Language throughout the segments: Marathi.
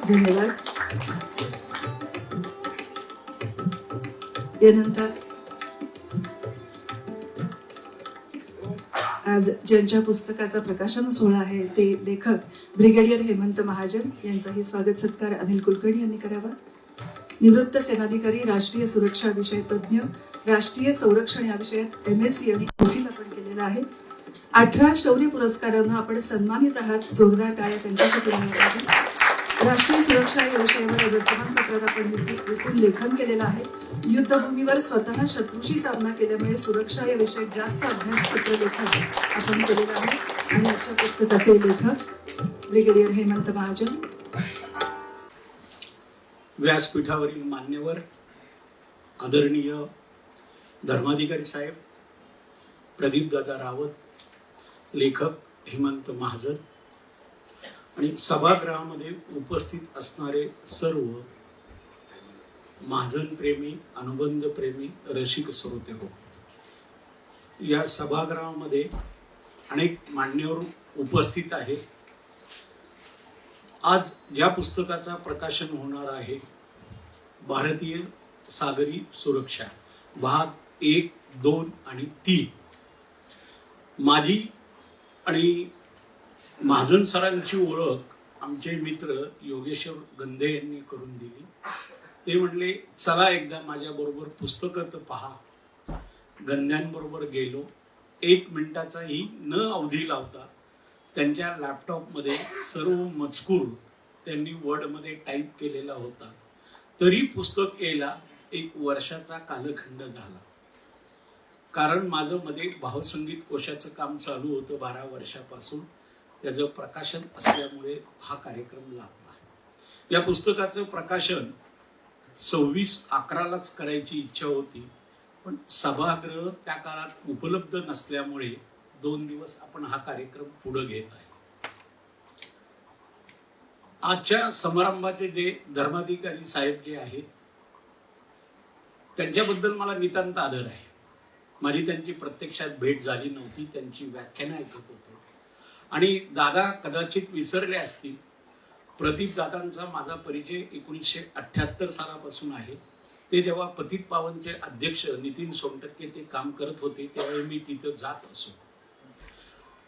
धन्यवाद. यानंतर आज ज्यांच्या पुस्तकाचा प्रकाशन सोहळा आहे ते लेखक ब्रिगेडियर हेमंत महाजन यांचाही स्वागत सत्कार अनिल कुलकर्णी यांनी करावा. निवृत्त सेनाधिकारी, राष्ट्रीय सुरक्षा विषय तज्ज्ञ, राष्ट्रीय संरक्षण या विषयात MSc आणि MPhil आपण केलेला आहे. 18 शौर्य पुरस्कारांना आपण सन्मानित आहात. जोरदार टाळ्या त्यांच्यासाठी मिळत आहेत. राष्ट्रीय सुरक्षा या विषयावर वर्तमानपत्रात आपण एकूण लेखन केलेलं आहे. युद्धभूमीवर स्वतः शत्रूशी सामना केल्यामुळे सुरक्षा या विषयात जास्त अभ्यासपत्र लेखन आपण केलेलं आहे. आणि आजच्या पुस्तकाचे लेखक ब्रिगेडियर हेमंत महाजन. व्यासपीठावरील मान्यवर, आदरणीय धर्माधिकारी साहेब प्रदीपदादा रावत, लेखक हेमंत महाजन आणि सभागृहामध्ये उपस्थित असणारे सर्व महाजन प्रेमी, अनुबंध प्रेमी, रसिक श्रोते हो. या सभागृहामध्ये अनेक मान्यवर उपस्थित आहेत. आज ज्या पुस्तकाचा प्रकाशन होणार आहे, भारतीय सागरी सुरक्षा, भाग 1, 2 आणि 3. माझी आणि महाजन सरांची ओळख आमचे मित्र योगेश्वर गंधे यांनी करून दिली. ते म्हणले चला एकदा माझ्याबरोबर पुस्तकं तर पहा. गंध्यांबरोबर गेलो. 1 मिनिटाचाही न अवधी लावता त्यांच्या लॅपटॉपमध्ये सर्व मजकूर त्यांनी वर्डमध्ये टाईप केलेला होता. तरी पुस्तक यायला 1 वर्षाचा कालखंड झाला. कारण माझं मध्ये भावसंगीत कोशाचं काम चालू होतं 12 वर्षापासून. त्याचं प्रकाशन असल्यामुळे हा कार्यक्रम लागला. या पुस्तकाचं प्रकाशन 26/11लाच करायची इच्छा होती, पण सभागृह त्या काळात उपलब्ध नसल्यामुळे 2 दिवस आपण हा कार्यक्रम पुढे घेत आहे. आजच्या समारंभाचे जे धर्माधिकारी साहेब जे आहेत त्यांच्याबद्दल मला नितांत आदर आहे. माझी त्यांची प्रत्यक्षात भेट झाली नव्हती, त्यांची व्याख्यानं ऐकत होतो. आणि दादा कदाचित विसरले असतील, प्रदीप दादांचा माझा परिचय 1978 सालापासून आहे. ते जेव्हा पतित पावनचे अध्यक्ष नितीन सोनटक्के ते काम करत होते त्यावेळी मी तिथं जात असो.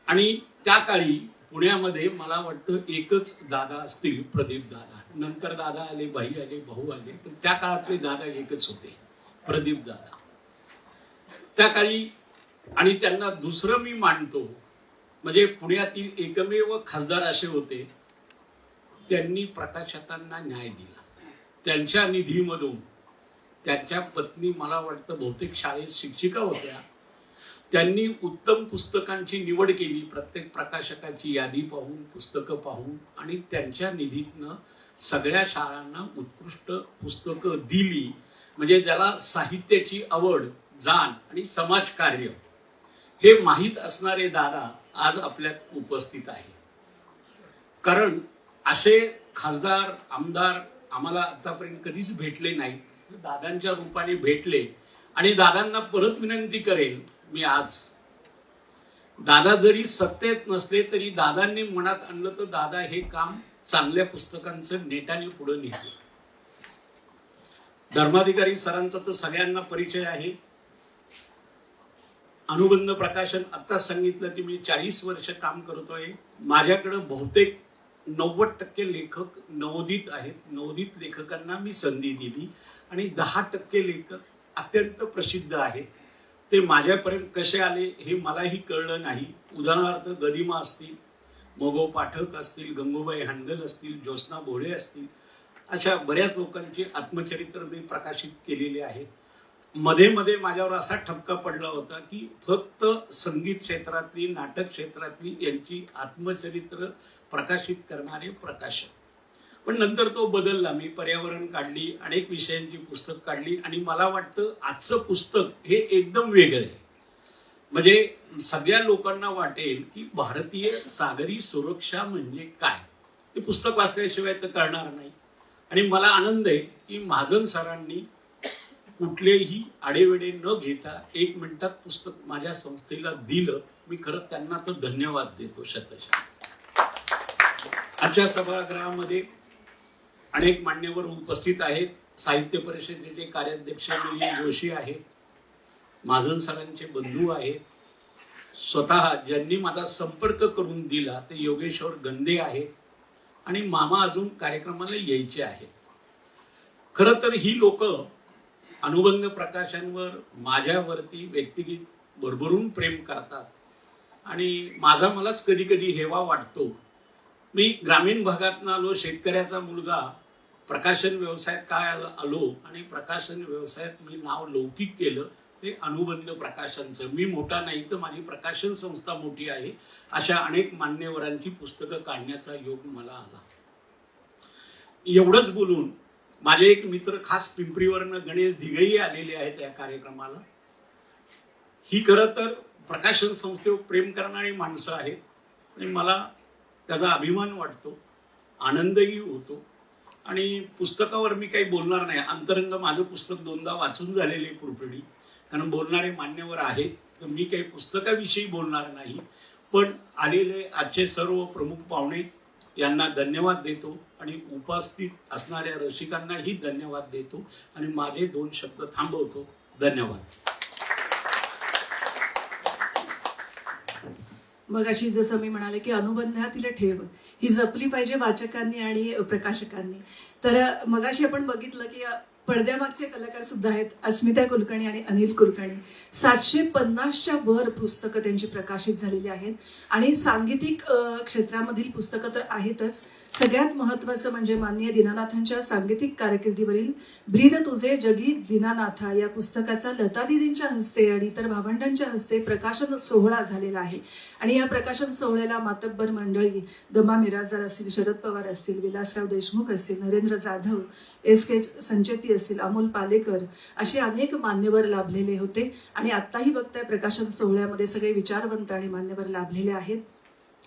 आणि त्या काळी पुण्यामध्ये मला वाटतं एकच दादा असतील, प्रदीप दादा. नंतर दादा आले, भाई आले, भाऊ आले, पण त्या काळातले दादा एकच होते, प्रदीप दादा. त्या काळी आणि त्यांना दुसरं मी मानतो म्हणजे पुण्यातील एकमेव खासदार असे होते त्यांनी प्रकाशकांना न्याय दिला. त्यांच्या निधीमधून त्यांच्या पत्नी मला वाटतं बहुतेक शाळेत शिक्षिका होत्या. त्यांनी उत्तम पुस्तकांची निवड केली. प्रत्येक प्रकाशकाची यादी पाहून, पुस्तकं पाहून, आणि त्यांच्या निधीतनं सगळ्या शाळांना उत्कृष्ट पुस्तकं दिली. म्हणजे ज्याला साहित्याची आवड, जाण आणि समाजकार्य हे माहीत असणारे दादा आज आपल्यात उपस्थित आहे. कारण असे खासदार, आमदार आम्हाला आतापर्यंत कधीच भेटले नाही. दादांच्या रूपाने भेटले. आणि दादांना परत विनंती करेल मी आज, दादा जरी सत्तेत नसले तरी दादांनी मनात आणलं तर दादा हे काम चांगल्या पुस्तकांचं नेटाने पुढे नेते. धर्माधिकारी सरांचा तर सगळ्यांना परिचय आहे. अनुबंध प्रकाशन आता सांगितलं की मी 40 वर्ष काम करतोय. माझ्याकडे बहुतेक 90% लेखक नवोदित आहेत. नवोदित लेखकांना मी संधी दिली आणि 10% लेखक अत्यंत प्रसिद्ध आहेत. ते माझ्यापर्यंत कसे आले हे मलाही कळलं नाही. उदाहरणार्थ गदिमा असतील, मोगो पाठक असतील, गंगूबाई हानगल असतील, ज्योत्स्ना भोळे असतील, अशा बऱ्याच लोकांची आत्मचरित्र मी प्रकाशित केलेली आहेत. मध्ये मध्ये माझ्यावर असा ठपका पडला होता की फक्त संगीत क्षेत्रातली, नाटक क्षेत्रातली यांची आत्मचरित्र प्रकाशित करणारे प्रकाशक. पण नंतर तो बदलला. मी पर्यावरण काढली, अनेक विषयांची पुस्तक काढली आणि मला वाटतं आजचं पुस्तक हे एकदम वेगळं आहे. म्हणजे सगळ्या लोकांना वाटेल की भारतीय सागरी सुरक्षा म्हणजे काय. ते पुस्तक वाचल्याशिवाय तर कळणार नाही. आणि मला आनंद आहे की महाजन सरांनी कुठलेही आडेवेडे न घेता 1 मिनिटात पुस्तक माझ्या संस्थेला दिलं. मी खरं त्यांना तर धन्यवाद देतो शतशः. आजच्या सभागृहामध्ये अनेक मान्यवर उपस्थित आहेत. साहित्य परिषदेचे कार्याध्यक्ष मिलिंद जोशी आहेत, महाजन सरांचे बंधू आहेत, स्वतः ज्यांनी माझा संपर्क करून दिला ते योगेश्वर गंदे आहेत, आणि मामा अजून कार्यक्रमाला यायचे आहेत. खरं तर ही लोक अनुबंध प्रकाशनवर माझ्यावरती व्यक्तिगत भरभरून प्रेम करतात आणि माझा मलाच कधी कधी हेवा वाटतो. मी ग्रामीण भागातून आलो, शेतकऱ्याचा मुलगा, प्रकाशन व्यवसायात काय आलो आणि प्रकाशन व्यवसायात मी नाव लौकिक केलं ते अनुबंध प्रकाशनचं. मी मोठा नाही तर माझी प्रकाशन संस्था मोठी आहे. अशा अनेक मान्यवरांची पुस्तकं काढण्याचा योग मला आला. एवढंच बोलून माझे एक मित्र खास पिंपरीवरनं गणेश दिघई आलेले आहेत या कार्यक्रमाला. ही खरं तर प्रकाशन संस्थेवर प्रेम करणारी माणसं आहेत आणि मला त्याचा अभिमान वाटतो, आनंदही होतो. आणि पुस्तकावर मी काही बोलणार नाही. अंतरंग माझं पुस्तक 2दा वाचून झालेले पुरपडी, कारण बोलणारे मान्यवर आहेत, तर मी काही पुस्तकाविषयी बोलणार नाही. पण आलेले आजचे सर्व प्रमुख पाहुणे यांना धन्यवाद देतो आणि उपस्थित असणाऱ्या रसिकांनाही धन्यवाद देतो आणि माझे 2 शब्द थांबवतो. धन्यवाद. मग अशी जसं मी म्हणाले की अनुबंधातील ठेव ही जपली पाहिजे वाचकांनी आणि प्रकाशकांनी. तर मगाशी आपण बघितलं की पडद्यामागचे कलाकार सुद्धा आहेत, अस्मिता कुलकर्णी आणि अनिल कुलकर्णी. 750च्या वर पुस्तकं त्यांची प्रकाशित झालेली आहेत आणि सांगीतिक क्षेत्रामधील पुस्तकं तर आहेतच. सगळ्यात महत्वाचं म्हणजे माननीय दीनानाथांच्या सांगीतिक कारकिर्दीवरील ब्रीद तुझे जगी दीनानाथा या पुस्तकाचा लता दिदींच्या हस्ते आणि इतर भावंडांच्या हस्ते प्रकाशन सोहळा झालेला आहे. आणि या प्रकाशन सोहळ्याला मातब्बर मंडळी, दमा मिराजदार असतील, शरद पवार असतील, विलासराव देशमुख असतील, नरेंद्र जाधव, SK संचेती असतील, अमोल पालेकर असे अनेक मान्यवर लाभलेले होते. आणि आत्ताही बघताय प्रकाशन सोहळ्यामध्ये सगळे विचारवंत आणि मान्यवर लाभलेले आहेत.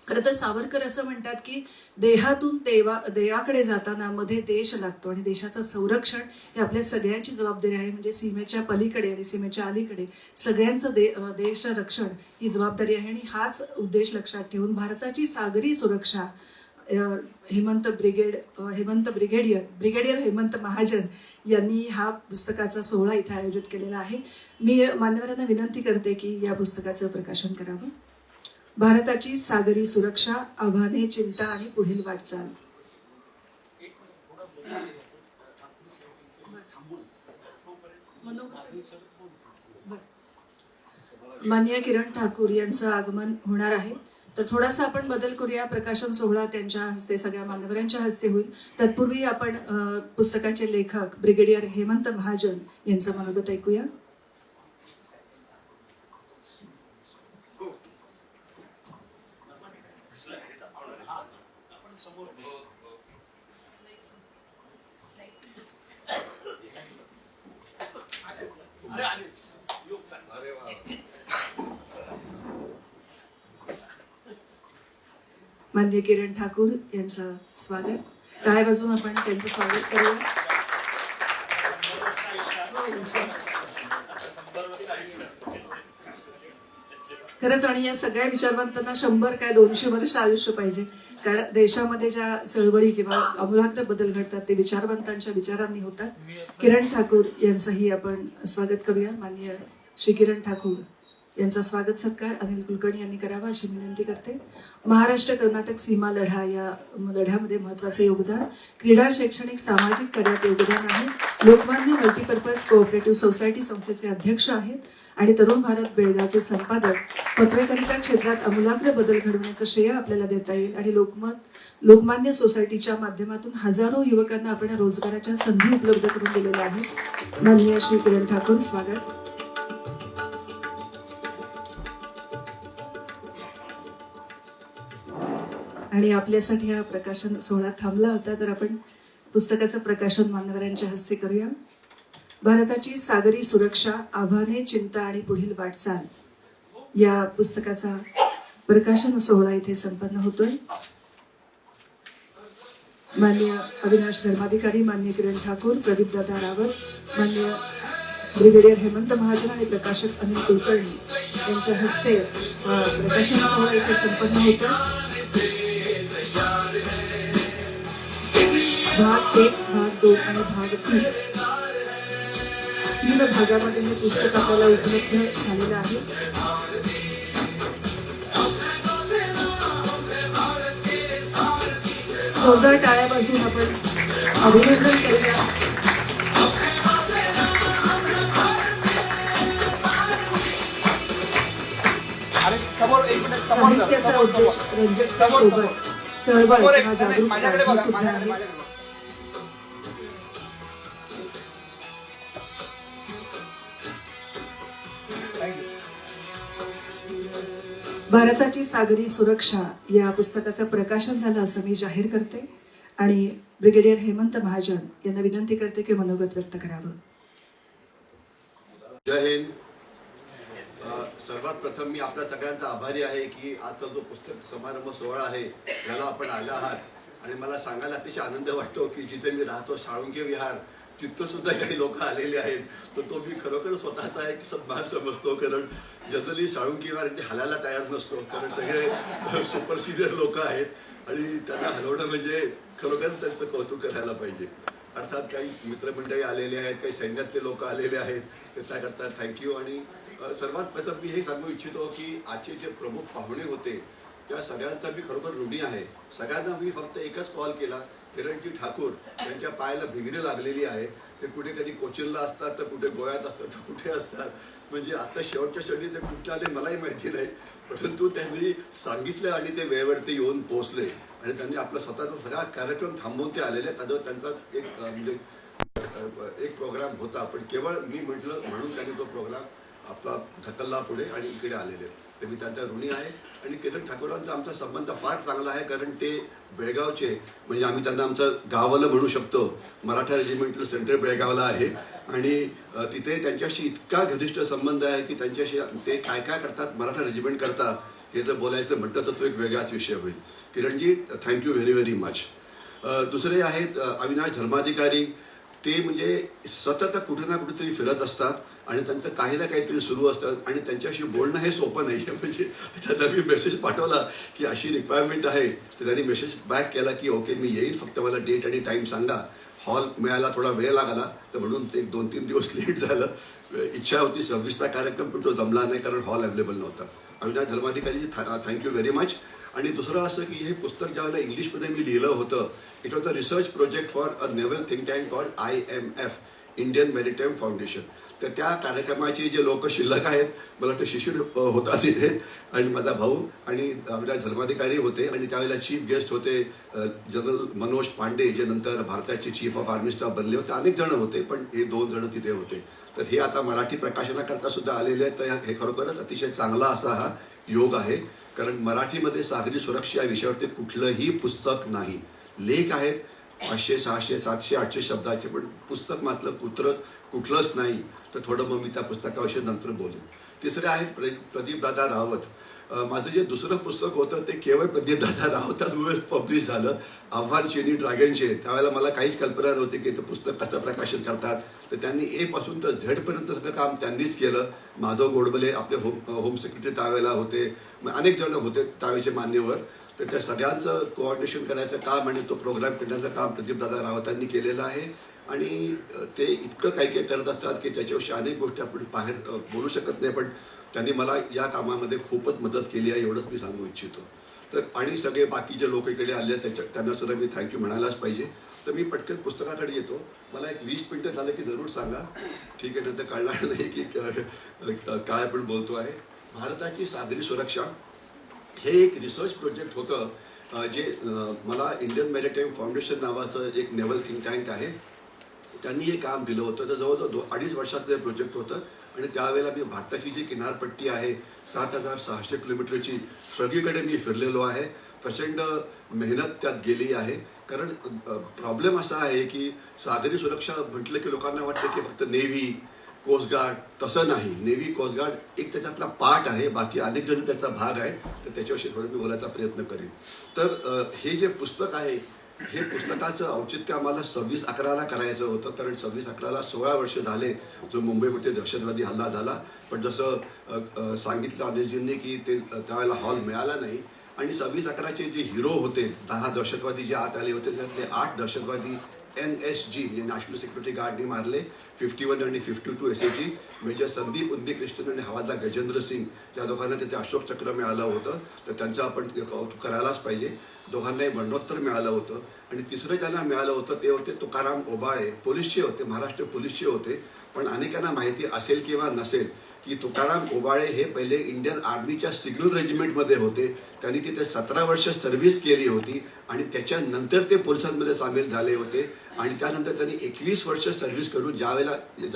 खरं तर सावरकर असं म्हणतात की देहातून देवाकडे जाताना मध्ये देश लागतो आणि देशाचं संरक्षण हे आपल्या सगळ्यांची जबाबदारी आहे. म्हणजे सीमेच्या पलीकडे आणि सीमेच्या अलीकडे सगळ्यांचं देश रक्षण ही जबाबदारी आहे. आणि हाच उद्देश लक्षात ठेवून भारताची सागरी सुरक्षा ब्रिगेडियर हेमंत महाजन यांनी हा पुस्तकाचा सोहळा इथे आयोजित केलेला आहे. मी मान्यवरांना विनंती करते की या पुस्तकाचं प्रकाशन करावं. भारताची सागरी सुरक्षा, आव्हाने, चिंता आणि पुढील वाटचाल. माननीय किरण ठाकूर यांचं आगमन होणार आहे. तर थोडासा आपण बदल करूया. प्रकाशन सोहळा त्यांच्या हस्ते, सगळ्या मान्यवरांच्या हस्ते होईल. तत्पूर्वी आपण पुस्तकाचे लेखक ब्रिगेडियर हेमंत महाजन यांचं मनोगत ऐकूया. माननीय किरण ठाकूर यांचं स्वागत. टाळ्या वाजवून आपण त्यांचं स्वागत करूया. खरंच, आणि या सगळ्या विचारवंतांना 100 काय 200 वर्ष आयुष्य पाहिजे. कारण देशामध्ये ज्या चळवळी किंवा आमूलाग्र बदल घडतात ते विचारवंतांच्या विचारांनी होतात. किरण ठाकूर यांचंही आपण स्वागत करूया. माननीय श्री किरण ठाकूर यांचा स्वागत सत्कार अनिल कुलकर्णी यांनी करावा अशी विनंती करते. महाराष्ट्र कर्नाटक सीमा लढा या लढ्यामध्ये महत्वाचे योगदान, क्रीडा, शैक्षणिक, सामाजिक कार्यात योगदान आहे. लोकमान्य मल्टीपर्पज कोऑपरेटिव्ह सोसायटी संस्थेचे अध्यक्ष आहेत आणि तरुण भारत बेळगावचे संपादक. पत्रकारिता क्षेत्रात आमूलाग्र बदल घडवण्याचं श्रेय आपल्याला देता येईल आणि लोकमान्य सोसायटीच्या माध्यमातून हजारो युवकांना आपण रोजगाराच्या संधी उपलब्ध करून दिलेल्या आहेत. माननीय श्री किरण ठाकूर, स्वागत. आणि आपल्यासाठी हा प्रकाशन सोहळा थांबला होता, तर आपण पुस्तकाचं प्रकाशन मान्यवरांच्या हस्ते करूया. भारताची सागरी सुरक्षा, आव्हाने, चिंता आणि पुढील वाटचाल या पुस्तकाचा प्रकाशन सोहळा इथे संपन्न होतोय. माननीय अविनाश धर्माधिकारी, माननीय किरण ठाकूर, प्रदीप दादा रावत, माननीय ब्रिगेडियर हेमंत महाजन आणि प्रकाशक अनिल कुलकर्णी यांच्या हस्ते प्रकाशन सोहळा इथे संपन्न होतोय. भाग 1, भाग 2 आणि भाग 3 तीन भागामध्ये हे पुस्तक आपल्याला उपलब्ध झालेलं आहे. जोरदार टाळ्या वाजवून आपण अभिनंदन करूया. साहित्याचा उद्देश रंजकतेसोबत चळवळ किंवा जागरूकता ही सुद्धा आहे. भारताची सागरी सुरक्षा या पुस्तकाचं प्रकाशन झालं असं मी जाहीर करते आणि ब्रिगेडियर हेमंत महाजन यांना विनंती करते की मनोगत व्यक्त करावं. जय हिंद. सर्वात प्रथम मी आपल्या सगळ्यांचा आभारी आहे की आजचा जो पुस्तक समारंभ सोहळा आहे त्याला आपण आला आहात आणि मला सांगायला अतिशय आनंद वाटतो की जिथे मी राहतो साळुंके विहार तिथं सुद्धा काही लोक आलेले आहेत. तर तो मी खरोखर स्वतःचा एक सन्मान समजतो, कारण जनरली साळुंके विहार इथे हलायला तयार नसतो, कारण सगळे सुपर सिनियर लोक आहेत आणि त्यांना हलवणं म्हणजे खरोखर त्यांचं कौतुक करायला पाहिजे. अर्थात काही मित्रमंडळी आलेले आहेत, काही सैन्यातले लोक आलेले आहेत, तर त्याकरता थँक्यू. आणि सर्वात प्रथम मी हे सांगू इच्छितो की आजचे जे प्रमुख पाहुणे होते त्या सगळ्यांचा मी खरोखर ऋणी आहे. सगळ्यांना मी फक्त एकच कॉल केला, किरणजी ठाकूर त्यांच्या पायाला भिगरी लागलेली आहे, ते कुठे कधी कोचिनला असतात तर कुठे गोव्यात असतात तर कुठे असतात, म्हणजे आता शेवटच्या शेवटी ते कुठे आले मलाही माहिती नाही, परंतु त्यांनी सांगितलं आणि ते वेळेवरती येऊन पोहोचले आणि त्यांनी आपला स्वतःचा सगळा कार्यक्रम थांबवून ते आलेले. त्याच्यावर त्यांचा एक म्हणजे एक प्रोग्राम होता, पण केवळ मी म्हटलं म्हणून त्यांनी तो प्रोग्राम आपला ढकलला पुढे आणि इकडे आलेले. तर मी त्यांचा ऋणी आहे. आणि किरण ठाकूरांचा आमचा संबंध फार चांगला आहे, कारण ते बेळगावचे, म्हणजे आम्ही त्यांना आमचं गावाला म्हणू शकतो. मराठा रेजिमेंटल सेंटर बेळगावला आहे आणि तिथे त्यांच्याशी इतका घनिष्ठ संबंध आहे की त्यांच्याशी ते काय काय करतात, मराठा रेजिमेंट करतात, हे जर बोलायचं म्हटलं तर तो एक वेगळाच विषय होईल. किरणजी थँक्यू व्हेरी व्हेरी मच. दुसरे आहेत अविनाश धर्माधिकारी. ते म्हणजे सतत कुठे ना कुठेतरी फिरत असतात आणि त्यांचं काही ना काहीतरी सुरू असतं आणि त्यांच्याशी बोलणं हे सोपं नाही आहे. म्हणजे त्यांना मी मेसेज पाठवला की अशी रिक्वायरमेंट आहे, तर त्यांनी मेसेज बॅक केला की ओके मी येईल, फक्त मला डेट आणि टाईम सांगा. हॉल मिळायला थोडा वेळ लागला, तर म्हणून ते 2-3 दिवस लेट झालं. इच्छा होती 26चा कार्यक्रम, पण तो जमला नाही कारण हॉल अवेलेबल नव्हता. Avinash Dharmadhikari thank you very much. आणि दुसरं असं की हे पुस्तक ज्यावेळेला इंग्लिशमध्ये मी लिहिलं होतं, it was a research project for a naval think tank called IMF, Indian maritime foundation. तर त्या कार्यक्रमाचे जे लोक शिल्लक आहेत, मला वाटतं शिशिर होता तिथे, आणि माझा भाऊ आणि अविनाश धर्माधिकारी होते आणि त्यावेळेला चीफ गेस्ट होते जनरल मनोज पांडे, जे नंतर भारताचे चीफ ऑफ आर्मी स्टाफ बनले होते. अनेक जण होते, पण हे 2 जण तिथे होते. तर हे आता मराठी प्रकाशनाकरता सुद्धा आलेले आहेत. तर हे खरोखरच अतिशय चांगला असा हा योग आहे, कारण मराठीमध्ये सागरी सुरक्षा या विषयावरती कुठलंही पुस्तक नाही. लेख आहेत 500, 600, 700, 800 शब्दाचे, पण पुस्तक मात्र कुठलंच नाही. तर थोडं मग मी त्या पुस्तकाविषयी नंतर बोलेन. तिसरे आहेत प्रदीपदादा रावत. माझं जे दुसरं पुस्तक होतं ते केवळ प्रदीपदादा रावतांमुळेच पब्लिश झालं, आव्हान चीनी ड्रॅगनचे. त्यावेळेला मला काहीच कल्पना नव्हती की ते पुस्तक कसं प्रकाशित करतात. तर त्यांनी A पासून तर Z पर्यंत सगळं काम त्यांनीच केलं. माधव गोडबले आपले होम सेक्रेटरी त्यावेळेला होते, अनेक जण होते त्यावेळेचे मान्यवर. तर त्या सगळ्यांचं कोऑर्डिनेशन करायचं काम आणि तो प्रोग्राम करण्याचं काम प्रदीपदादा रावतांनी केलेलं आहे. आणि ते इतकं काही काही करत असतात की त्याच्याविषयी अनेक गोष्टी आपण बाहेर बोलू शकत नाही, पण त्यांनी मला या कामामध्ये खूपच मदत केली आहे, एवढंच मी सांगू इच्छितो. तर आणि सगळे बाकीचे लोक इकडे आले त्यांना सुद्धा मी थँक्यू म्हणायलाच पाहिजे. तर मी पटकन पुस्तकाकडे येतो. मला एक 20 मिनिटं झालं की जरूर सांगा, ठीक आहे, नंतर कळणार नाही की काय आपण बोलतो आहे. भारताची सागरी सुरक्षा हे एक रिसर्च प्रोजेक्ट होतं जे मला इंडियन मॅरिटाईम फाउंडेशन नावाचं एक नेव्हल थिंक टँक आहे, त्यांनी हे काम दिलं होतं. तर जवळजवळ 2-2.5 वर्षाचं हे प्रोजेक्ट होतं. आणि त्यावेळेला मी भारताची जी किनारपट्टी आहे 7,600 किलोमीटरची, सगळीकडे मी फिरलेलो आहे. प्रचंड मेहनत त्यात गेली आहे, कारण प्रॉब्लेम असा आहे की सागरी सुरक्षा म्हटलं की लोकांना वाटतं की फक्त नेव्ही कोस्ट गार्ड, तसं नाही. नेव्ही कोस्ट गार्ड एक त्याच्यातला पार्ट आहे, बाकी अनेक जण त्याचा भाग आहे. तर त्याच्याविषयी थोडं मी बोलायचा प्रयत्न करीन. तर हे जे पुस्तक आहे, हे पुस्तकाचं औचित्य आम्हाला 26/11ला करायचं होतं, कारण 26/11ला 16 वर्ष झाले जो मुंबईमध्ये दहशतवादी हल्ला झाला. पण जसं सांगितलं अनिलजींनी की ते त्यावेळेला हॉल मिळाला नाही आणि 26/11चे जे हिरो होते 10 दहशतवादी जे आत आले होते त्यातले 8 दहशतवादी NSG म्हणजे नॅशनल सिक्युरिटी गार्डने मारले. 51 आणि 52 SAG. मेजर संदीप उन्नीकृष्णन आणि हवालदार गजेंद्र सिंग त्या दोघांना तिथे अशोक चक्र मिळालं होतं, तर त्यांचं आपण कौतुक करायलाच पाहिजे. दोघांनाही मरणोत्तर मिळालं होतं. आणि तिसरं ज्यांना मिळालं होतं ते होते तुकाराम ओबाळे, पोलीसचे होते, महाराष्ट्र पोलीसचे होते. पण अनेकांना माहिती असेल किंवा नसेल की तुकाराम ओबाळे हे पहिले इंडियन आर्मीच्या सिग्नल रेजिमेंटमध्ये होते. त्यांनी तिथे 17 वर्ष सर्व्हिस केली होती आणि त्याच्यानंतर ते पोलिसांमध्ये सामील झाले होते. आणि त्यानंतर त्यांनी 21 वर्ष सर्व्हिस करून ज्या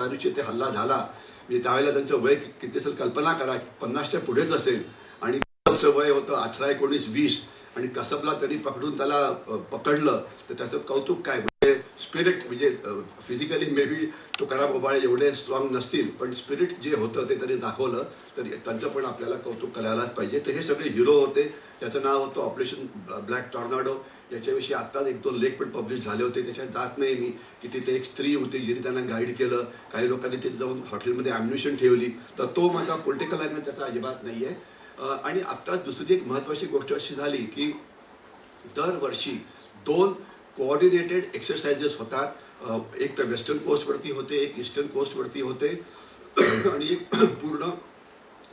दिवशी ते हल्ला झाला म्हणजे त्यावेळेला त्यांचं वय किती असेल कल्पना करा, 50च्या पुढेच असेल. आणि वय होतं 18, 19, 20. आणि कसबला त्यांनी पकडून त्याला पकडलं तर त्याचं कौतुक काय म्हणजे स्पिरिट म्हणजे physically may be Tukaram Obale एवढे स्ट्रॉंग नसतील पण स्पिरिट जे होतं ते त्यांनी दाखवलं, तर त्यांचं पण आपल्याला कौतुक करायलाच पाहिजे. तर हे सगळे हिरो होते. त्याचं नाव होतं ऑपरेशन ब्लॅक टॉर्नाडो. याच्याविषयी आत्ताच 1-2 लेख पण पब्लिश झाले होते. त्याच्यात जात नाही मी की तिथे एक स्त्री होती जिने त्यांना गाईड केलं. काही लोकांनी तिथे जाऊन हॉटेलमध्ये ॲम्युनिशन ठेवली. तर तो माझा पॉलिटिकल अँगल त्याचा अजिबात नाही आहे. आणि आत्ताच दुसरी एक महत्त्वाची गोष्ट अशी झाली की दरवर्षी 2 कोऑर्डिनेटेड एक्सरसाइजेस होतात. एक तर वेस्टर्न कोस्टवरती होते, एक ईस्टर्न कोस्टवरती होते आणि एक पूर्ण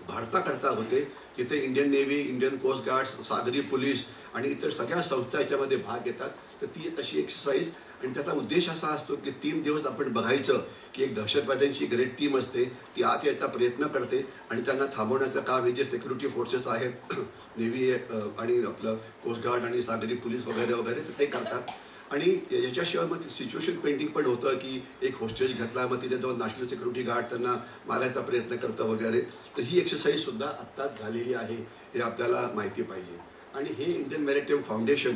भारताकरता होते. तिथे Indian navy, Indian coast guard, सागरी पोलीस आणि इतर सगळ्या संस्था याच्यामध्ये भाग घेतात. तर ती तशी एक्सरसाइज आणि त्याचा उद्देश असा असतो की 3 दिवस आपण बघायचं की एक दहशतवाद्यांची ग्रेट टीम असते, ती आत यायचा प्रयत्न करते आणि त्यांना थांबवण्याचं काम हे जे सिक्युरिटी फोर्सेस आहेत नेव्ही आणि आपलं कोस्ट गार्ड आणि सागरी पोलीस वगैरे वगैरे ते करतात. आणि याच्याशिवाय मग सिच्युएशन पेंटिंग पण होतं की एक होस्टेज घेतला मग तिथे जाऊन नॅशनल सिक्युरिटी गार्ड त्यांना मारायचा प्रयत्न करतं वगैरे. तर ही एक्सरसाइज सुद्धा आत्ताच झालेली आहे हे आपल्याला माहिती पाहिजे. आणि हे इंडियन मॅरिटाईम फाउंडेशन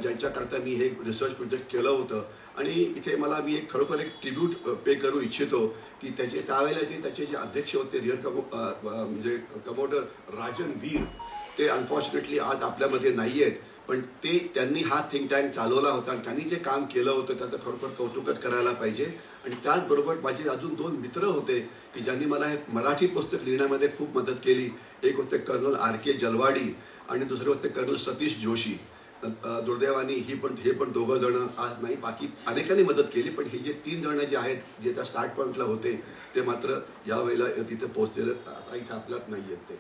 ज्यांच्याकरता मी हे रिसर्च प्रोजेक्ट केलं होतं आणि इथे मी एक खरोखर एक ट्रिब्यूट पे करू इच्छितो की त्यावेळेला त्याचे जे अध्यक्ष होते रिअर म्हणजे कमोडर राजन वीर, ते अनफॉर्च्युनेटली आज आपल्यामध्ये नाही आहेत. पण त्यांनी हा थिंक टँक चालवला होता आणि त्यांनी जे काम केलं होतं त्याचं खरोखर कौतुकच करायला पाहिजे. आणि त्याचबरोबर माझे अजून 2 मित्र होते की ज्यांनी मला हे मराठी पुस्तक लिहिण्यामध्ये खूप मदत केली. एक होते कर्नल RK जलवाडी आणि दुसरे होते कर्नल सतीश जोशी. दुर्दैवाने हे पण 2 जण आज नाही, बाकी अनेकांनी मदत केली. पण हे जे 3 जण जे आहेत जे त्या स्टार्ट पॉईंटला होते ते मात्र यावेळेला तिथे पोहोचलेलं आता इथे आपल्यात नाही आहेत ते.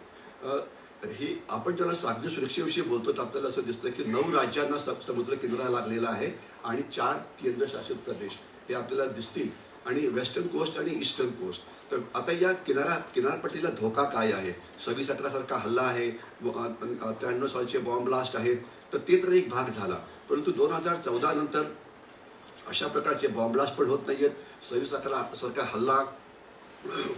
ही आपण ज्याला सागरी सुरक्षेविषयी बोलतो तर आपल्याला असं दिसतं की 9 राज्यांना समुद्र किनारा लागलेला आहे आणि 4 केंद्रशासित प्रदेश हे आपल्याला दिसतील आणि वेस्टर्न कोस्ट आणि ईस्टर्न कोस्ट. तर आता या किनारपट्टीला धोका काय आहे? 26/11 सारखा हल्ला आहे, 93 सालचे बॉम्ब ब्लास्ट आहेत, तर ते तर एक भाग झाला. परंतु 2014 नंतर अशा प्रकारचे बॉम्ब ब्लास्ट पण होत नाहीयेत. 26/11 सारखा हल्ला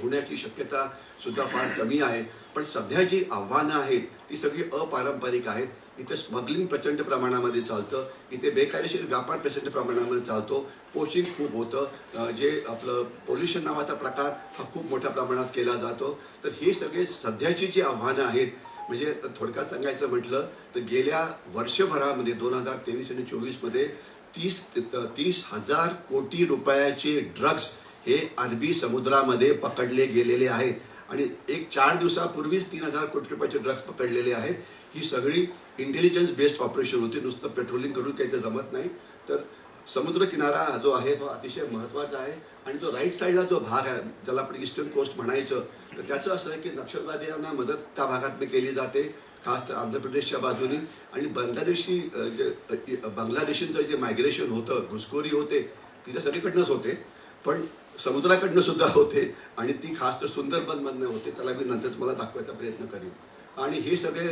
होण्याची शक्यता सुद्धा फार कमी आहे. पण सध्या जी आव्हानं आहेत ती सगळी अपारंपरिक आहेत. इथे स्मगलिंग प्रचंड प्रमाणामध्ये चालतं, इथे बेकायदेशीर व्यापार प्रचंड प्रमाणामध्ये चालतो, पोचिंग खूप होतं, जे आपलं पोल्युशन नावाचा प्रकार हा खूप मोठ्या प्रमाणात केला जातो. तर हे सगळे सध्याची जी आव्हानं आहेत म्हणजे थोडक्यात सांगायचं म्हटलं तर गेल्या वर्षभरामध्ये 2023 आणि 24मध्ये 30,000 कोटी रुपयाचे ड्रग्ज हे अरबी समुद्रामध्ये पकडले गेलेले आहेत. आणि एक 4 दिवसापूर्वीच 3,000 कोटी रुपयाचे ड्रग्ज पकडलेले आहेत. ही सगळी इंटेलिजन्स बेस्ड ऑपरेशन होते, नुसतं पेट्रोलिंग करून काही ते जमत नाही. तर समुद्र किनारा जो आहे तो अतिशय महत्त्वाचा आहे. आणि जो राईट साईडला जो भाग आहे ज्याला आपण ईस्टर्न कोस्ट म्हणायचं, तर त्याचं असं आहे की नक्षलवाद्यांना मदत त्या भागात केली जाते, खास आंध्र प्रदेशच्या बाजूने. आणि बांगलादेशींचं जे मायग्रेशन होतं, घुसखोरी होते, तिथे सगळीकडनंच होते, पण समुद्राकडनं सुद्धा होते आणि ती खास तर सुंदरबनमधनं होते. त्याला मी नंतर तुम्हाला दाखवायचा प्रयत्न करीन. आणि हे सगळे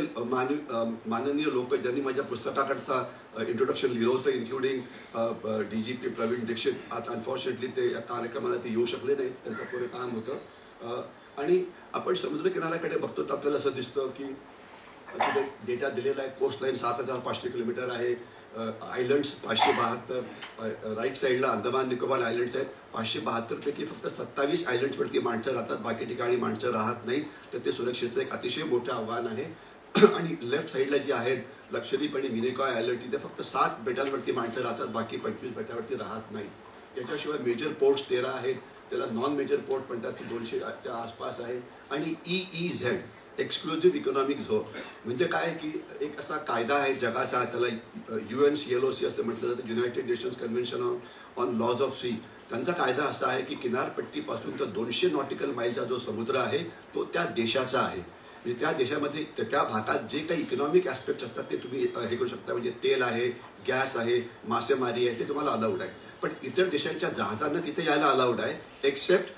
माननीय लोक ज्यांनी माझ्या पुस्तकाकरता इंट्रोडक्शन लिहिलं होतं, इन्क्लुडिंग DGP प्रवीण दीक्षित. आज अनफॉर्च्युनेटली ते या कार्यक्रमाला ते येऊ शकले नाही, त्यांचं पुढे काम होतं. आणि आपण समुद्र किनाऱ्याकडे बघतो तर आपल्याला असं दिसतं की तिथे डेटा दिलेला आहे. कोस्ट लाईन 7,500 किलोमीटर आहे. आयलंड्स 572, राईट साईडला अंदमान निकोबार आयलंड्स आहेत. 572 पैकी फक्त 27 आयलंड्सवरती माणसं राहतात, बाकी ठिकाणी माणसं राहत नाहीत. तर ते सुरक्षेचं एक अतिशय मोठं आव्हान आहे. आणि लेफ्ट साईडला जी आहेत लक्षद्वीप आणि मिनिकॉय आयलंड, तिथे फक्त 7 बेटांवरती माणसं राहतात, बाकी 25 बेटावरती राहत नाही. याच्याशिवाय मेजर पोर्ट्स 13 आहेत, त्याला नॉन मेजर पोर्ट म्हणतात, ती 200च्या आसपास आहे. आणि EEZ एक्सक्लुझिव्ह इकॉनॉमिक झोन म्हणजे काय की एक असा कायदा आहे जगाचा, त्याला UNCLOC असं म्हटलं जातं, United Nations convention on laws of sea. त्यांचा कायदा असा आहे की किनारपट्टीपासून तर 200 नॉटिकल माईलचा जो समुद्र आहे तो त्या देशाचा आहे. म्हणजे त्या देशामध्ये त्या भागात जे काही इकॉनॉमिक ॲस्पेक्ट असतात ते तुम्ही हे करू शकता. म्हणजे तेल आहे, गॅस आहे, मासेमारी आहे, ते तुम्हाला अलाउड आहे. पण इतर देशांच्या जहाजांना तिथे यायला अलाउड आहे, एक्सेप्ट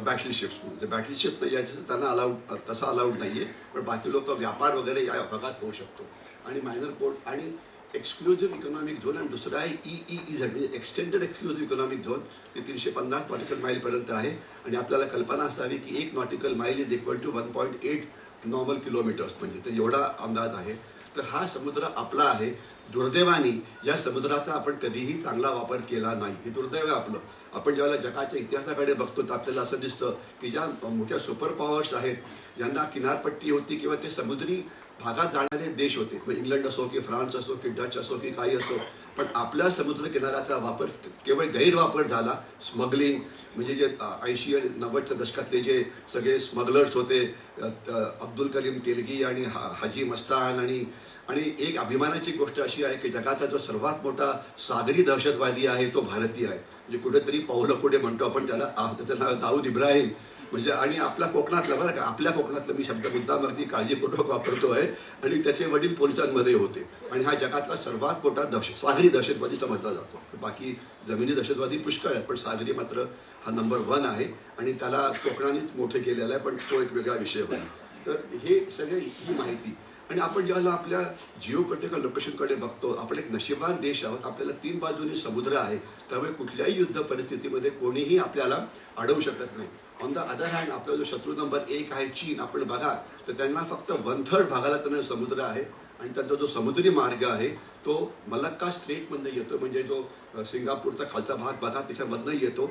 बॅटलीशिप्स. म्हणजे बॅटलीशिप यायचं त्यांना अलाउड, तसं अलाउड नाही आहे. पण बाकी लोक व्यापार वगैरे या भागात होऊ शकतो. आणि मायनर पोर्ट आणि एक्सक्लुझिव्ह इकॉनॉमिक झोन, आणि दुसरं आहे EEZ म्हणजे एक्सटेंडेड एक्सक्लुझिव्ह इकॉनॉमिक झोन. ते 350 नॉटिकल माईलपर्यंत आहे. आणि आपल्याला कल्पना असावी की 1 nautical mile is equal to 1.8 normal kilometres, म्हणजे ते एवढा अंदाज आहे. तर हा समुद्र आपला आहे. दुर्दैवाने या समुद्राचा आपण कधीही चांगला वापर केला नाही. हे दुर्दैव आहे आपलं. आपण ज्यावेळेला जगाच्या इतिहासाकडे बघतो तर आपल्याला असं दिसतं की ज्या मोठ्या सुपर पॉवर्स आहेत, ज्यांना किनारपट्टी होती किंवा ते समुद्री भागात जाणारे देश होते, मग इंग्लंड असो की फ्रान्स असो की डच असो की काही असो, पण आपल्या समुद्र किनाऱ्याचा वापर केवळ गैरवापर झाला. स्मगलिंग म्हणजे जे 80 आणि 90च्या दशकातले जे सगळे स्मगलर्स होते, अब्दुल करीम तेलगी आणि हाजी मस्तान, आणि एक अभिमानाची गोष्ट अशी आहे की जगाचा जो सर्वात मोठा सागरी दहशतवादी आहे तो भारतीय आहे. म्हणजे कुठेतरी पावलं पुढे म्हणतो आपण त्याला, त्याचं नाव दाऊद इब्राहिम. म्हणजे आणि आपल्या कोकणातलं, बरं का, आपल्या कोकणातलं मी शब्द मुद्दाम अगदी काळजीपूर्वक वापरतोय. आणि त्याचे वडील पोलिसांमध्ये होते. आणि हा जगातला सर्वात मोठा सागरी दहशतवादी समजला जातो. बाकी जमिनी दहशतवादी पुष्कळ आहेत, पण सागरी मात्र हा नंबर 1 आहे. आणि त्याला कोकणानेच मोठे केलेला आहे, पण तो एक वेगळा विषय होईल. तर हे सगळे ही माहिती. आणि आपण ज्यावेळेला आपल्या जिओ पोलिटिकल लोकेशनकडे बघतो, आपण एक नशिबान देश आहोत. आपल्याला 3 बाजूनी समुद्र आहे, त्यामुळे कुठल्याही युद्ध परिस्थितीमध्ये कोणीही आपल्याला अडवू शकत नाही. ऑन द अदर हँड आपला जो शत्रू नंबर 1 आहे चीन, आपण बघा तर त्यांना फक्त 1/3 भागाला त्यांना समुद्र आहे. आणि त्यांचा जो समुद्री मार्ग आहे तो मलक्का स्ट्रेटमधनं येतो, म्हणजे जो सिंगापूरचा खालचा भाग बघा त्याच्यामधनं येतो.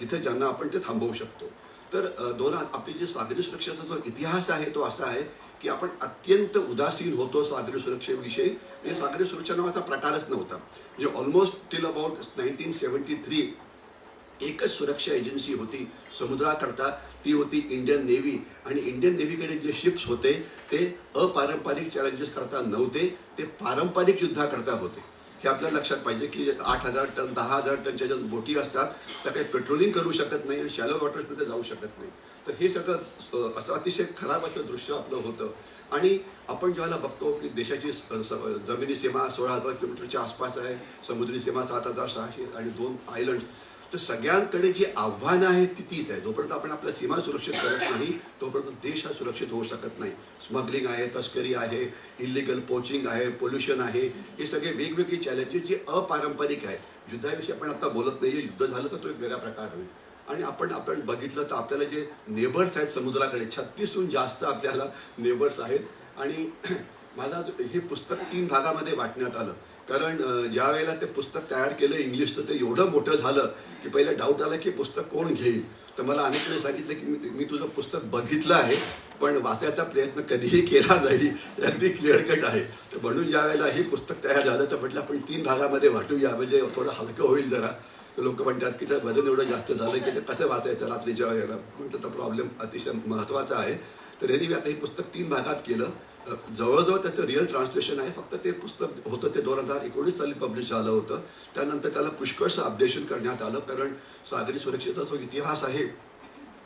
तिथे ज्यांना आपण ते थांबवू शकतो. तर आपली जी सागरी सुरक्षेचा जो इतिहास आहे तो असा आहे की आपण अत्यंत उदासीन होतो सागरी सुरक्षेविषयी. म्हणजे सागरी सुरक्षा नावाचा प्रकारच नव्हता. म्हणजे ऑलमोस्ट टिल अबाउट 1973 एकच सुरक्षा एजन्सी होती समुद्राकरता, ती होती इंडियन नेव्ही. आणि इंडियन नेव्हीकडे जे शिप्स होते ते अपारंपरिक चॅलेंजेस करता नव्हते, ते पारंपरिक युद्धाकरता होते. हे आपल्याला लक्षात पाहिजे की 8,000 टन 10,000 टनच्या ज्या बोटी असतात त्या काही पेट्रोलिंग करू शकत नाही आणि शॅलो वॉटर्समध्ये जाऊ शकत नाही. तर हे सगळं असं अतिशय खराब असं दृश्य आपलं होतं. आणि आपण ज्यावेळेला बघतो की देशाची जमिनी सीमा 16,000 किलोमीटरच्या आसपास आहे, समुद्री सीमा 7,600 आणि 2 आयलंड्स. तर सगळ्यांकडे जी आव्हानं आहेत ती तीच आहे. जोपर्यंत आपण आपल्या सीमा सुरक्षित करत नाही तोपर्यंत देश हा सुरक्षित होऊ शकत नाही. स्मगलिंग आहे, तस्करी आहे, इलिगल पोचिंग आहे, पोल्युशन आहे, हे सगळे वेगवेगळे चॅलेंजेस जे अपारंपरिक आहेत. युद्धाविषयी आपण आता बोलत नाही, युद्ध झालं तर तो एक वेगळा प्रकार होईल. आणि आपण बघितलं तर आपल्याला जे नेबर्स आहेत समुद्राकडे 36हून जास्त आपल्याला नेबर्स आहेत. आणि मला हे पुस्तक 3 भागामध्ये वाटण्यात आलं, कारण ज्या वेळेला ते पुस्तक तयार केलं इंग्लिशचं ते एवढं मोठं झालं की पहिला डाऊट आला की पुस्तक कोण घेईल. तर मला अनेकांनी सांगितलं की मी तुझं पुस्तक बघितलं आहे पण वाचायचा प्रयत्न कधीही केला नाही, अगदी क्लिअर कट आहे. तर म्हणून ज्या वेळेला हे पुस्तक तयार झालं तर म्हटलं आपण 3 भागामध्ये वाटूया, म्हणजे थोडं हलकं होईल जरा. तर लोक म्हणतात की त्या वजन एवढं जास्त झालं की ते कसं वाचायचं रात्रीच्या वेळेला, म्हटलं तर प्रॉब्लेम अतिशय महत्त्वाचा आहे. तर यांनी आता हे पुस्तक 3 भागात केलं. जवळजवळ त्याचं रिअल ट्रान्सलेशन आहे, फक्त ते पुस्तक होतं ते 2019 साली पब्लिश झालं होतं. त्यानंतर त्याला पुष्कळसं अपडेशन करण्यात आलं, कारण सागरी सुरक्षेचा जो इतिहास आहे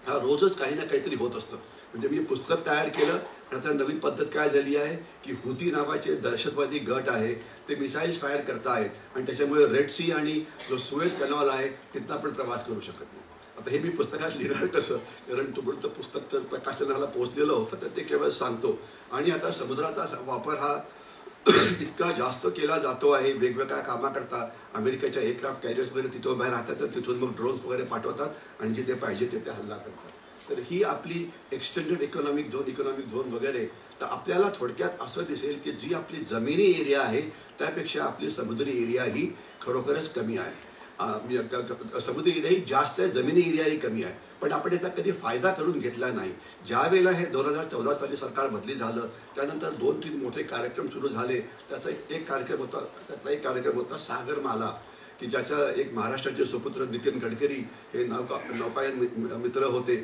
हा रोजच काही ना काहीतरी होत असतं. म्हणजे मी पुस्तक तयार केलं, त्याचा नवीन पद्धत काय झाली आहे की हुती नावाचे दहशतवादी गट आहे ते मिसाईल्स फायर करतायत आणि त्याच्यामुळे रेड सी आणि जो सुएज कॅनॉल आहे तिथं आपण प्रवास करू शकत नाही. आता हे मी पुस्तकात लिहिणार कसं, कारण तुमचं पुस्तक तर प्रकाशनाला पोहोचलेलं होतं, तर ते केवळ सांगतो. आणि आता समुद्राचा वापर हा इतका जास्त केला जातो आहे वेगवेगळ्या कामाकरता. अमेरिकेच्या एअरक्राफ्ट कॅरियर्स वगैरे तिथं उभ्या राहतात, तर तिथून मग ड्रोन्स वगैरे पाठवतात आणि जिथे पाहिजे तिथे हल्ला करतात. तर ही आपली एक्सटेंडेड इकॉनॉमिक झोन वगैरे. तर आपल्याला थोडक्यात असं दिसेल की जी आपली जमिनी एरिया आहे त्यापेक्षा आपली समुद्री एरिया ही खरोखरच कमी आहे. समुद्री एरिया ही जास्त आहे, जमिनी एरियाही कमी आहे, पण आपण याचा कधी फायदा करून घेतला नाही. ज्या वेळेला हे 2014 साली सरकार बदली झालं त्यानंतर 2-3 मोठे कार्यक्रम सुरू झाले. त्याचा एक कार्यक्रम होता सागरमाला. की ज्याच्या एक महाराष्ट्राचे सुपुत्र नितीन गडकरी हे नौकायन मित्र होते.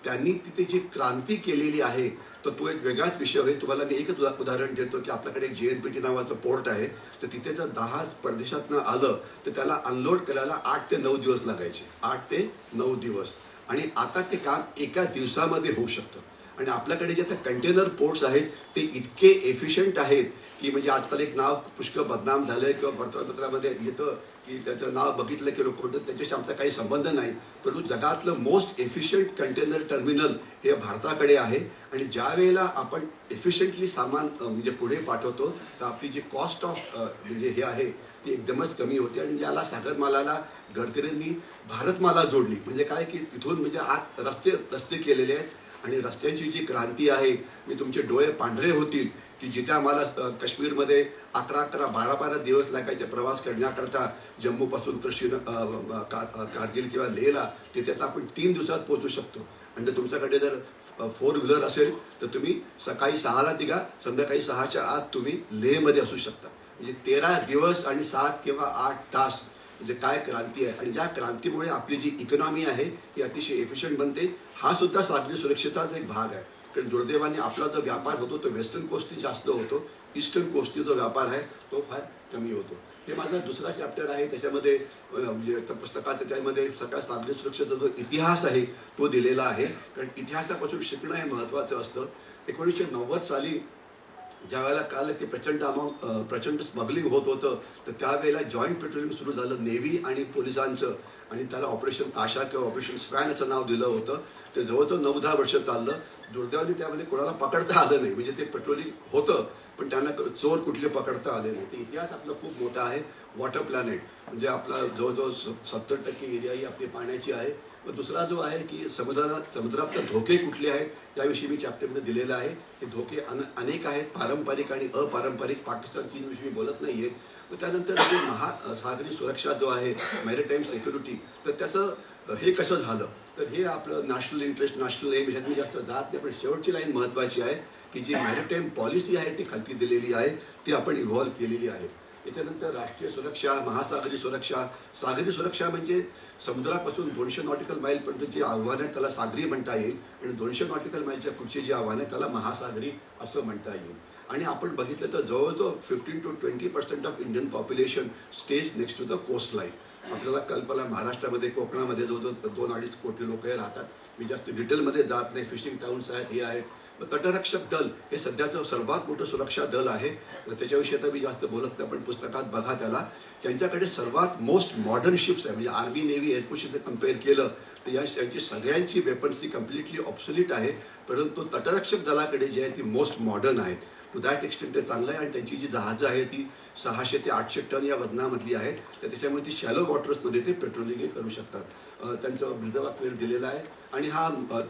त्यांनी तिथे जी क्रांती केलेली आहे तर तो एक वेगळाच विषय होईल. तुम्हाला मी एकच उदाहरण देतो की आपल्याकडे एक JNPT नावाचं पोर्ट आहे. तर तिथे जर जहाज परदेशातनं आलं तर त्याला अनलोड करायला 8 ते 9 दिवस लागायचे. 8 ते 9 दिवस. आणि आता ते काम एका दिवसामध्ये होऊ शकतं. आणि आपल्याकडे जे आता कंटेनर पोर्ट्स आहेत ते इतके एफिशियंट आहेत की म्हणजे आजकाल एक नाव पुष्कळ बदनाम झालंय किंवा वर्तमानपत्रामध्ये येतं की त्याचं नाव बघितलं की लोक म्हणतात त्याच्याशी आमचा काही संबंध नाही, परंतु जगातलं मोस्ट एफिशियंट कंटेनर टर्मिनल हे भारताकडे आहे. आणि ज्या वेळेला आपण एफिशियंटली सामान म्हणजे पुढे पाठवतो तर आपली जी कॉस्ट ऑफ म्हणजे हे आहे ती एकदमच कमी होते. आणि ज्याला सागरमालाला गडकरींनी भारतमाला जोडली म्हणजे काय की इथून म्हणजे आत रस्ते केलेले आहेत. आणि रस्त्यांची जी क्रांती आहे मी तुमचे डोळे पांढरे होतील की जिथे आम्हाला काश्मीरमध्ये 11-11, 12-12 दिवस लागायचे प्रवास करण्याकरता जम्मूपासून तर कारगिल किंवा लेहला, तिथे आता आपण 3 दिवसात पोहोचू शकतो. आणि जर तुमच्याकडे जर 4 व्हीलर असेल तर तुम्ही सकाळी 6ला निघा, संध्याकाळी 6च्या आत तुम्ही लेहमध्ये असू शकता. म्हणजे 13 दिवस आणि 7 किंवा 8 तास म्हणजे काय क्रांती आहे. आणि ज्या क्रांतीमुळे आपली जी इकॉनॉमी आहे ती अतिशय एफिशियंट बनते. हा सुद्धा सागरी सुरक्षेचाच एक भाग आहे. कारण दुर्दैवाने आपला जो व्यापार होतो तो वेस्टर्न कोस्टनी जास्त होतो, ईस्टर्न कोस्टनी जो व्यापार आहे तो फार कमी होतो. हे माझा दुसरा चॅप्टर आहे. त्याच्यामध्ये म्हणजे पुस्तकाचं त्यामध्ये सगळ्या सागरी सुरक्षेचा जो इतिहास आहे तो दिलेला आहे. कारण इतिहासापासून शिकणं हे महत्त्वाचं असतं. 1990 साली ज्या वेळेला कळालं की प्रचंड स्मगलिंग होत होतं तर त्यावेळेला जॉईंट पेट्रोलिंग सुरू झालं नेव्ही आणि पोलिसांचं. आणि त्याला ऑपरेशन आशा किंवा ऑपरेशन स्वॅन याचं नाव दिलं होतं. ते जवळजवळ 9-10 वर्ष चाललं. दुर्दैवाने त्यामध्ये कोणाला पकडता आलं नाही. म्हणजे ते पेट्रोलिंग होतं पण त्यांना चोर कुठले पकडता आले नाही. ते इतिहास आपला खूप मोठा आहे. वॉटर प्लॅनेट म्हणजे आपला जवळजवळ 70% एरिया ही आपली पाण्याची आहे. व दुसरा जो आहे की समुद्रातले धोके कुठले आहेत याविषयी मी चॅप्टरमध्ये दिलेलं आहे. हे धोके अनेक आहेत, पारंपरिक आणि अपारंपरिक. पाकिस्तान चीनविषयी बोलत नाहीये. त्यानंतर जे सागरी सुरक्षा जो आहे मॅरिटाईम सिक्युरिटी तर त्याचं हे कसं झालं तर हे आपलं नॅशनल इंटरेस्ट नॅशनल एम ह्याच्यात मी जास्त जात नाही. पण शेवटची लाईन महत्त्वाची आहे की जी मॅरिटाईम पॉलिसी आहे ती खालती दिलेली आहे ती आपण इव्हॉल्व केलेली आहे. त्याच्यानंतर राष्ट्रीय सुरक्षा, महासागरी सुरक्षा. सागरी सुरक्षा म्हणजे समुद्रापासून 200 नॉटिकल माईलपर्यंत जी आव्हानं आहेत त्याला सागरी म्हणता येईल. आणि 200 नॉटिकल माईलच्या पुढची जी आव्हानं आहेत त्याला महासागरी असं म्हणता येईल. आणि आपण बघितलं तर जवळजवळ 15 to 20% of Indian population stage next to the coast line. आपल्याला कल्पना महाराष्ट्रामध्ये कोकणामध्ये जवळजवळ 2-2.5 कोटी लोक हे राहतात. मी जास्त डिटेलमध्ये जात नाही. फिशिंग टाउन्स आहेत हे आहेत. तटरक्षक दल हे सध्याचं सर्वात मोठं सुरक्षा दल आहे. त्याच्याविषयी आता मी जास्त बोलत नाही पण पुस्तकात बघा त्याला. त्यांच्याकडे सर्वात मोस्ट मॉडर्न शिप्स आहे. म्हणजे आर्मी नेव्ही एअरफोर्सशी जर कम्पेअर केलं तर यांची सगळ्यांची वेपन्स ती कम्प्लिटली ऑब्सोल्यूट आहे. परंतु तटरक्षक दलाकडे जे आहे ती मोस्ट मॉडर्न आहेत. टू दॅट एक्सटेंट ते चांगलं आहे. आणि त्यांची जी जहाजं आहे ती 600 ते 800 टन या वजनामधली आहेत. तर त्याच्यामुळे ती शॅलो वॉटर्समध्ये ते पेट्रोलिंग करू शकतात. त्यांचं ब्रिदवाक्य दिलेलं आहे. आणि हा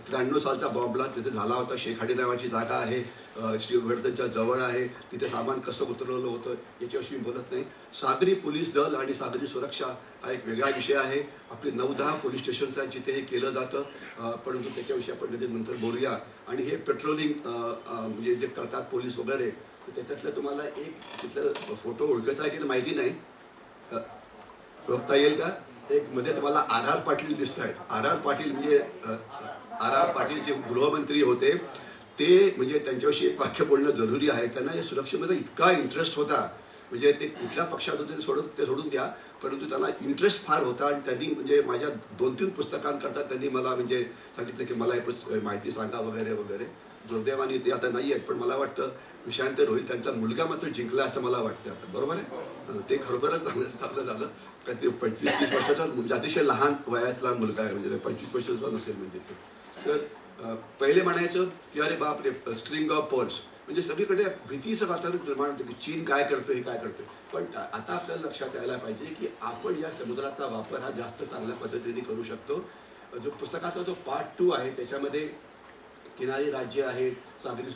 93 सालचा बॉम्बला तिथे झाला होता. शेखाडी नावाची जागा आहे श्रीवर्धनच्या जवळ आहे. तिथे सामान कसं उतरवलं होतं याच्याविषयी बोलत नाही. सागरी पोलीस दल आणि सागरी सुरक्षा हा एक वेगळा विषय आहे. आपले 9-10 पोलीस स्टेशन्स आहेत जिथे हे केलं जातं. परंतु त्याच्याविषयी आपण कधी नंतर बोलूया. आणि हे पेट्रोलिंग म्हणजे जे करतात पोलीस वगैरे तर त्याच्यातलं तुम्हाला एक तिथलं फोटो ओळखायचा आहे की माहिती नाही, ओळखता येईल का? एक मध्ये तुम्हाला R.R. पाटील दिसत आहेत. R.R. पाटील म्हणजे R.R. पाटील जे गृहमंत्री होते ते म्हणजे त्यांच्याविषयी एक वाक्य बोलणं जरुरी आहे. त्यांना या सुरक्षेमध्ये इतका इंटरेस्ट होता म्हणजे ते कुठल्या पक्षात होते ते सोडून द्या परंतु त्यांना इंटरेस्ट फार होता. आणि त्यांनी म्हणजे माझ्या 2-3 पुस्तकांकरता त्यांनी मला म्हणजे सांगितलं की मला हे माहिती सांगा वगैरे वगैरे. दुर्दैवाने ते आता नाही आहेत पण मला वाटतं विषयांतर होईल. त्यांचा मुलगा मात्र जिंकला असं मला वाटतं आता. बरोबर आहे. ते खरोखरच चांगलं झालं. कारण ते 25-30 वर्षाचा म्हणजे अतिशय लहान वयातला मुलगा आहे. म्हणजे 25 वर्षाचा नसेल म्हणजे तर पहिले म्हणायचं की अरे बाप रे स्ट्रिंग ऑफ पर्ल्स म्हणजे सगळीकडे भीतीचं वातावरण निर्माण होतं की चीन काय करतं हे काय करतं. पण आता आपल्याला लक्षात यायला पाहिजे की आपण या समुद्राचा वापर हा जास्त चांगल्या पद्धतीने करू शकतो. जो पुस्तकाचा जो पार्ट 2 आहे त्याच्यामध्ये किनारी राज्य आहेत सागरी.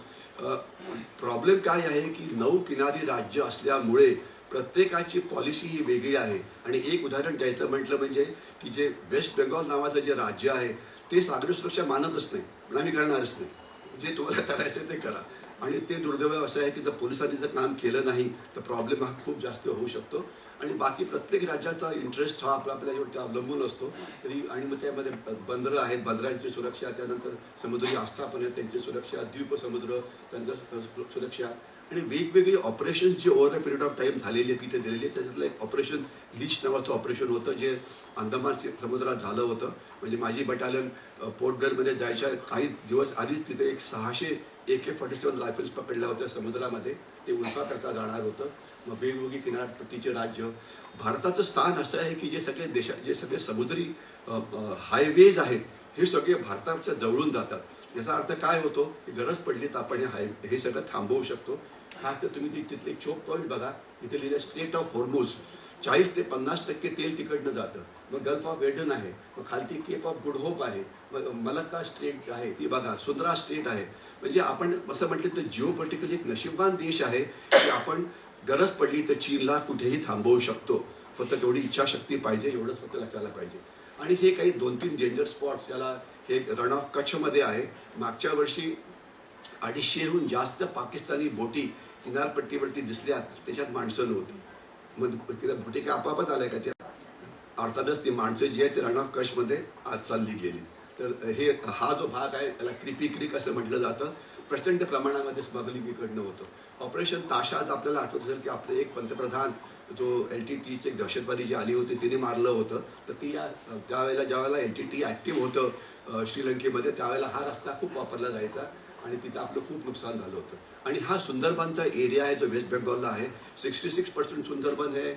प्रॉब्लेम काय आहे की 9 किनारी राज्य असल्यामुळे प्रत्येकाची पॉलिसी ही वेगळी आहे. आणि एक उदाहरण द्यायचं म्हटलं म्हणजे की जे वेस्ट बेंगॉल नावाचं जे राज्य आहे ते सागरी सुरक्षा मानतच नाही. आम्ही करणारच नाही. जे तुम्हाला करायचं ते करा. आणि ते दुर्दैव असं आहे की जर पोलिसांनी जर काम केलं नाही तर प्रॉब्लेम हा खूप जास्त होऊ शकतो. आणि बाकी प्रत्येक राज्याचा इंटरेस्ट हा आपल्यावरती अवलंबून असतो. तरी आणि मग त्यामध्ये बंदरं आहेत, बंदरांची सुरक्षा, त्यानंतर समुद्री आस्थापन आहेत त्यांची सुरक्षा, द्वीप समुद्र त्यांचं सुरक्षा आणि वेगवेगळे ऑपरेशन जे over a period of time झालेली आहे तिथे दिलेली आहे. त्याच्यातलं एक ऑपरेशन लीच नावाचं ऑपरेशन होतं जे अंदमान समुद्रात झालं होतं. म्हणजे माझी बटालियन पोर्ट ब्लेअरमध्ये जायच्या काही दिवस आधीच तिथे एक 600 AK-47 रायफल्स पकडल्या होत्या समुद्रामध्ये. ते उल्फा करता जाणार होतं. मग वेगवेगळी किनारपट्टीचे राज्य. भारताचं स्थान असं आहे की जे सगळे समुद्री हायवेज आहेत हे सगळे भारताच्या जवळून जातात. याचा अर्थ काय होतो की गरज पडली तर आपण हे सगळं थांबवू शकतो. खास तर तुम्ही तिथले चोक पॉईंट बघा, इथे लिहिलं स्ट्रेट ऑफ हॉर्मुझ. 40 ते 50% तेल तिकडनं जातं. मग गल्फ ऑफ एडन आहे, मग खालती केप ऑफ गुड होप आहे, मग मलक्का स्ट्रेट आहे ती बघा, सुंद्रा स्ट्रेट आहे. म्हणजे आपण असं म्हटलं तर जिओपॉलिटिकली एक नशीबवान देश आहे की आपण गरज पडली तर चीनला कुठेही थांबवू शकतो. फक्त तेवढी इच्छाशक्ती पाहिजे, एवढंच फक्त लक्षाला पाहिजे. आणि हे काही 2-3 डेंजर स्पॉट्स ज्याला हे रण ऑफ कच्छमध्ये आहे. मागच्या वर्षी 250हून जास्त पाकिस्तानी बोटी किनारपट्टीवरती दिसल्या, त्याच्यात माणसं नव्हती. मग तिला बोटी काय आपापच आल्या का त्या? अर्थातच ती माणसं जी आहेत ती रण ऑफ कच्छमध्ये आज चालली गेली. तर हा जो भाग आहे त्याला क्रिपी क्रीक असं म्हटलं जातं. प्रचंड प्रमाणामध्ये स्मगलिंग इकडनं होतं. ऑपरेशन ताशात आपल्याला आठवत असेल की आपले एक पंतप्रधान जो LTTची एक दहशतवादी जी आली होती तिने मारलं होतं. तर ती ज्यावेळेला LTT ॲक्टिव्ह होतं श्रीलंकेमध्ये त्यावेळेला हा रस्ता खूप वापरला जायचा आणि तिथं आपलं खूप नुकसान झालं होतं. आणि हा सुंदरबनचा एरिया आहे जो वेस्ट बेंगॉलला आहे. 66% सुंदरबन हे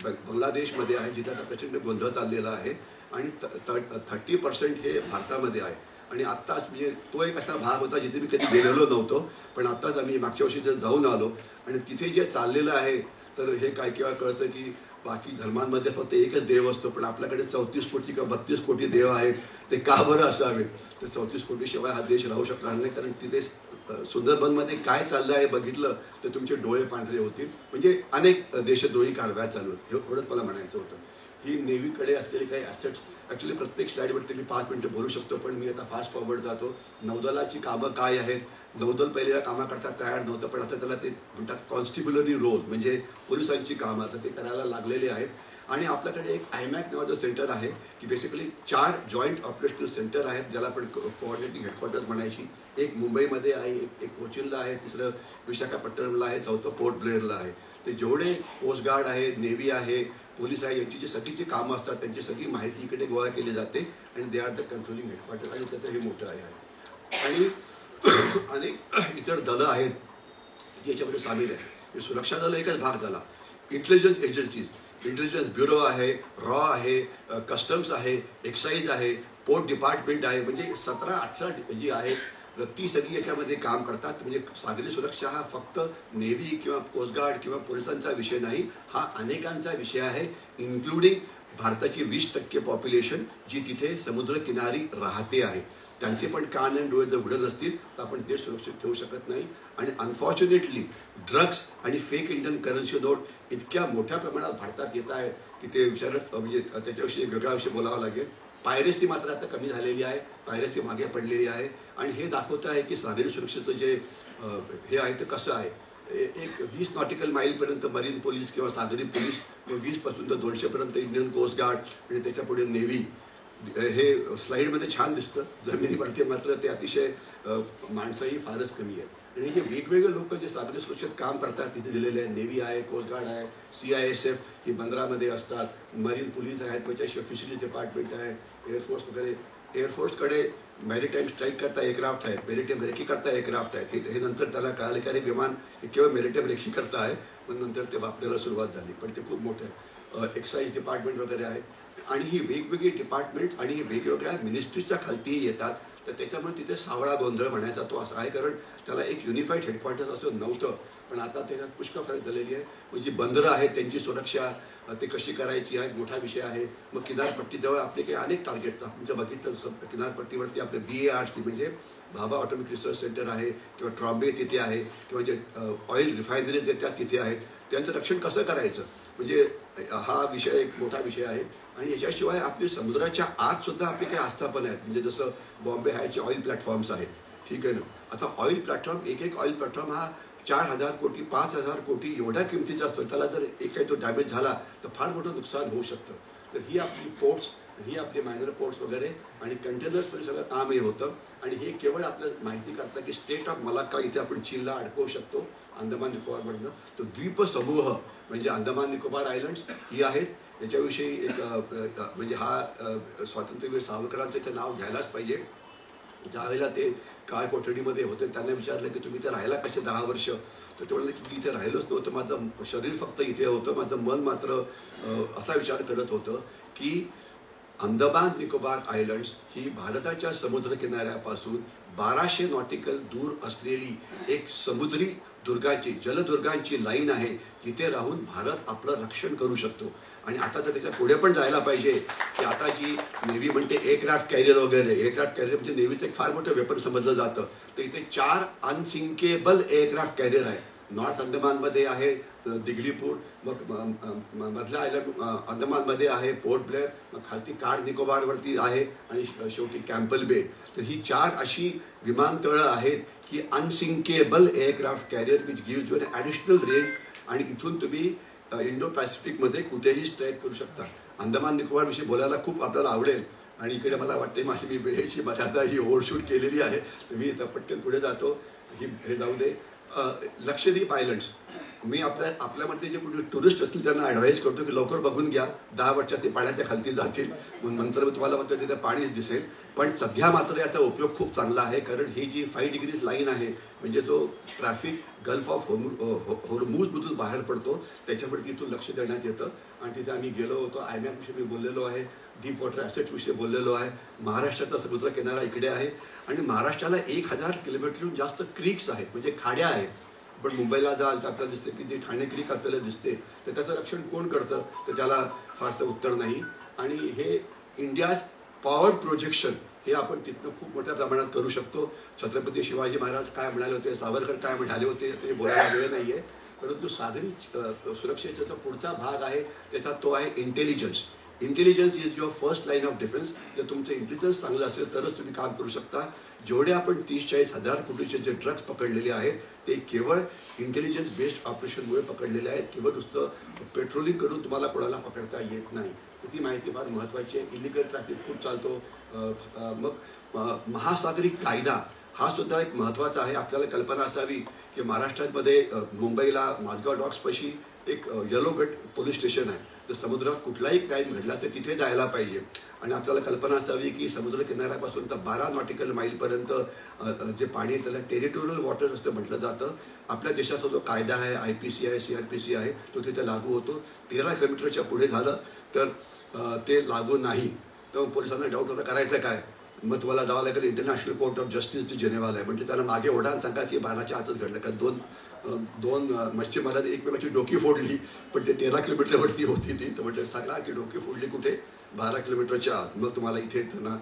बांगलादेशमध्ये आहे जिथे आता प्रचंड गोंधळ चाललेला आहे. आणि 30% हे भारतामध्ये आहे. आणि आत्ताच म्हणजे तो एक असा भाग होता जिथे मी कधी गेलेलो नव्हतो, पण आत्ताच आम्ही मागच्या वर्षी जर जाऊन आलो आणि तिथे जे चाललेलं आहे तर हे काय केव्हा कळतं की बाकी धर्मांमध्ये फक्त एकच देव असतो, पण आपल्याकडे 34 कोटी किंवा 32 कोटी देव आहेत. ते का बरं असावे? तर 34 कोटीशिवाय हा देश राहू शकणार नाही. कारण तिथे सुंदरबनमध्ये काय चाललं आहे बघितलं तर तुमचे डोळे पांढरे होतील. म्हणजे अनेक देशद्रोही कारवाया चालू आहेत. एवढंच मला म्हणायचं होतं. ही नेव्हीकडे असलेली काही ॲसेट्स ॲक्च्युली प्रत्येक स्लाईडवरती मी 5 मिनिटं बोलू शकतो, पण मी आता फास्ट फॉरवर्ड जातो. नौदलाची कामं काय आहेत? नौदल पहिले या कामाकरता तयार नव्हतं, पण आता त्याला ते म्हणतात कॉन्स्टिब्युलरी रोल, म्हणजे पोलिसांची कामं आता ते करायला लागलेले आहेत. आणि आपल्याकडे एक IMAC नावाचं सेंटर आहे की बेसिकली 4 जॉईंट ऑपरेशनल सेंटर आहेत ज्याला आपण कोऑर्डिनेटिंग हेडक्वार्टर्स म्हणायची. एक मुंबईमध्ये आहे, एक कोचीनला आहे, तिसरं विशाखापट्टणमला आहे, चौथं पोर्ट ब्लेअरला आहे. ते जेवढे कोस्ट गार्ड आहे, नेव्ही आहे, पोलीस आहे, यांची जी सगळीची कामं असतात त्यांची सगळी माहिती इकडे गोळा केली जाते आणि they are the controlling headquarter. आणि त्याचं हे मोठं आहे. आणि अनेक इतर दलं आहेत जी याच्यामध्ये सामील आहे. सुरक्षा दल एकच भाग झाला. इंटेलिजन्स एजन्सीज, इंटेलिजन्स ब्युरो आहे, रॉ आहे, कस्टम्स आहे, एक्साईज आहे, पोर्ट डिपार्टमेंट आहे. म्हणजे 17-18 जी आहे ती सगळी याच्यामध्ये काम करतात. म्हणजे सागरी सुरक्षा हा फक्त नेव्ही किंवा कोस्टगार्ड किंवा पोलिसांचा विषय नाही, हा अनेकांचा विषय आहे. इन्क्लुडिंग भारताची 20% पॉप्युलेशन जी तिथे समुद्रकिनारी राहते आहे. त्यांचे पण कान आणि डोळे जर उघडत नसतील तर आपण देश सुरक्षित ठेवू शकत नाही. आणि अनफॉर्च्युनेटली ड्रग्स आणि फेक इंडियन करन्सी नोट इतक्या मोठ्या प्रमाणात भारतात येत आहे की ते विचारत म्हणजे त्याच्याविषयी एक वेगळा विषय बोलावा लागेल. पायरेसी मात्र आता कमी झालेली आहे, पायरेसी मागे पडलेली आहे. आणि हे दाखवत आहे की सागरी सुरक्षेचं जे हे आहे ते कसं आहे. एक 20 नॉटिकल माईलपर्यंत मरीन पोलीस किंवा सागरी पोलीस, 20पासून तर 200पर्यंत इंडियन कोस्ट गार्ड आणि त्याच्यापुढे नेव्ही. हे स्लाईडमध्ये छान दिसतं, जमिनीवरती मात्र ते अतिशय माणसंही फारच कमी आहेत. आणि हे वेगवेगळे लोक जे सागरी सुरक्षेत काम करतात तिथे दिलेले आहे. नेव्ही आहे, कोस्ट गार्ड आहे, CISF ही बंदरामध्ये असतात, मरीन पोलीस आहेत, त्याच्याशिवाय फिशरीज डिपार्टमेंट आहे, एअरफोर्स वगैरे. एअरफोर्सकडे मॅरिटाईम स्ट्राईक करता एअरक्राफ्ट आहेत, मेरिटाईम रेकी करता एअरक्राफ्ट आहेत. हे नंतर त्याला कळालं की विमान हे केवळ मेरिटाईम रेकी करता आहे, पण नंतर ते वापरायला सुरुवात झाली. पण ते खूप मोठं आहे. एक्साईज डिपार्टमेंट वगैरे आहे. आणि ही वेगवेगळी डिपार्टमेंट आणि वेगवेगळ्या मिनिस्ट्रीजच्या खालती येतात. तर त्याच्यामुळे तिथे सावळा गोंधळ म्हणायचा तो असा आहे, कारण त्याला एक युनिफाईड हेडक्वार्टर असं नव्हतं. पण आता त्याच्यात पुष्कळ फरक झालेली आहे. म्हणजे बंदरं आहेत त्यांची सुरक्षा ते कशी करायची हा एक मोठा विषय आहे. मग किनारपट्टीजवळ आपले काही अनेक टार्गेट्स आपण जर बघितलं किनारपट्टीवरती आपले BARC म्हणजे भाभा ऑटोमिक रिसर्च सेंटर आहे, किंवा ट्रॉम्बे तिथे आहे, किंवा जे ऑइल रिफायनरीज येतात तिथे आहेत. त्यांचं रक्षण कसं करायचं म्हणजे हा विषय एक मोठा विषय आहे. आणि याच्याशिवाय आपली समुद्राच्या आत सुद्धा आपली काही आस्थापन आहेत. म्हणजे जसं बॉम्बे हायचे ऑइल प्लॅटफॉर्म्स आहेत, ठीक आहे ना. आता ऑइल प्लॅटफॉर्म, एक ऑइल प्लॅटफॉर्म हा 4,000 कोटी 5,000 कोटी एवढ्या किमतीचा असतो. त्याला जर एक काही तो डॅमेज झाला तर फार मोठं नुकसान होऊ शकतं. तर ही आपली पोर्ट्स, ही आपली मायनर पोर्ट्स वगैरे आणि कंटेनर्समध्ये सगळं काम हे होतं. आणि हे केवळ आपल्याला माहिती करतं की स्टेट ऑफ मलाक्का इथे आपण चीनला अडकवू शकतो अंदमान निकोबारमधनं. तो द्वीपसमूह म्हणजे अंदमान निकोबार आयलंड्स ही आहेत. याच्याविषयी एक म्हणजे हा स्वातंत्र्यवीर सावरकरांचं इथे नाव घ्यायलाच पाहिजे. ज्यावेळेला ते काळ कोठडीमध्ये होते त्यांना विचारलं की तुम्ही इथे राहायला कसे 10 वर्ष. तर ते म्हणले की मी इथे राहिलोच नव्हतं, माझं शरीर फक्त इथे होतं, माझं मन मात्र असा विचार करत होतं की अंदमान निकोबार आयलंड्स ही भारताच्या समुद्रकिनाऱ्यापासून 1200 नॉटिकल दूर असलेली एक समुद्री दुर्गाची जलदुर्गांची लाईन आहे, जिथे राहून भारत आपलं रक्षण करू शकतो. आणि आता तर त्याच्या पुढे पण जायला पाहिजे की आता जी नेव्ही म्हणते एअरक्राफ्ट कॅरियर वगैरे, एअरक्राफ्ट कॅरियर म्हणजे नेव्हीचं एक फार मोठं वेपन समजलं जातं. तर इथे 4 अनसिंकेबल एअरक्राफ्ट कॅरियर आहे. नॉर्थ अंदमानमध्ये आहे दिगलीपूर, मग मधल्या आयलंड अंदमानमध्ये आहे पोर्ट ब्लेअर, मग खालती कार निकोबारवरती आहे आणि शेवटी कॅम्पल बे. तर ही 4 अशी विमानतळं आहेत की unsinkable aircraft carrier which gives you additional range. आणि इथून तुम्ही इंडो पॅसिफिकमध्ये कुठेही स्ट्राईक करू शकता. अंदमान निकोबारविषयी बोलायला खूप आपल्याला आवडेल आणि इकडे मला वाटते मी वेळेची मर्यादा ही ओव्हरशूट केलेली आहे. तर मी इथं पटकन पुढे जातो. हे जाऊ दे. लक्षद्वीप आयलंड्स, मी आपल्यामध्ये जे कुठे टुरिस्ट असतील त्यांना ॲडवाईस करतो की लवकर बघून घ्या. 10 वर्षात ते पाण्याच्या खालती जातील, मग नंतर तुम्हाला मात्र तिथे पाणीच दिसेल. पण सध्या मात्र याचा उपयोग खूप चांगला आहे, कारण ही जी 5 डिग्रीज लाईन आहे म्हणजे जो ट्रॅफिक गल्फ ऑफ होर्मुझमधून बाहेर पडतो त्याच्यावरती तिथून लक्ष देण्यात येतं. आणि तिथे आम्ही गेलो होतो. आयमॅकविषयी मी बोललेलो आहे, डीप वॉटर ॲसेट्सविषयी बोललेलो आहे. महाराष्ट्राचा समुद्र किनारा इकडे आहे आणि महाराष्ट्राला 1000 किलोमीटरहून जास्त क्रीक्स आहेत म्हणजे खाड्या आहेत. पण मुंबईला जाल तर आपल्याला दिसते की जी ठाणे क्रीक आपल्याला दिसते, तर त्याचं रक्षण कोण करतं, तर त्याला फारसं उत्तर नाही. आणि हे इंडियाज पॉवर प्रोजेक्शन हे आपण तिथनं खूप मोठ्या प्रमाणात करू शकतो. छत्रपती शिवाजी महाराज काय म्हणाले होते, सावरकर काय म्हणाले होते ते बोलायला वेळ नाही आहे. परंतु सागरी सुरक्षेचा जो पुढचा भाग आहे त्याचा तो आहे intelligence. Intelligence is your first line of defence. जर तुमचं इंटेलिजन्स चांगलं असेल तरच तुम्ही काम करू शकता. जेवढे आपण 30-40 हजार कोटीचे जे ड्रग्ज पकडलेले आहेत ते केवळ इंटेलिजन्स बेस्ड ऑपरेशनमुळे पकडलेले आहेत. किंवा नुसतं पेट्रोलिंग करून तुम्हाला कोणाला पकडता येत नाही. तर ती माहिती फार महत्त्वाची आहे. इलिगल ट्रॅफिक खूप चालतो. मग महासागरी कायदा हा सुद्धा एक महत्त्वाचा आहे. आपल्याला कल्पना असावी की महाराष्ट्रामध्ये मुंबईला माझगाव डॉक्सपाशी एक येलो गट पोलीस स्टेशन आहे. तर समुद्रात कुठलाही क्राईम घडला तर तिथे जायला पाहिजे. आणि आपल्याला कल्पना असावी की समुद्र किनाऱ्यापासून तर 12 नॉटिकल माईलपर्यंत जे पाणी आहे त्याला टेरिटोरियल वॉटर्स असं म्हटलं जातं. आपल्या देशाचा जो कायदा आहे IPC आहे, CRPC आहे तो तिथे लागू होतो. 13 किलोमीटरच्या पुढे झालं तर ते लागू नाही. तर पोलिसांना डाऊट होता करायचं काय. मग तुम्हाला जावं लागेल international court of justice J जेनेवाला आहे. म्हणजे त्यांना मागे ओढा आणि सांगा की 12च्या आतच घडलं. कारण दोन मच्छीमारांनी एकमेकाची डोकी फोडली पण ते 13 किलोमीटरवरती होती ती. तर म्हटलं सांगा की डोकी फोडली कुठे, 12 किलोमीटरच्या आत, मग तुम्हाला इथे त्यांना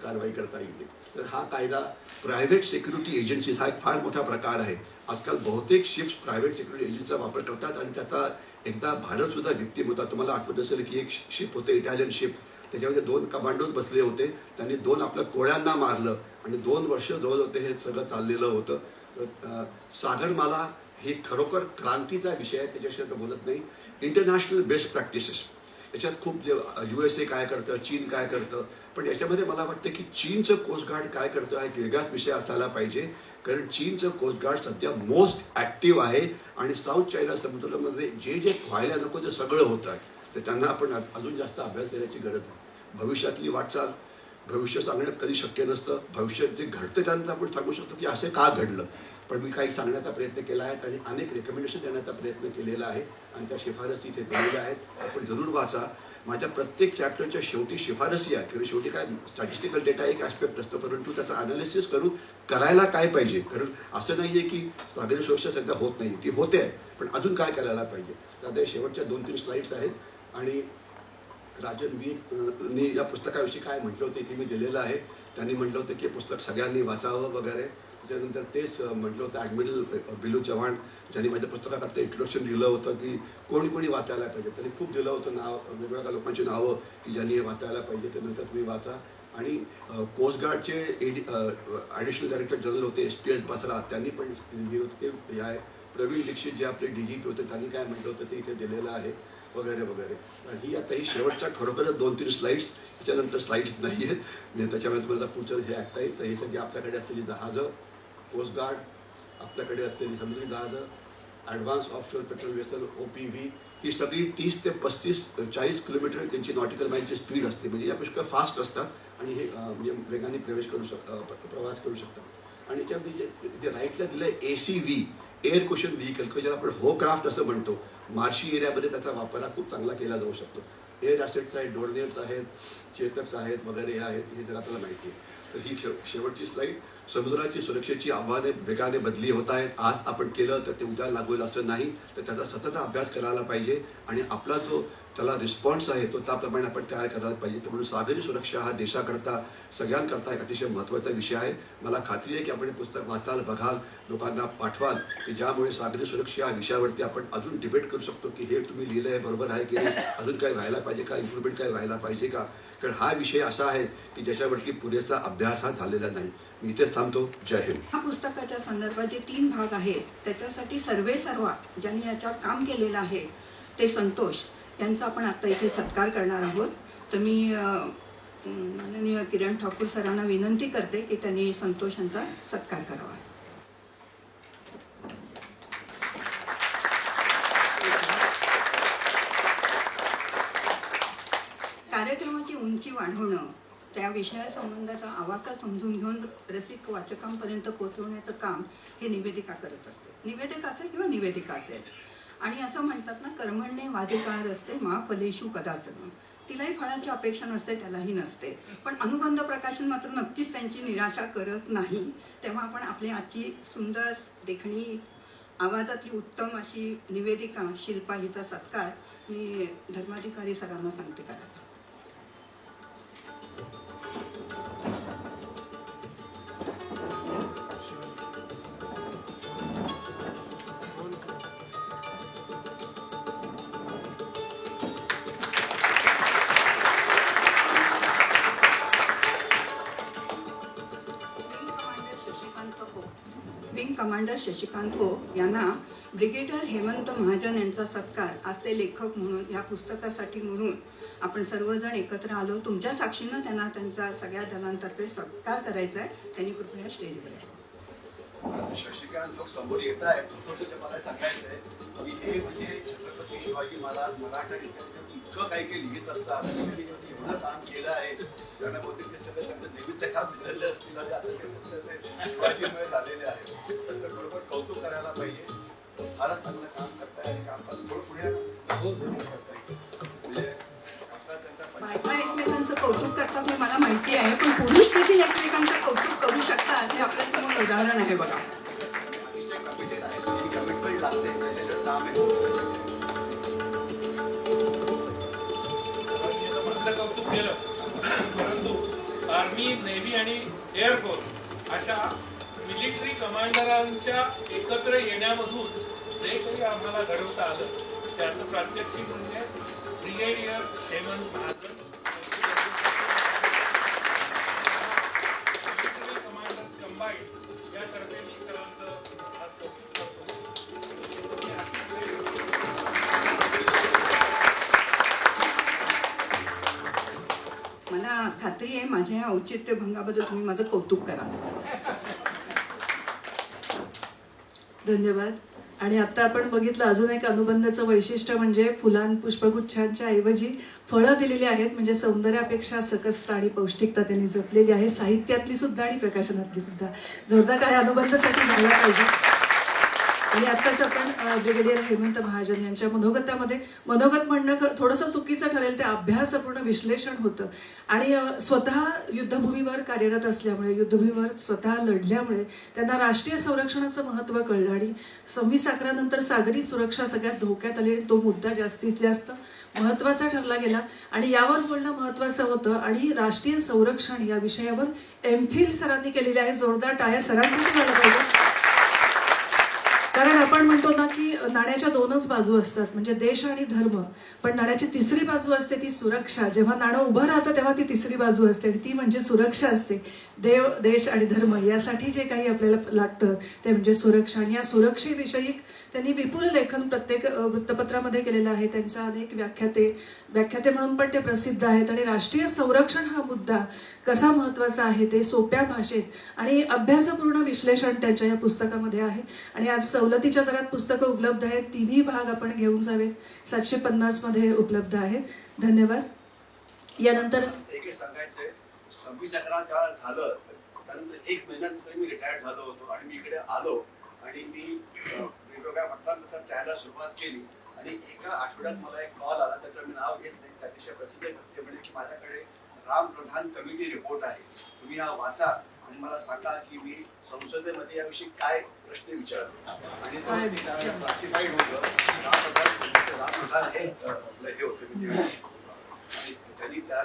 कारवाई करता येईल. तर हा कायदा प्रायव्हेट सिक्युरिटी एजन्सीज हा एक फार मोठा प्रकार आहे. आजकाल बहुतेक शिप्स प्रायव्हेट सिक्युरिटी एजन्सीचा वापर करतात आणि त्याचा एकदा भारत सुद्धा विक्टीम होता. तुम्हाला आठवत असेल की एक शिप होते इटालियन शिप, त्याच्यामध्ये 2 कमांडोज बसले होते. त्यांनी 2 आपल्या कोळ्यांना मारलं आणि 2 वर्ष जवळ होते हे सगळं चाललेलं होतं. सागरमाला ही खरोखर क्रांतीचा विषय आहे, त्याच्याशिवाय बोलत नाही. इंटरनॅशनल बेस्ट प्रॅक्टिसेस याच्यात खूप जे USA काय करतं, चीन काय करतं, पण याच्यामध्ये मला वाटतं की चीनचं कोस्टगार्ड काय करतं हा एक वेगळाच विषय असायला पाहिजे. कारण चीनचं कोस्टगार्ड सध्या मोस्ट ॲक्टिव्ह आहे आणि साऊथ चायना समुद्रामध्ये जे व्हायला नको ते सगळं होत आहे. तर त्यांना आपण अजून जास्त अभ्यास देण्याची गरज आहे. भविष्यातली वाटचाल, भविष्य सांगण्यात कधी शक्य नसतं. भविष्यात जे घडतं त्यानंतर आपण सांगू शकतो की असे का घडलं. पण मी काही सांगण्याचा प्रयत्न केला आहे आणि अनेक रेकमेंडेशन देण्याचा प्रयत्न केलेला आहे आणि त्या शिफारसी इथे दिलेल्या आहेत. आपण जरूर वाचा. माझ्या प्रत्येक चॅप्टरच्या शेवटी शिफारसी आहे. किंवा शेवटी काय स्टॅटिस्टिकल डेटा एक ॲस्पेक्ट असतो, परंतु त्याचं अनालिसिस करून करायला काय पाहिजे. कारण असं नाही आहे की सागरी सुरक्षा सध्या होत नाही, ती होते आहे, पण अजून काय करायला पाहिजे. तर शेवटच्या 2-3 स्लाईड्स आहेत आणि राजन वीरनी या पुस्तकाविषयी काय म्हटलं होतं इथे मी दिलेलं आहे. त्यांनी म्हटलं होतं की पुस्तक सगळ्यांनी वाचावं वगैरे. त्याच्यानंतर तेच म्हटलं होतं ॲडमिरल बिलू चव्हाण ज्यांनी माझ्या पुस्तकात आता इंट्रोडक्शन दिलं होतं की कोणी वाचायला पाहिजे. त्यांनी खूप दिलं होतं नाव, वेगवेगळ्या लोकांची नावं की ज्यांनी हे वाचायला पाहिजे. त्यानंतर तुम्ही वाचा. आणि कोस्ट गार्डचे ॲडिशनल डायरेक्टर जनरल होते SPS बसरा, त्यांनी पण लिहिले होते ते या प्रवीण दीक्षित जे आपले DGP होते त्यांनी काय म्हटलं होतं ते इथे दिलेलं आहे वगैरे वगैरे. ही आता ही शेवटच्या खरोखरच 2-3 स्लाईड्स, त्याच्यानंतर स्लाईड्स नाही आहेत म्हणजे त्याच्यामुळे तुम्हाला पुढचं हे ऐकता येईल. तर हे सगळी आपल्याकडे असलेली जहाजं, कोस्ट गार्ड, आपल्याकडे असलेली समुद्री जहाजं, advance offshore patrol vessel OPV, ही सगळी 30 ते 35-40 किलोमीटर त्यांची नॉटिकल माईलची स्पीड असते. म्हणजे या पुष्कळ फास्ट असतात आणि हे म्हणजे वेगाने प्रवास करू शकतात. आणि त्यामध्ये जे राईटला दिलं आहे ACV, एअर क्वेश्चन व्हेकल, किंवा ज्याला आपण होक्राफ्ट असं म्हणतो, मार्शी एरियामध्ये त्याचा वापर हा खूप चांगला केला जाऊ शकतो. एअर ॲसेट्स आहेत, डोर्नियर्स आहेत, चेतक्स आहेत वगैरे हे आहेत, हे जर आपल्याला माहिती आहे. तर ही शेवटची स्लाईड. समुद्राची सुरक्षेची आव्हाने वेगाने बदली होत आहेत. आज आपण केलं तर ते उद्या लागू होईल असं नाही, तर त्याचा सतत अभ्यास करायला पाहिजे आणि आपला जो त्याला रिस्पॉन्स आहे तो त्याप्रमाणे आपण तयार करायला पाहिजे. तर म्हणून सागरी सुरक्षा हा देशाकरता सगळ्यांकरता एक अतिशय महत्त्वाचा विषय आहे. मला खात्री आहे की आपण हे पुस्तक वाचाल, बघाल, लोकांना पाठवाल, की ज्यामुळे सागरी सुरक्षा या विषयावरती आपण अजून डिबेट करू शकतो की हे तुम्ही लिहिलं आहे बरोबर आहे की नाही, अजून काय व्हायला पाहिजे का, इम्प्रुव्हमेंट काय व्हायला पाहिजे का. कारण हा विषय असा आहे की ज्याच्यावरती पुरेसा अभ्यास हा झालेला नाही. मी इथेच थांबतो. जय हिंद. या पुस्तकाच्या संदर्भात जे 3 भाग आहेत त्याच्यासाठी सर्वा ज्यांनी याच्यावर काम केलेलं आहे ते संतोष यांचा आपण आता इथे सत्कार करणार आहोत. तर मी माननीय किरण ठाकूर सरांना विनंती करते की त्यांनी संतोष यांचा सत्कार करावा. कार्यक्रमाची उंची वाढवणं, त्या विषयासंबंधाचा आवाका समजून घेऊन रसिक वाचकांपर्यंत पोहोचवण्याचं काम हे निवेदिका करत असते. निवेदक असेल किंवा निवेदिका असेल. आणि असं म्हणतात ना, कर्मण्ये वाधिकार असते मा फलेषु कदाचन. तिलाही फळाची अपेक्षा नसते, त्यालाही नसते. पण अनुबंध प्रकाशन मात्र नक्कीच त्यांची निराशा करत नाही. तेव्हा आपण आपली आजची सुंदर देखणी आवाजातली उत्तम अशी निवेदिका शिल्पा हिचा सत्कार मी धर्माधिकारी सरांना सांगते करायला. विंग कमांडर शशिकांत ओक यांना ब्रिगेडियर हेमंत महाजन यांचा सत्कार आज ते लेखक म्हणून या पुस्तकासाठी म्हणून आपण सर्वजण एकत्र आलो. तुमच्या साक्षीनं त्यांना त्यांचा सगळ्या दलांतर्फे सत्कार करायचा आहे. त्यांनी कृपया स्टेजवर यावं. शशिकांत लोक समोर येत आहेत. मला सांगायचं आहे की हे म्हणजे छत्रपती शिवाजी महाराज मराठा इतकं काही काही लिहित असतात, एवढं काम केलं आहे. त्यांना बहुतेक ते सगळं त्यांचं निमित्त काम विसरले असतील आणि आता ते शिवाजीमुळे झालेले आहे. तर बरोबर कौतुक करायला पाहिजे. फारच चांगलं काम करताय आणि काम थोडं पुढे म्हणजे बायका एकमेकांचं कौतुक करतात हे मला माहिती आहे, पण पुरुष देखील एकमेकांचं कौतुक करू शकतात हे आपल्यासमोर उदाहरण आहे बघा. अतिशय कमिटेड आहे. कमिटमेंट लागते, त्याच्यात काम आहे. कौतुक केलं, परंतु आर्मी, नेव्ही आणि एअरफोर्स अशा मिलिटरी कमांडरांच्या एकत्र येण्यामधून जे काही आम्हाला घडवता आलं त्याचं प्रात्यक्षिक म्हणजे brigadier Hemant Mahajan military commanders combined यातर्फे मी सरांचं आज कौतुक करतो. मला खात्री आहे माझ्या या औचित्य भंगाबद्दल तुम्ही माझं कौतुक कराल. धन्यवाद. आणि आता आपण बघितलं अजून एक अनुबंधाचं वैशिष्ट्य म्हणजे पुष्पगुच्छांच्या ऐवजी फळं दिलेली आहेत. म्हणजे सौंदर्यापेक्षा सकसता आणि पौष्टिकता त्यांनी जपलेली आहे, साहित्यातली सुद्धा आणि प्रकाशनातली सुद्धा. जोरदार टाळ्या अनुबंधासाठी झाला पाहिजे. आणि आत्ताच आपण ब्रिगेडियर हेमंत महाजन यांच्या मनोगतामध्ये, मनोगत म्हणणं थोडंसं चुकीचं ठरेल, ते अभ्यासपूर्ण विश्लेषण होतं. आणि स्वतः युद्धभूमीवर कार्यरत असल्यामुळे, युद्धभूमीवर स्वतः लढल्यामुळे त्यांना राष्ट्रीय संरक्षणाचं महत्त्व कळलं आणि 26 अकरानंतर सागरी सुरक्षा सगळ्यात धोक्यात आली आणि तो मुद्दा जास्तीत जास्त महत्त्वाचा ठरला गेला आणि यावर बोलणं महत्त्वाचं होतं. आणि राष्ट्रीय संरक्षण या विषयावर MPhil सरांनी केलेली आहे. जोरदार टाळ्या सरांसाठी झालं पाहिजे. कारण आपण म्हणतो ना की नाण्याच्या दोनच बाजू असतात, म्हणजे देश आणि धर्म. पण नाण्याची तिसरी बाजू असते ती सुरक्षा. जेव्हा नाणं उभं राहतं तेव्हा ती तिसरी बाजू असते आणि ती म्हणजे सुरक्षा असते. देव, देश आणि धर्म यासाठी जे काही आपल्याला लागतं ते म्हणजे सुरक्षा. आणि या सुरक्षेविषयी त्यांनी विपुल लेखन प्रत्येक वृत्तपत्रामध्ये केलेलं आहे. त्यांचा अनेक व्याख्याते म्हणून पण ते प्रसिद्ध आहेत. आणि राष्ट्रीय संरक्षण हा मुद्दा कसा महत्त्वाचा आहे ते सोप्या भाषेत आणि अभ्यासपूर्ण विश्लेषण त्यांच्या या पुस्तकामध्ये आहे. आणि आज सवलतीच्या दरात पुस्तकं उपलब्ध आहेत. तिन्ही भाग आपण घेऊन जावेत. 750 मध्ये उपलब्ध आहेत. धन्यवाद. यानंतर एक सांगायचंय, 26/11 जेव्हा झालं त्यानंतर 1 महिन्यानंतर मी रिटायर्ड झालो होतो आणि मी इकडे आलो आणि मी वेगवेगळ्या मतदानानंतर तयारीला सुरुवात केली आणि एका आठवड्यात मला एक कॉल आला, त्याचं मी नाव घेत नाही, त्याच्याशी प्रसिद्ध करते, म्हणजे की माझ्याकडे राम प्रधान कमिटी रिपोर्ट आहे, तुम्ही हा वाचा आणि मला सांगा की मी संसदेमध्ये याविषयी काय प्रश्न विचारतो. आणि तो क्लासिफाईड होतं. राम प्रधान हे आपलं हे होते म्हणजे आणि त्यांनी त्या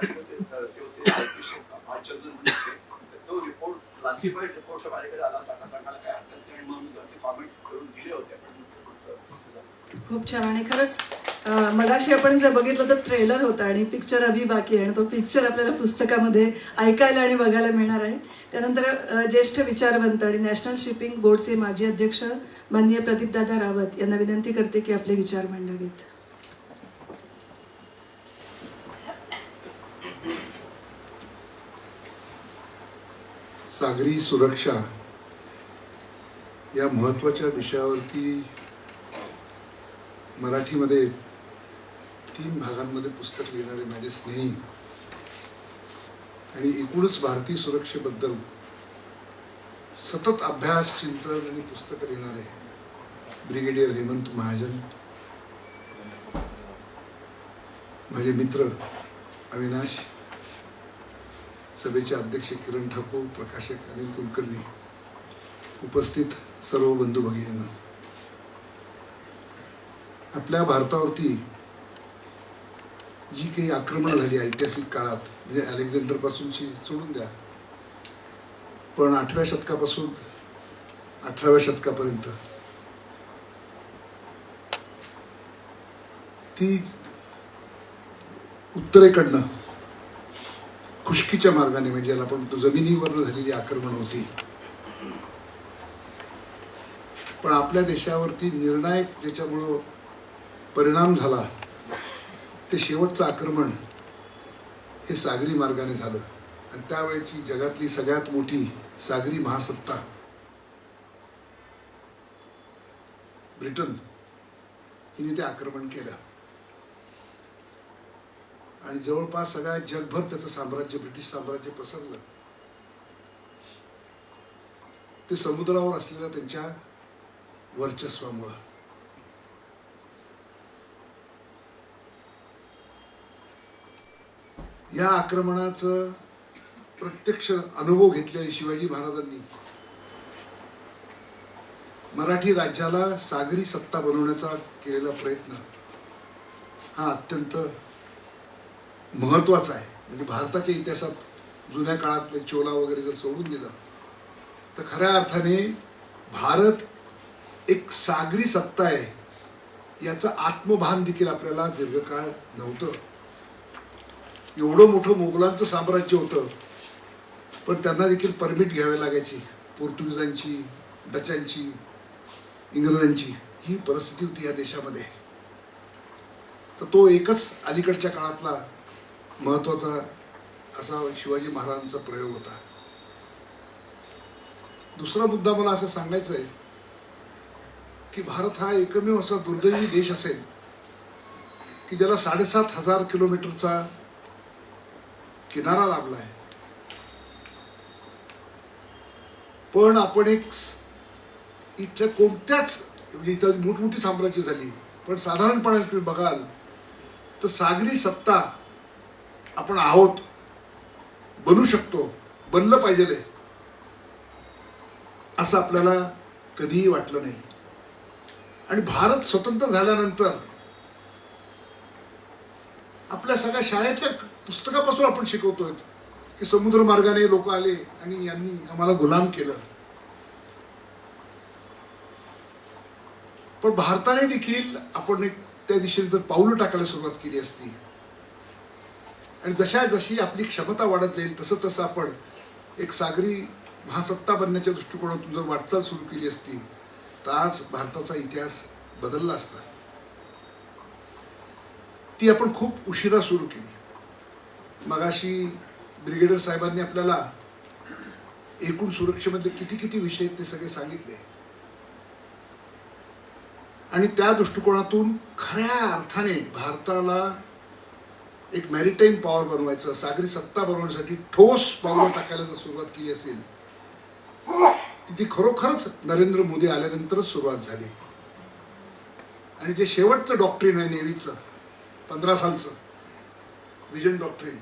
तो रिपोर्ट क्लासिफाईड रिपोर्ट माझ्याकडे आला, सांगायला काय हरकत नाही, आणि मग मी ते फॉर्मेट करून दिले होते. खूप छान. आणि खरंच मगाशी आपण जे बघितलं तर ट्रेलर होता आणि पिक्चर अभि बाकी आहे आणि तो पिक्चर आपल्याला पुस्तकामध्ये ऐकायला आणि बघायला मिळणार आहे. त्यानंतर ज्येष्ठ विचारवंत आणि नॅशनल शिपिंग बोर्डचे माजी अध्यक्ष माननीय प्रदीपदादा रावत यांना विनंती करते की आपले विचार मांडावेत. सागरी सुरक्षा या महत्त्वाच्या विषयावरती मराठीमध्ये 3 भागांमध्ये पुस्तक लिहिणारे माझे स्नेही आणि एकूणच भारतीय सुरक्षेबद्दल सतत अभ्यास, चिंतन आणि पुस्तकं लिहिणारे ब्रिगेडियर हेमंत महाजन, माझे मित्र अविनाश, सभेचे अध्यक्ष किरण ठाकूर, प्रकाशक अनिल कुलकर्णी, उपस्थित सर्व बंधू भगिनींना, आपल्या भारतावरती जी काही आक्रमणं झाली ऐतिहासिक काळात, म्हणजे अलेक्झांडर पासूनची सोडून द्या, पण 8व्या शतकापासून 18व्या शतकापर्यंत ती उत्तरेकडनं खुष्कीच्या मार्गाने, म्हणजे ज्याला आपण जमिनीवर झालेली आक्रमण होती, पण आपल्या देशावरती निर्णायक ज्याच्यामुळं परिणाम झाला ते शेवटचं आक्रमण हे सागरी मार्गाने झालं. आणि त्यावेळेची जगातली सगळ्यात मोठी सागरी महासत्ता ब्रिटन हिने ते आक्रमण केलं आणि जवळपास सगळ्या जगभर त्याचं साम्राज्य, ब्रिटिश साम्राज्य पसरलं. ते समुद्रावर असलेल्या त्यांच्या वर्चस्वामुळं. या आक्रमणाचं प्रत्यक्ष अनुभव घेतलेल्या शिवाजी महाराजांनी मराठी राज्याला सागरी सत्ता बनवण्याचा केलेला प्रयत्न हा अत्यंत महत्वाचा आहे. म्हणजे भारताच्या इतिहासात जुन्या काळातले चोला वगैरे जर सोडून दिलं तर खऱ्या अर्थाने भारत एक सागरी सत्ता आहे याचं आत्मभान देखील आपल्याला दीर्घकाळ नव्हतं. एवढं मोठं मोगलांचं साम्राज्य होतं, पण त्यांना देखील परमिट घ्यावी लागायची, पोर्तुगीजांची, डचांची, इंग्रजांची. ही परिस्थिती होती या देशामध्ये. तर तो एकच अलीकडच्या काळातला महत्वाचा असा शिवाजी महाराजांचा प्रयोग होता. दुसरा मुद्दा मला असं सांगायचं आहे की भारत हा एकमेव असा दुर्दैवी देश असेल की ज्याला 7,500 किलोमीटरचा किनारा लाभला आहे, पण आपण एक इथल्या कोणत्याच, म्हणजे इथं मोठमोठी साम्राज्य झाली, पण साधारणपणे तुम्ही बघाल तर सागरी सत्ता आपण आहोत, बनू शकतो, बनलं पाहिजे असं आपल्याला कधीही वाटलं नाही. आणि भारत स्वतंत्र झाल्यानंतर आपल्या सगळ्या शाळेतल्या पुस्तकापासून आपण शिकवतोय की समुद्र मार्गाने लोक आले आणि यांनी आम्हाला गुलाम केलं. पण भारताने देखील आपण एक त्या दिशेने जर पाऊलं टाकायला सुरुवात केली असती आणि जशी आपली क्षमता वाढत जाईल तसं तसं आपण एक सागरी महासत्ता बनण्याच्या दृष्टिकोनातून जर वाटचाल सुरू केली असती तर आज भारताचा इतिहास बदलला असता. ती आपण खूप उशिरा सुरू केली. मगाशी ब्रिगेडियर साहेबांनी आपल्याला एकूण सुरक्षेमधले किती किती विषय ते सगळे सांगितले आणि त्या दृष्टिकोनातून खऱ्या अर्थाने भारताला एक मॅरिटाईम पॉवर बनवायचं, सागरी सत्ता बनवण्यासाठी ठोस पावलं टाकायला जर सुरुवात केली असेल ती खरोखरच नरेंद्र मोदी आल्यानंतरच सुरुवात झाली. आणि जे शेवटचं डॉक्ट्रिन आहे नेव्हीचं 15 सालचं विजन डॉक्ट्रिन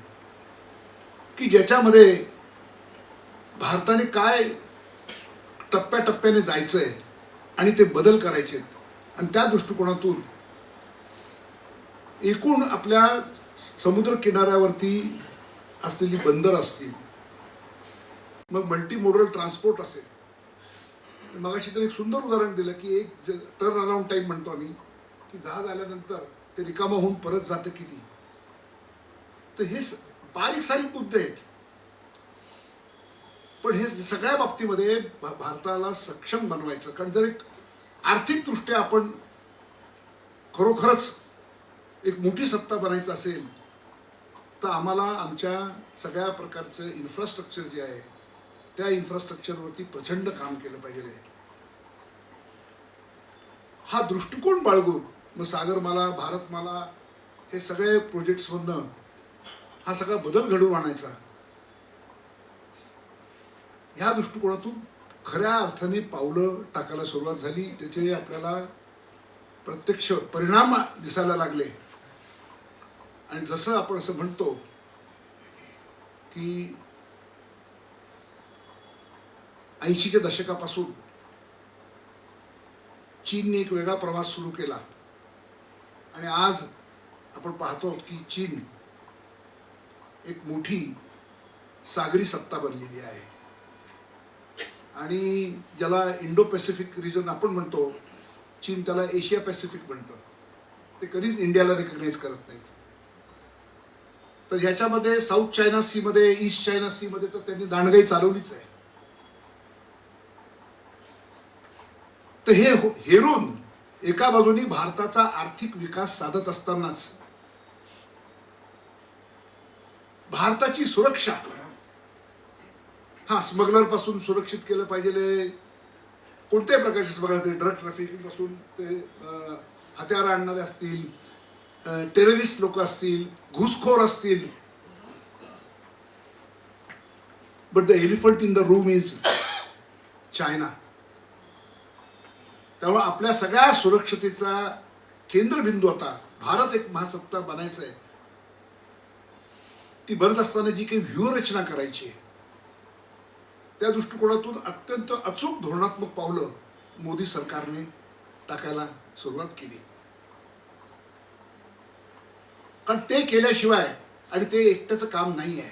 की ज्याच्यामध्ये भारताने काय टप्प्याटप्प्याने जायचंय आणि ते बदल करायचे आणि त्या दृष्टिकोनातून एकूण आपल्या समुद्र किनाऱ्यावरती असलेली बंदर असतील, मग मल्टी मोडल ट्रान्सपोर्ट असेल. मगाशी तर एक सुंदर उदाहरण दिलं की एक टर्न अराउंड टाइम म्हणतो आम्ही की जहाज आल्यानंतर ते रिकामं होऊन परत जातं किती. तर हे बारीक सारीक मुद्दे आहेत पण हे सगळ्या बाबतीमध्ये भारताला सक्षम बनवायचं. कारण जर एक आर्थिकदृष्ट्या आपण खरोखरच एक मोठी सत्ता बनायचं असेल तर आम्हाला आमच्या सगळ्या प्रकारचं इन्फ्रास्ट्रक्चर जे आहे त्या इन्फ्रास्ट्रक्चरवरती प्रचंड काम केलं पाहिजे. हा दृष्टिकोन बाळगून मग सागरमाला, भारतमाला हे सगळे प्रोजेक्ट्समधनं हा सगळा बदल घडवून आणायचा. ह्या दृष्टिकोनातून खऱ्या अर्थाने पावलं टाकायला सुरुवात झाली. त्याचे आपल्याला प्रत्यक्ष परिणाम दिसायला लागले. आणि जसं आपण असं म्हणतो की 80च्या दशकापासून चीनने एक वेगळा प्रवास सुरू केला आणि आज आपण पाहतो की चीन एक मोठी सागरी सत्ता बनलेली आहे. आणि ज्याला इंडो पॅसिफिक रिजन आपण म्हणतो, चीन त्याला एशिया पॅसिफिक म्हणतं. ते कधीच इंडियाला रिकग्नाइज करत नाहीत. तर ह्याच्यामध्ये साऊथ चायना सी मध्ये, ईस्ट चायना सी मध्ये तर त्यांनी दांडगाई चालवलीच आहे. तर हे हेरून एका बाजूनी भारताचा आर्थिक विकास साधत असतानाच भारताची सुरक्षा, हा स्मगलर पासून सुरक्षित केलं पाहिजे. कोणत्याही प्रकारचे स्मगलर, ड्रग ट्रॅफिकिंग पासून ते हत्यारं आणणारे असतील, टेररिस्ट लोक असतील, घुसखोर असतील. But the elephant in the room is China. त्यामुळे आपल्या सगळ्या सुरक्षतेचा केंद्रबिंदू आता भारत एक महासत्ता बनायचं आहे. ती बनत असताना जी काही व्यूहरचना करायची त्या दृष्टिकोनातून अत्यंत अचूक धोरणात्मक पावलं मोदी सरकारने टाकायला सुरुवात केली. कारण ते केल्याशिवाय, आणि ते एकट्याचं काम नाही आहे.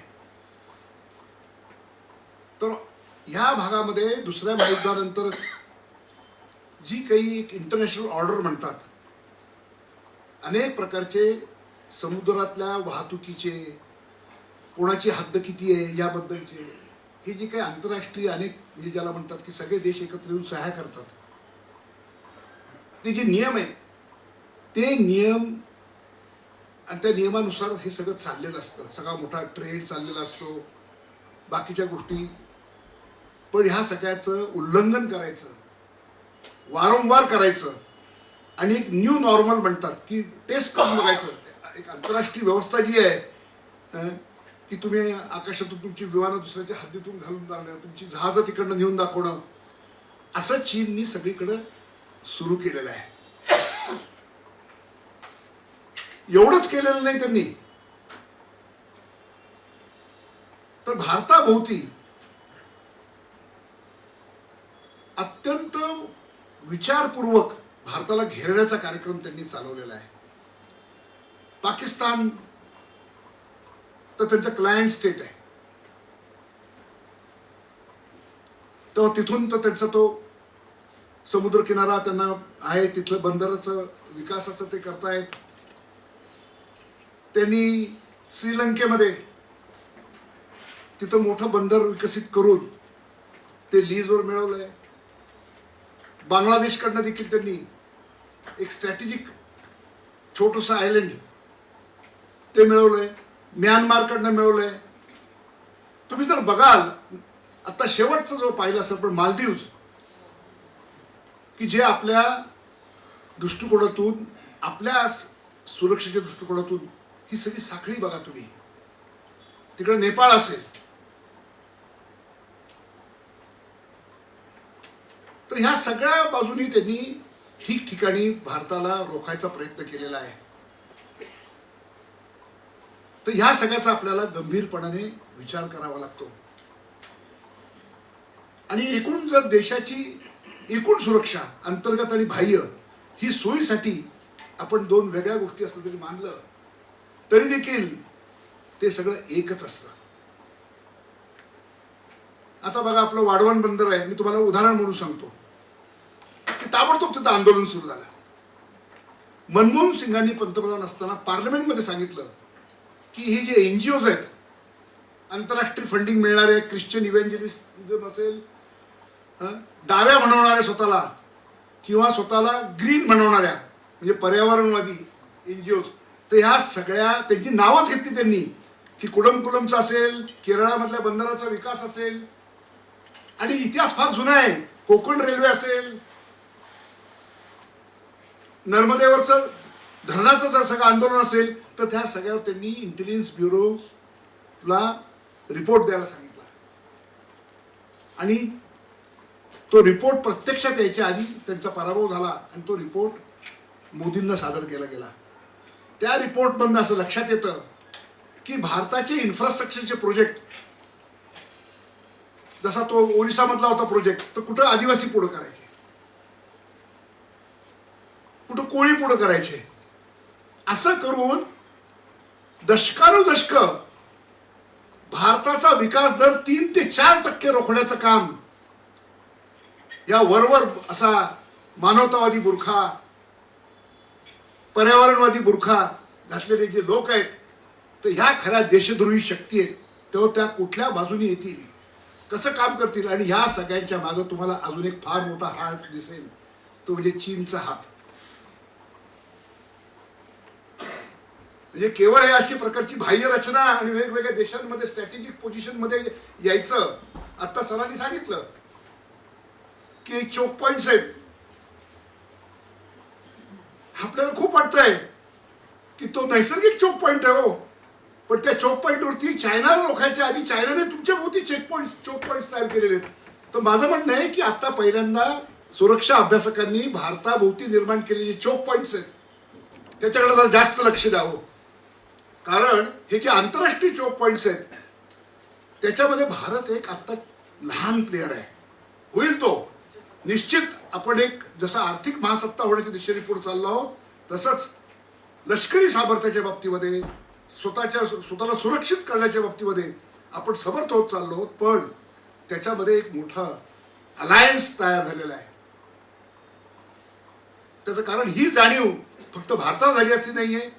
तर ह्या भागामध्ये दुसऱ्या महायुद्धानंतरच जी काही एक इंटरनॅशनल ऑर्डर म्हणतात, अनेक प्रकारचे समुद्रातल्या वाहतुकीचे, कोणाची हद्द किती आहे याबद्दलचे हे जे काही आंतरराष्ट्रीय अनेक म्हणजे ज्याला म्हणतात की सगळे देश एकत्र येऊन सह्या करतात, ते जे नियम आहेत ते नियम आणि त्या नियमानुसार हे सगळं चाललेलं असतं. सगळा मोठा ट्रेड चाललेला असतो, बाकीच्या गोष्टी. पण ह्या सगळ्याचं उल्लंघन करायचं, वारंवार करायचं आणि एक न्यू नॉर्मल म्हणतात की टेस्ट करून बघायचं. एक आंतरराष्ट्रीय व्यवस्था जी आहे की तुम्ही आकाशातून तुमची विमानं दुसऱ्याच्या हद्दीतून घालून जाणं, तुमची जहाजं तिकडनं नेऊन दाखवणं, असं चीननी सगळीकडे सुरू केलेलं आहे. एवढंच केलेलं नाही त्यांनी, तर भारताभोवती अत्यंत विचारपूर्वक भारताला घेरण्याचा कार्यक्रम त्यांनी चालवलेला आहे. पाकिस्तान तर त्यांचं क्लायंट स्टेट आहे, तेव्हा तिथून तर त्यांचा तो समुद्रकिनारा त्यांना आहे, तिथलं बंदराचं विकासाचं ते करतायत. त्यांनी श्रीलंकेमध्ये तिथं मोठं बंदर विकसित करून ते लीजवर मिळवलंय. बांगलादेशकडनं देखील त्यांनी एक स्ट्रॅटेजिक छोटस आयलंड ते मिळवलंय. म्यानमारकडनं मिळवलंय. तुम्ही जर बघाल आता शेवटचा जो पाहिला असेल पण मालदीव, की जे आपल्या दृष्टिकोनातून, आपल्या सुरक्षेच्या दृष्टिकोनातून ही सगळी साखळी बघा तुम्ही. तिकडे नेपाळ असेल, तर ह्या सगळ्या बाजूनी त्यांनी ठिकठिकाणी भारताला रोखायचा प्रयत्न केलेला आहे. तर ह्या सगळ्याचा आपल्याला गंभीरपणाने विचार करावा लागतो. आणि एकूण जर देशाची एकूण सुरक्षा अंतर्गत आणि बाह्य ही सोयीसाठी आपण दोन वेगळ्या गोष्टी असं जरी मानलं तरी देखील ते सगळं एकच असतं. आता बघा आपलं वाढवण बंदर आहे. मी तुम्हाला उदाहरण म्हणून सांगतो की ताबडतोब तिथं आंदोलन सुरू झालं. मनमोहन सिंगांनी पंतप्रधान असताना पार्लमेंटमध्ये सांगितलं की हे जे एनजीओज आहेत, आंतरराष्ट्रीय फंडिंग मिळणारे, ख्रिश्चन इव्हॅन्जलिझम असेल, डाव्या म्हणवणाऱ्या स्वतःला किंवा स्वतःला ग्रीन म्हणवणाऱ्या म्हणजे पर्यावरणवादी एनजीओज, तर ह्या सगळ्या त्यांची नावच घेतली त्यांनी की कुडमकुलमचा असेल, केरळामधल्या बंदराचा विकास असेल, आणि इतिहास फार जुना आहे, कोकण रेल्वे असेल, नर्मदेवरचं धरणाचं जर सगळं आंदोलन असेल, तर त्या सगळ्यावर त्यांनी इंटेलिजन्स ब्युरोला रिपोर्ट द्यायला सांगितला. आणि तो रिपोर्ट प्रत्यक्षात यायच्या आधी त्यांचा पराभव झाला आणि तो रिपोर्ट मोदींना सादर केला गेला. त्या रिपोर्टमधून असं लक्षात येतं की भारताचे इन्फ्रास्ट्रक्चरचे प्रोजेक्ट, जसा तो ओरिसामधला होता प्रोजेक्ट, तर कुठं आदिवासी पुढं करायचे, कुठं कोळी पुढं करायचे, असं करून दशकानुदशक भारताचा विकास दर 3 ते 4% रोखण्याचं काम या वरवर असा मानवतावादी बुरखा, पर्यावरणवादी बुरखा घातलेले जे लोक आहेत, तर ह्या खऱ्या देशद्रोही शक्ती आहेत. तेव्हा त्या कुठल्या बाजूने येतील, कसं काम करतील. आणि ह्या सगळ्यांच्या मागे तुम्हाला अजून एक फार मोठा हात दिसेल, तो म्हणजे चीनचा हात. म्हणजे केवळ हे अशी प्रकारची बाह्य रचना आणि वेगवेगळ्या देशांमध्ये स्ट्रॅटेजिक पोझिशन मध्ये यायचं. आता सरांनी सांगितलं की चोक पॉइंट्स आहेत. आपल्याला खूप वाटतंय की तो नैसर्गिक चोक पॉइंट आहे हो, पण त्या चोक पॉइंट वरती चायनाला रोखायच्या आधी चायनाने तुमच्या भोवती चोक पॉइंट तयार केलेले आहेत. तर माझं म्हणणं आहे की आता पहिल्यांदा सुरक्षा अभ्यासकांनी भारताभोवती निर्माण केलेले चोक पॉइंट्स आहेत त्याच्याकडे जरा जास्त लक्ष द्यावं. कारण हे जे आंतरराष्ट्रीय चोक पॉइंट्स आहेत त्याच्यामध्ये भारत एक आता लहान प्लेअर आहे. होईल तो निश्चित. आपण एक जसं आर्थिक महासत्ता होण्याच्या दिशेने पुढे चाललो आहोत, तसंच लष्करी सामर्थ्याच्या बाबतीमध्ये, स्वतःला सुरक्षित करण्याच्या बाबतीमध्ये आपण समर्थ होत चाललो आहोत. पण त्याच्यामध्ये एक मोठा अलायन्स तयार झालेला आहे. त्याचं कारण ही जाणीव फक्त भारताला झाली अशी नाहीये,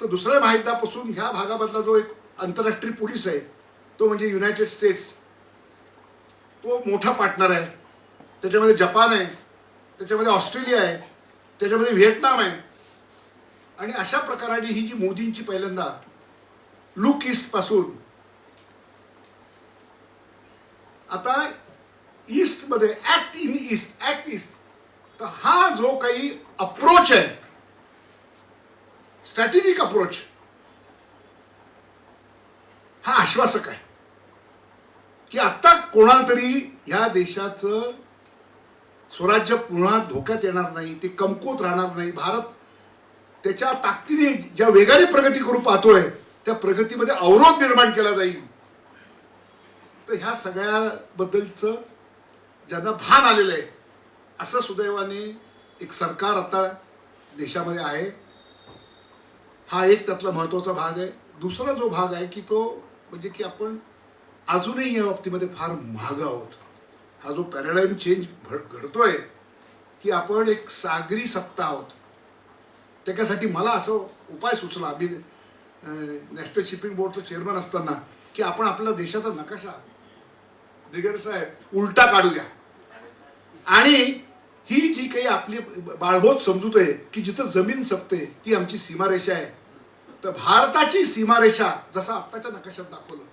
तर दुसऱ्या महायुद्धापासून ह्या भागामधला जो एक आंतरराष्ट्रीय पोलीस आहे तो म्हणजे युनायटेड स्टेट्स, तो मोठा पार्टनर आहे. त्याच्यामध्ये जपान आहे, त्याच्यामध्ये ऑस्ट्रेलिया आहे, त्याच्यामध्ये व्हिएटनाम आहे. आणि अशा प्रकाराने ही जी मोदींची पहिल्यांदा लुक ईस्ट पासून आता ईस्ट मध्ये ऍक्ट ईस्ट, तर हा जो काही अप्रोच आहे, स्ट्रॅटेजिक अप्रोच, हा आश्वासक आहे की आता कोणाला तरी ह्या देशाचं स्वराज्य पुन्हा धोक्यात येणार नाही, ते कमकुवत राहणार नाही. भारत त्याच्या ताकदीने ज्या वेगाने प्रगती करू पाहतोय त्या प्रगतीमध्ये अवरोध निर्माण केला जाईल. तर ह्या सगळ्याबद्दलचं ज्यांना भान आलेलं आहे असं सुदैवाने एक सरकार आता देशामध्ये आहे. हा एक त्यातला महत्वाचा भाग आहे. दुसरा जो भाग आहे की तो म्हणजे की आपण अजूनही या बाबतीमध्ये फार मागे आहोत. हा जो पॅराडाईम चेंज घडतोय की आपण एक सागरी सत्ता आहोत. त्याच्यासाठी मला असं उपाय सुचला, मी नॅशनल शिपिंग बोर्डचं चेअरमन असताना, की आपण आपल्या देशाचा नकाशा ब्रिगेडियर साहेब उलटा काढूया आणि ही जी काही आपली बाळबोध समजूत आहे की जिथं जमीन संपते ती आमची सीमारेषा आहे, तर भारताची सीमारेषा जसा आत्ताच्या नकाशात दाखवलं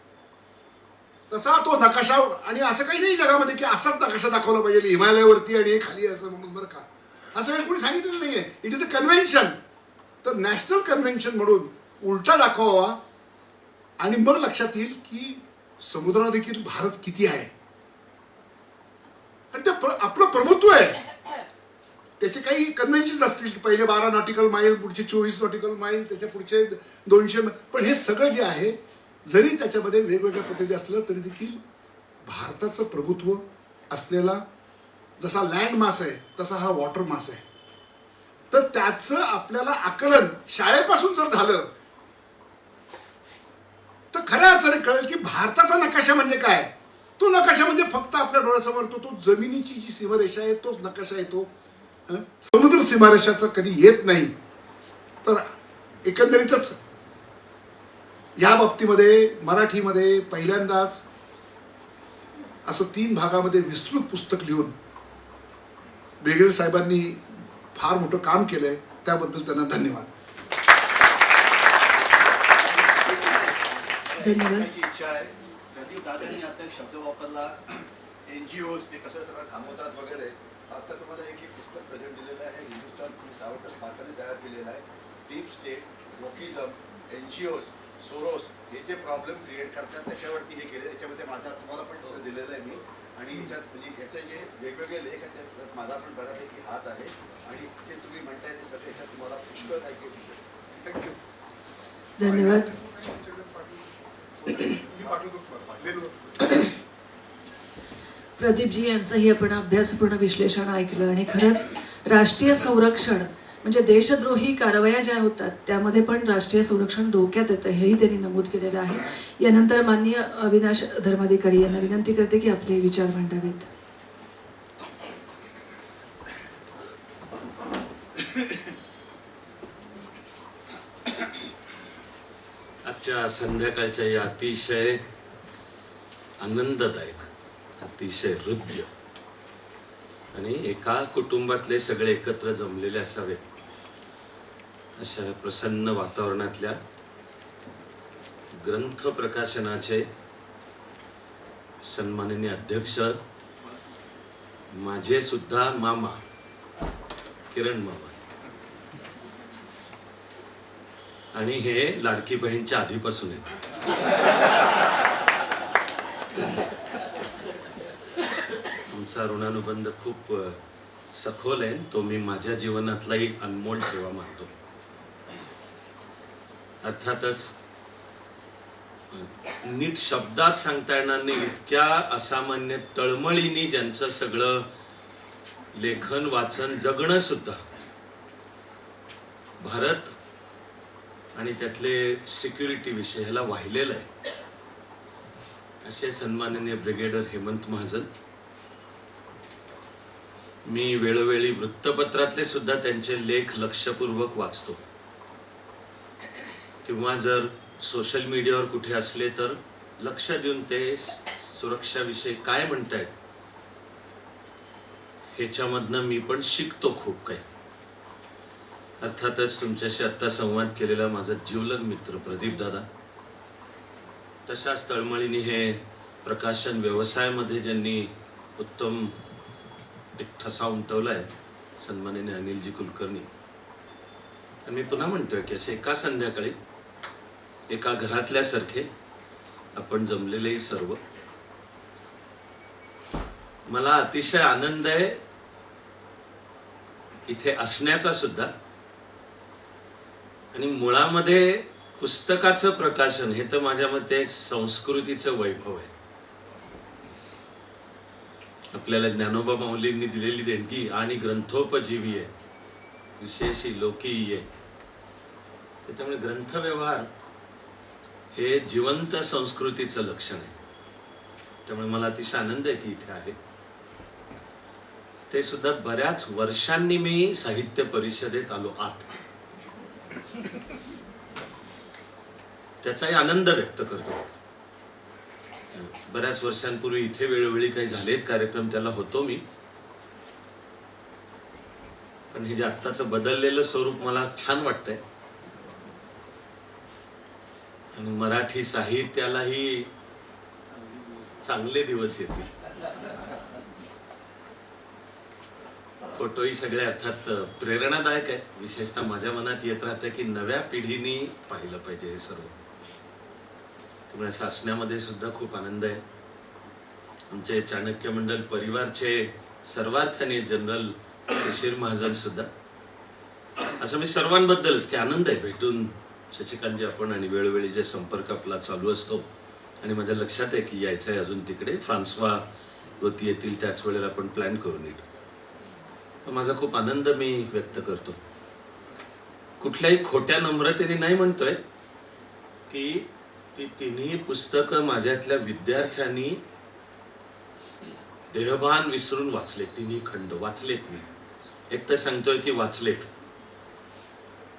तसा तो नकाशा, आणि असं काही नाही जगामध्ये की असाच नकाशा दाखवला पाहिजे हिमालयावरती आणि खाली असं म्हणून, बरं का, असं काही कोणी सांगितलेलं नाहीये. It is a convention. तर नॅशनल कन्व्हेन्शन म्हणून उलटा दाखवावा आणि मग लक्षात येईल की समुद्राला देखील भारत किती आहे आणि ते आपलं प्रभुत्व आहे. त्याचे काही कन्व्हेन्शन असतील की पहिले 12 नॉटिकल माईल, पुढचे 24 नॉटिकल माईल, त्याच्या पुढचे 200, पण हे सगळं जे आहे जरी त्याच्यामध्ये वेगवेगळ्या पद्धती असलं तरी देखील भारताचं प्रभुत्व असलेला जसा लँड मास आहे तसा हा वॉटर मास आहे. तर त्याचं आपल्याला आकलन शाळेपासून जर झालं तर खऱ्या अर्थाने कळेल की भारताचा नकाशा म्हणजे काय. तो नकाशा म्हणजे फक्त आपल्या डोळ्यासमोर तो जमिनीची जी सीमारेषा आहे तोच नकाशा येतो. समुद्र सीमारेषाचा कधी येत नाही. तर एकंदरीतच या बाबतीमध्ये मराठीमध्ये पहिल्यांदाच असं 3 भागामध्ये विस्तृत पुस्तक लिहून ब्रिगेडियर साहेबांनी फार मोठं काम केलंय, त्याबद्दल त्यांना धन्यवाद. सांगायची इच्छा आहे. प्रदीप दादांनी आता एक शब्द वापरला, NGOs ते कसं सगळं थांबवतात वगैरे. आता तुम्हाला एक पुस्तक प्रेझेंट दिलेलं आहे, हिंदुस्थान सावरकर पात्रांनी तयार केलेलं आहे. डीप स्टेट, वोकिझम, NGOs, सोरोस हे जे प्रॉब्लेम क्रिएट करतात त्याच्यावरती हे केले. त्याच्यामध्ये माझा तुम्हाला पण दिलेलं आहे मी, आणि याच्यात म्हणजे याचे जे वेगवेगळे लेख आहेत त्याच्यात माझा पण बऱ्यापैकी हात आहे, आणि जे तुम्ही म्हणताय ते सगळे याच्यात तुम्हाला पुष्कळ काय केलं. थँक्यू. धन्यवाद. प्रदीपजी यांचंही आपण अभ्यासपूर्ण विश्लेषण ऐकलं आणि खरंच राष्ट्रीय संरक्षण म्हणजे देशद्रोही कारवाया ज्या होतात त्यामध्ये पण राष्ट्रीय संरक्षण धोक्यात येतं हेही त्यांनी नमूद केलेलं आहे. यानंतर माननीय अविनाश धर्माधिकारी यांना विनंती करते की आपले विचार मांडावेत. आजच्या संध्याकाळच्या या अतिशय आनंददायक, अतिशय हृद्य आणि एका कुटुंबातले सगळे एकत्र जमलेले असावेत अशा प्रसन्न वातावरणातल्या ग्रंथ प्रकाशनाचे सन्माननीय अध्यक्ष, माझे सुद्धा मामा किरण मामा, आणि हे लाडकी बहीणच्या आधीपासून आहेत. आमचा ऋणानुबंध खूप सखोल आहे. तो मी माझ्या जीवनातलाही अनमोल ठेवा मानतो. अर्थातच नीट शब्दात सांगता येणार नाही इतक्या असामान्य तळमळीने ज्यांचं सगळं लेखन वाचन जगणं सुद्धा भारत आणि त्यातले सिक्युरिटी विषय ह्याला वाहिलेलं आहे असे सन्माननीय ब्रिगेडियर हेमंत महाजन. मी वेळोवेळी वृत्तपत्रातले सुद्धा त्यांचे लेख लक्षपूर्वक वाचतो, किंवा जर सोशल मीडियावर कुठे असले तर लक्ष देऊन ते सुरक्षाविषयी काय म्हणतायत ह्याच्यामधनं मी पण शिकतो खूप काही. अर्थातच तुमच्याशी आत्ता संवाद केलेला माझा जीवलग मित्र प्रदीप दादा, तशाच तळमळीने हे प्रकाशन व्यवसायामध्ये ज्यांनी उत्तम एक ठसा उमटवलाय सन्माननीय अनिलजी कुलकर्णी. तर मी पुन्हा म्हणतोय की असे एका संध्याकाळी एका घरातल्यासारखे आपण जमलेले सर्व, मला अतिशय आनंद आहे इथे असण्याचा सुद्धा. आणि मुळामध्ये पुस्तकाचं प्रकाशन हे तर माझ्या मते एक संस्कृतीचं वैभव आहे. आपल्याला ज्ञानोबा माऊलींनी दिलेली देणगी आणि ग्रंथोपजीवी आहे, विशेषी लोकीय आहे. त्याच्यामुळे ग्रंथव्यवहार हे जिवंत संस्कृतीचं लक्षण आहे. त्यामुळे मला अतिशय आनंद आहे की इथे आहे. ते सुद्धा बऱ्याच वर्षांनी मी साहित्य परिषदेत आलो आत, त्याचाही आनंद व्यक्त करतो. बऱ्याच वर्षांपूर्वी इथे वेळोवेळी काही झालेत कार्यक्रम, त्याला होतो मी. पण हे जे आत्ताचं बदललेलं स्वरूप मला छान वाटतंय आणि मराठी साहित्यालाही चांगले दिवस येतील. फोटोही सगळे अर्थात प्रेरणादायक आहे. विशेषतः माझ्या मनात येत राहतं की नव्या पिढीने पाहिलं पाहिजे हे सर्व. त्यामुळे असं असण्यामध्ये सुद्धा खूप आनंद आहे. आमचे चाणक्य मंडल परिवारचे सर्वार्थाने जनरल शिशिर महाजन सुद्धा, असं मी सर्वांबद्दलच की आनंद आहे भेटून शशिकांतजी आपण, आणि वेळोवेळी जे संपर्क आपला चालू असतो. आणि माझ्या लक्षात आहे की यायचं आहे अजून तिकडे, फ्रान्सवा गोती येतील त्याच वेळेला आपण प्लॅन करू नीट. माझा खूप आनंद मी व्यक्त करतो. कुठल्याही खोट्या नम्रतेने नाही म्हणतोय की ती तिन्ही पुस्तकं माझ्यातल्या विद्यार्थ्यांनी देहभान विसरून वाचले. तिन्ही खंड वाचलेत मी. एक तर सांगतोय की वाचलेत.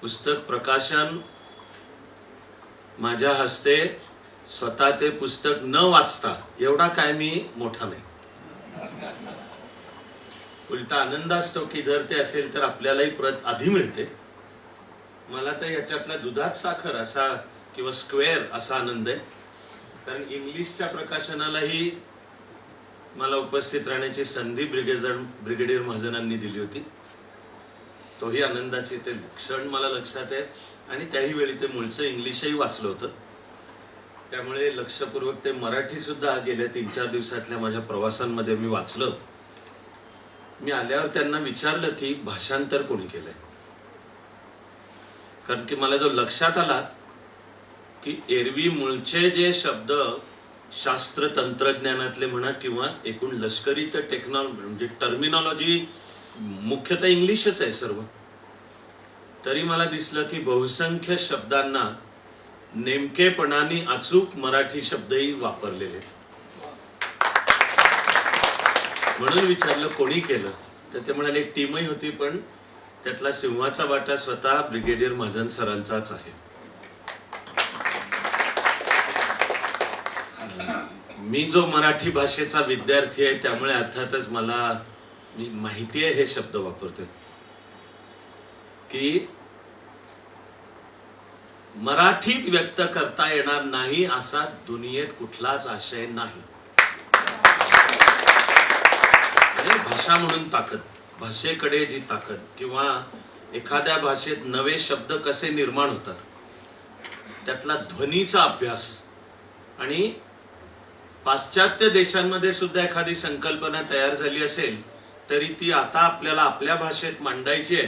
पुस्तक प्रकाशन माझ्या हस्ते स्वतः ते पुस्तक न वाचता एवढा काय मी मोठा नाही. उलटा आनंद असतो की जर ते असेल तर आपल्यालाही प्रत आधी मिळते. मला तर याच्यातला दुधात साखर असा किंवा स्क्वेअर असा आनंद आहे, कारण इंग्लिशच्या प्रकाशनालाही मला उपस्थित राहण्याची संधी ब्रिगेडियर महाजनांनी दिली होती. तोही आनंदाचे ते क्षण मला लक्षात आहे. आणि त्याही वेळी ते मूळचं इंग्लिशही वाचलं होतं. त्यामुळे लक्षपूर्वक ते मराठी सुद्धा गेल्या 3-4 दिवसातल्या माझ्या प्रवासांमध्ये मी वाचलं. मी आल्यावर त्यांना विचारलं की भाषांतर कोणी केलंय, कारण की मला जो लक्षात आला की एरवी मूळचे जे शब्द शास्त्र तंत्रज्ञानातले म्हणा किंवा एकूण लष्करी तर टेक्नॉलॉजी म्हणजे टर्मिनॉलॉजी मुख्यतः इंग्लिशच आहे सर्व. तरी मला दिसलं की बहुसंख्य शब्दांना नेमकेपणाने अचूक मराठी शब्दही वापरलेले. म्हणून विचारलं कोणी केलं, तर ते म्हणाले एक टीमही होती, पण त्यातला सिंहाचा वाटा स्वतः ब्रिगेडियर महाजन सरांचाच आहे. मी जो मराठी भाषेचा विद्यार्थी आहे त्यामुळे अर्थातच मला माहिती आहे हे शब्द वापरतोय की मराठीत व्यक्त करता येणार नाही असा दुनियेत कुठलाच आशय नाही. भाषा म्हणून ताकद, भाषेकडे जी ताकद, किंवा एखाद्या भाषेत नवे शब्द कसे निर्माण होतात त्यातला ध्वनीचा अभ्यास. आणि पाश्चात्य देशांमध्ये सुद्धा एखादी संकल्पना तयार झाली असेल तरी ती आता आपल्याला आपल्या भाषेत मांडायची आहे,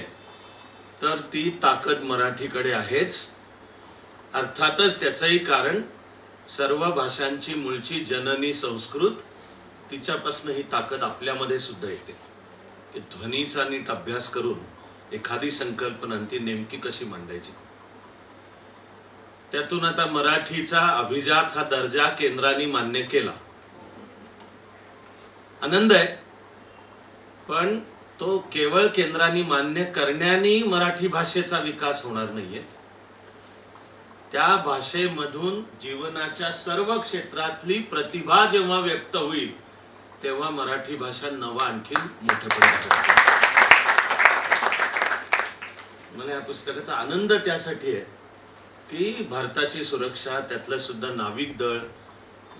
तर ती ताकद मराठीकडे आहेच. अर्थातच त्याचंही कारण सर्व भाषांची मूळची जननी संस्कृत, तिच्यापासून ही ताकद आपल्यामध्ये सुद्धा येते की ध्वनीचा नीट अभ्यास करून एखादी संकल्पना ती नेमकी कशी मांडायची. त्यातून आता मराठीचा अभिजात हा दर्जा केंद्राने मान्य केला, आनंद आहे. पण तो केवळ केंद्राने मान्य करण्याने मराठी भाषेचा विकास होणार नाहीये. त्या भाषेमधून जीवनाच्या सर्व क्षेत्रातली प्रतिभा जेव्हा व्यक्त होईल तेव्हा मराठी भाषा नवा आणखी मोठेपणा. मला या पुस्तकाचा आनंद त्यासाठी आहे की भारताची सुरक्षा, त्यातलं सुद्धा नाविक दळ,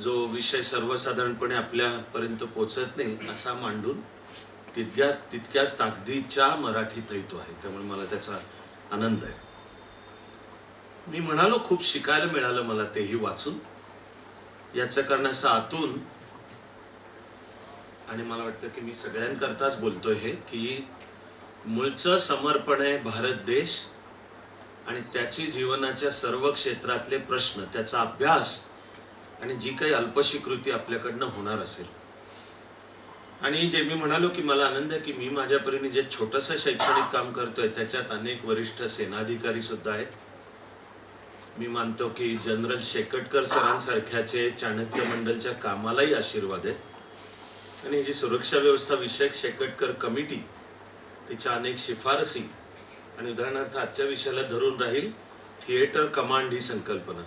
जो विषय सर्वसाधारणपणे आपल्यापर्यंत पोहोचत नाही असा मांडून तितक्याच ताकदीच्या मराठीतही तो आहे. त्यामुळे मला त्याचा आनंद आहे. मी म्हणालो खूप शिकायला मिळालं मला तेही वाचून. याचं कारण असं आतून, आणि मला वाटतं की मी सगळ्यांकरताच बोलतोय हे, की मूळचं समर्पण आहे भारत देश आणि त्याची जीवनाच्या सर्व क्षेत्रातले प्रश्न, त्याचा अभ्यास आणि जी काही अल्पशी कृती आपल्याकडनं होणार असेल. आणि जे मी म्हणालो की मला आनंद आहे की मी माझ्या परीने जे छोटंसं शैक्षणिक काम करतोय त्याच्यात अनेक वरिष्ठ सेनाधिकारी सुद्धा आहेत. मी मानतो की जनरल शेकटकर सरांसारख्याचे चाणक्य मंडलच्या कामालाही आशीर्वाद आहेत. आणि जी सुरक्षा व्यवस्था विषयक शेकटकर कमिटी, तिच्या अनेक शिफारसी आणि उदाहरणार्थ आजच्या विषयाला धरून राहील थिएटर कमांड ही संकल्पना.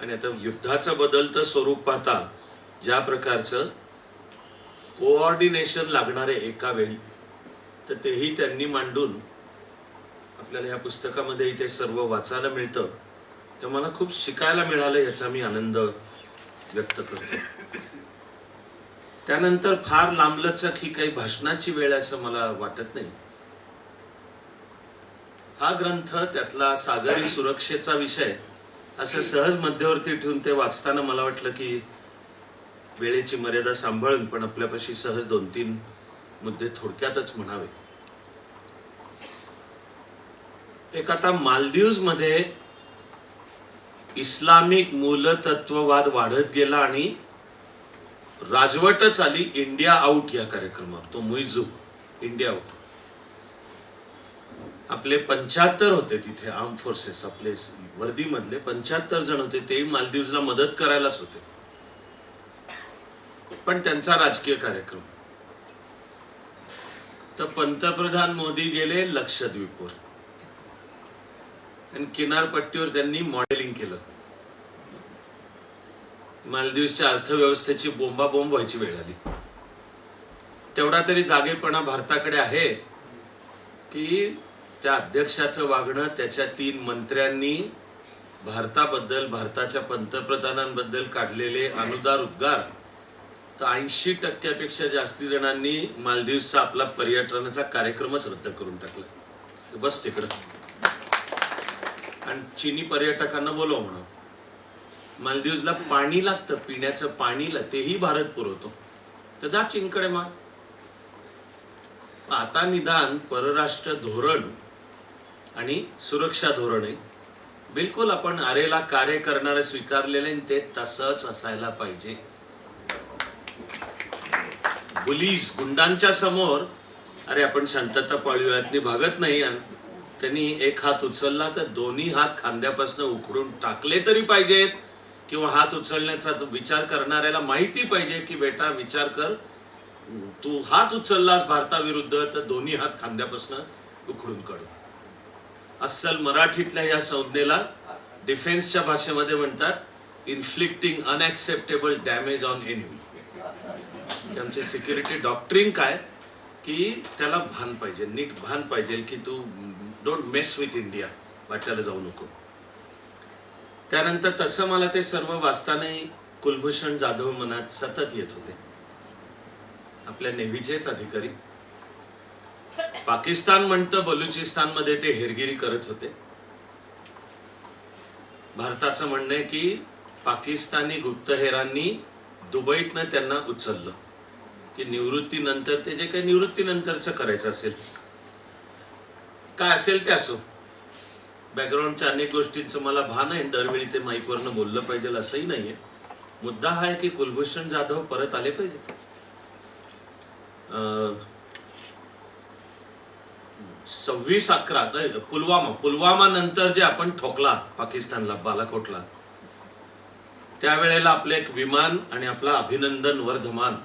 आणि आता युद्धाचं बदलतं स्वरूप पाहता ज्या प्रकारचं कोऑर्डिनेशन लागणारे एका वेळी, तर तेही त्यांनी मांडून आपल्याला या पुस्तकामध्ये इथे सर्व वाचायला मिळतं. तर मला खूप शिकायला मिळालं, याचा मी आनंद व्यक्त करतो. त्यानंतर फार लांबलचक ही काही भाषणाची वेळ असं मला वाटत नाही. हा ग्रंथ, त्यातला सागरी सुरक्षेचा विषय असं सहज मध्यवर्ती ठेवून ते वाचताना मला वाटलं की वेळेची मर्यादा सांभाळून पण आपल्यापाशी सहज 2-3 मुद्दे थोडक्यातच म्हणावे. एक, आता मालदीव्स मध्ये इस्लामिक मूलतत्ववाद वाढत गेला आणि राजवटच आली इंडिया आउट या कार्यक्रमावर. तो मुइझू, इंडिया आउट. आपले 75 होते तिथे आर्म फोर्सेस, आपले वर्दीमधले 75 जण होते, ते मालदीवला मदत करायलाच होते. पण त्यांचा राजकीय कार्यक्रम. तर पंतप्रधान मोदी गेले लक्षद्वीपवर आणि किनारपट्टीवर त्यांनी मॉडेलिंग केलं. मालदीवच्या अर्थव्यवस्थेची बोंबाबोंब व्हायची वेळ आली. तेवढा तरी जागेपणा भारताकडे आहे की त्या अध्यक्षाचं वागणं, त्याच्या 3 मंत्र्यांनी भारताबद्दल, भारताच्या पंतप्रधानांबद्दल काढलेले अनुदार उद्गार, तर 80% जास्ती जणांनी मालदीवचा आपला पर्यटनाचा कार्यक्रमच रद्द करून टाकला. बस तिकडं. आणि चीनी पर्यटकांना बोलव म्हणून. मालदीवला पाणी लागतं, पिण्याचं पाणी, तेही भारत पुरवतो, तर जा चीनकडे मग. आता निदान परराष्ट्र धोरण आणि सुरक्षा धोरण आहे बिलकुल आपण आरेला कार्य करणारे स्वीकारलेले, ते तसंच असायला पाहिजे. पोलीस गुंडांच्या समोर अरे आपण शांतता पाळूयात भागत नाही. त्यांनी एक हात उचलला तर दोन्ही हात खांद्यापासून उखडून टाकले तरी पाहिजेत, किंवा हात उचलण्याचा विचार करणाऱ्याला माहिती पाहिजे की बेटा विचार कर, तू हात उचललास भारताविरुद्ध तर दोन्ही हात खांद्यापासून उखडून काढू. अस्सल मराठीतल्या या संज्ञेला डिफेन्सच्या भाषेमध्ये म्हणतात inflicting unacceptable damage on enemy. आमचे सिक्युरिटी डॉक्ट्रिन काय की त्याला भान पाहिजे, नीट भान पाहिजे की तू डोंट मेस विथ इंडिया, वाट्याला जाऊ नको. त्यानंतर तसं मला ते सर्व वाचताना कुलभूषण जाधव मनात सतत येत होते. आपल्या नेव्हीचेच अधिकारी. पाकिस्तान म्हणतं बलुचिस्तानमध्ये ते हेरगिरी करत होते. भारताचं म्हणणं आहे की पाकिस्तानी गुप्तहेरांनी दुबईतनं त्यांना उचललं की निवृत्तीनंतर ते जे काही निवृत्तीनंतरचं करायचं असेल, काय असेल ते असो. बॅकग्राऊंडच्या अनेक गोष्टींचं मला भान आहे, दरवेळी ते माईकवरनं बोललं पाहिजे असंही नाहीये. मुद्दा हा आहे की कुलभूषण जाधव परत आले पाहिजे. 26/11 पुलवामा नंतर जे आपण ठोकला पाकिस्तानला, बालाकोटला, त्यावेळेला आपलं एक विमान आणि आपला अभिनंदन वर्धमान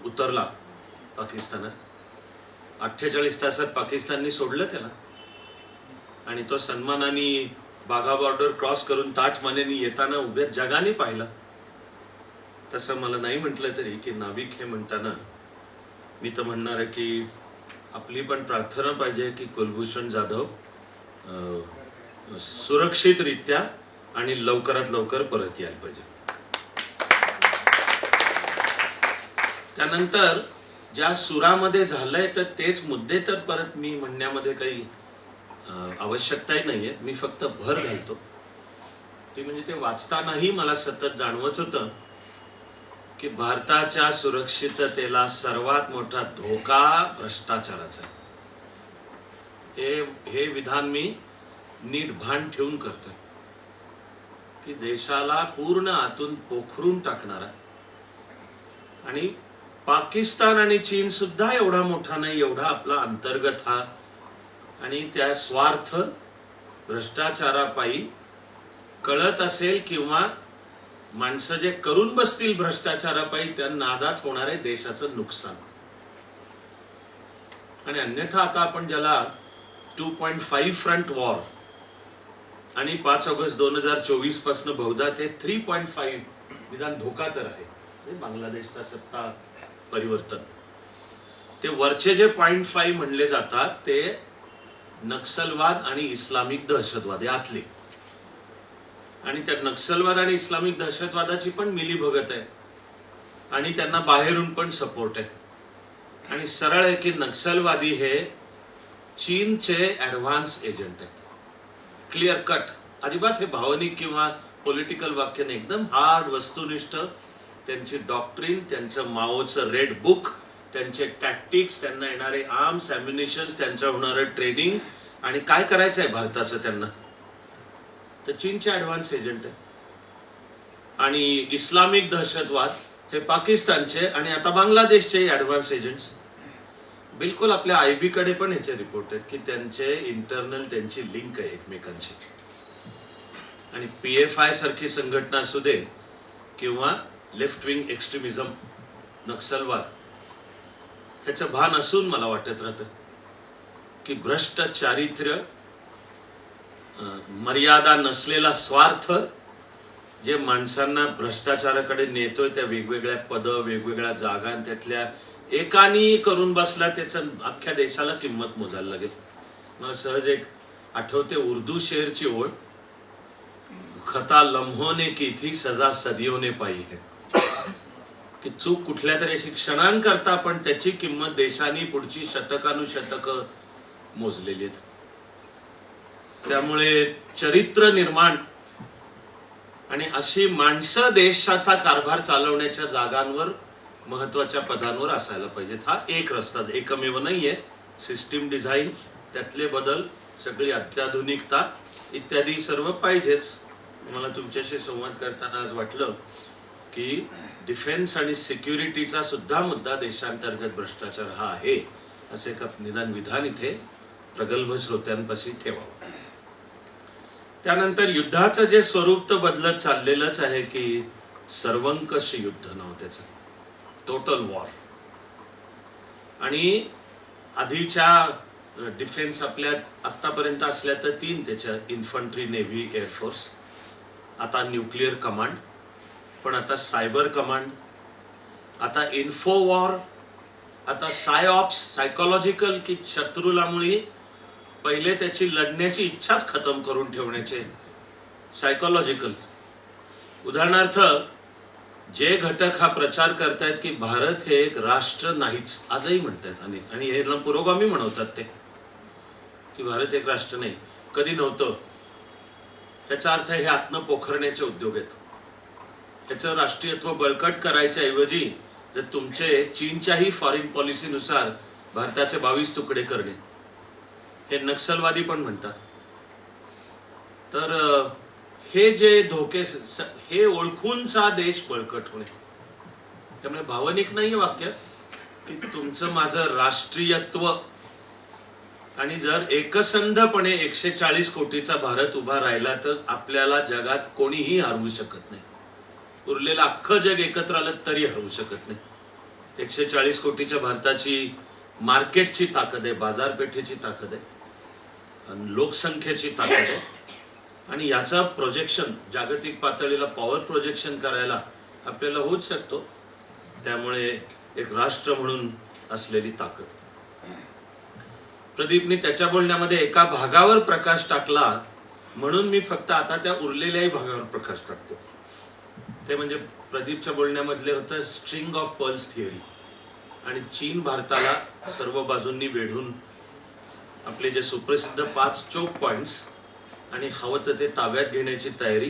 उतरला पाकिस्तानात. 48 तासात पाकिस्ताननी सोडलं त्याला आणि तो सन्मानाने बाघा बॉर्डर क्रॉस करून ताटमानेने येताना उभ्या जगाने पाहिला. तसं मला नाही म्हटलं तरी की नाविक हे म्हणताना मी तर म्हणणार आहे की आपली पण प्रार्थना पाहिजे की कुलभूषण जाधव सुरक्षितरित्या आणि लवकरात लवकर परत यायला पाहिजे. त्यानंतर ज्या सुरामध्ये झालंय तर तेच मुद्दे तर परत मी म्हणण्यामध्ये काही आवश्यकताही नाहीये. मी फक्त भर घालतो ते म्हणजे ते वाचतानाही मला सतत जाणवत होतं की भारताच्या सुरक्षिततेला सर्वात मोठा धोका भ्रष्टाचाराचा. हे विधान मी नीट भान ठेवून करतोय की देशाला पूर्ण आतून पोखरून टाकणारा, आणि पाकिस्तान आणि चीन सुद्धा एवढा मोठा नाही, एवढा आपला अंतर्गत हा, आणि त्या स्वार्थ भ्रष्टाचारापायी कळत असेल किंवा माणसं जे करून बसतील भ्रष्टाचारापायी त्या नादात होणार आहे देशाचं नुकसान. आणि अन्यथा आता आपण ज्याला 2.5 फ्रंट वॉर आणि 5 ऑगस्ट 2024 पासून बहुधा ते 3.5 निदान धोका तर आहे. म्हणजे बांगलादेशचा सत्ता परिवर्तन, ते वरचे जे 0.5 म्हणले जातात ते नक्सलवाद आणि इस्लामिक दहशतवाद यातले. आणि त्या नक्सलवाद आणि इस्लामिक दहशतवादाची पण मिलीभगत आहे आणि त्यांना बाहेरून पण सपोर्ट आहे. आणि सरळ आहे की नक्सलवादी हे चीनचे ऍडव्हान्स एजंट आहेत. क्लिअर कट, अजिबात हे भावनिक किंवा पॉलिटिकल वाक्य नाही, एकदम हार्ड वस्तुनिष्ठ. त्यांची डॉक्ट्रिन, त्यांचं माओचं रेड बुक, त्यांचे टॅक्टिक्स, त्यांना येणारे आर्म्स ॲम्युनिशन, त्यांचं होणारं ट्रेनिंग आणि काय करायचं आहे भारताचं त्यांना, तर चीनचे ऍडव्हान्स एजंट आहे. आणि इस्लामिक दहशतवाद हे पाकिस्तानचे आणि आता बांगलादेशचे ऍडव्हान्स एजंट्स. बिलकुल आपल्या आयबी कडे पण ह्याचे रिपोर्ट आहेत की त्यांचे इंटरनल त्यांची लिंक आहे एकमेकांची. आणि PFI सारखी संघटना असू दे किंवा लेफ्ट विंग एक्स्ट्रीमिझम, नक्सलवाद, ह्याचं भान असून मला वाटत राहतं की भ्रष्ट चारित्र्य, मर्यादा नसलेला स्वार्थ जे माणसांना भ्रष्टाचाराकडे नेतोय, त्या वेगवेगळ्या पद, वेगवेगळ्या जागा, आणि त्यातल्या एकानी करून बसला त्याचं अख्ख्या देशाला किंमत मोजायला लागेल. मला सहज एक आठवते उर्दू शेरची ओळ, खता लम्हों ने की थी सजा सदियों ने पाई है. की चूक कुठल्या तरी अशी क्षणांकरता पण त्याची किंमत देशाने पुढची शतकानुशतक मोजलेली आहेत. त्यामुळे चरित्र निर्माण आणि अशी माणसं देशाचा कारभार चालवण्याच्या जागांवर, महत्वाच्या पदांवर असायला पाहिजेत. हा एक रस्ता, एकमेव नाहीये. सिस्टीम डिझाईन, त्यातले बदल, सगळी अत्याधुनिकता इत्यादी सर्व पाहिजेच. मला तुमच्याशी संवाद करताना आज वाटलं की डिफेन्स आणि सिक्युरिटीचा सुद्धा मुद्दा देशांतर्गत भ्रष्टाचार हा आहे, असे एक निदान विधान इथे प्रगल्भ श्रोत्यांपाशी ठेवावं. त्यानंतर युद्धाचं जे स्वरूप तर बदलत चाललेलंच आहे की सर्वंकष युद्ध नाव त्याचं, टोटल वॉर. आणि आधीच्या डिफेन्स आपल्या आतापर्यंत असल्या तर 3 त्याच्या, इन्फंट्री, नेव्ही, एअरफोर्स, आता न्यूक्लिअर कमांड, पण आता सायबर कमांड, आता इन्फो वॉर, आता सायऑप्स, सायकोलॉजिकल, की शत्रूला मुळे पहिले त्याची लढण्याची इच्छाच खतम करून ठेवण्याचे सायकोलॉजिकल. उदाहरणार्थ जे घटक हा प्रचार करतायत की भारत हे एक राष्ट्र नाहीच, आजही म्हणतात आणि हे पुरोगामी म्हणवतात ते की भारत एक राष्ट्र नाही, कधी नव्हतं. त्याचा अर्थ हे आत्म पोखरण्याचे उद्योग आहेत. त्याचं राष्ट्रीयत्व बळकट करायच्या ऐवजी जर तुमचे चीनच्याही फॉरेन पॉलिसीनुसार भारताचे 22 तुकडे करणे, हे नक्सलवादी पण म्हणतात. तर हे जे धोके, हे ओळखूनचा देश बळकट होणे. त्यामुळे भावनिक नाही वाक्य की तुमचं माझं राष्ट्रीयत्व, आणि जर एकसंधपणे 140 कोटीचा भारत उभा राहिला तर आपल्याला जगात कोणीही हरवू शकत नाही. उरलेलं अख्खं जग एकत्र आलं तरी हरवू शकत नाही. 140 कोटीच्या भारताची मार्केटची ताकद आहे, बाजारपेठेची ताकद आहे, लोकसंख्येची ताकद आहे. आणि याचा प्रोजेक्शन जागतिक पातळीला पॉवर प्रोजेक्शन करायला आपल्याला होऊच शकतो. त्यामुळे एक राष्ट्र म्हणून असलेली ताकद. प्रदीपने त्याच्या बोलण्यामध्ये एका भागावर प्रकाश टाकला, म्हणून मी फक्त आता त्या उरलेल्याही भागावर प्रकाश टाकतो. ते म्हणजे प्रदीपच्या बोलण्यामधले होतं स्ट्रिंग ऑफ पर्ल्स थिअरी. आणि चीन भारताला सर्व बाजूंनी वेढून आपले जे सुप्रसिद्ध 5 चोक पॉइंट्स आणि हवं तर ते ताब्यात घेण्याची तयारी.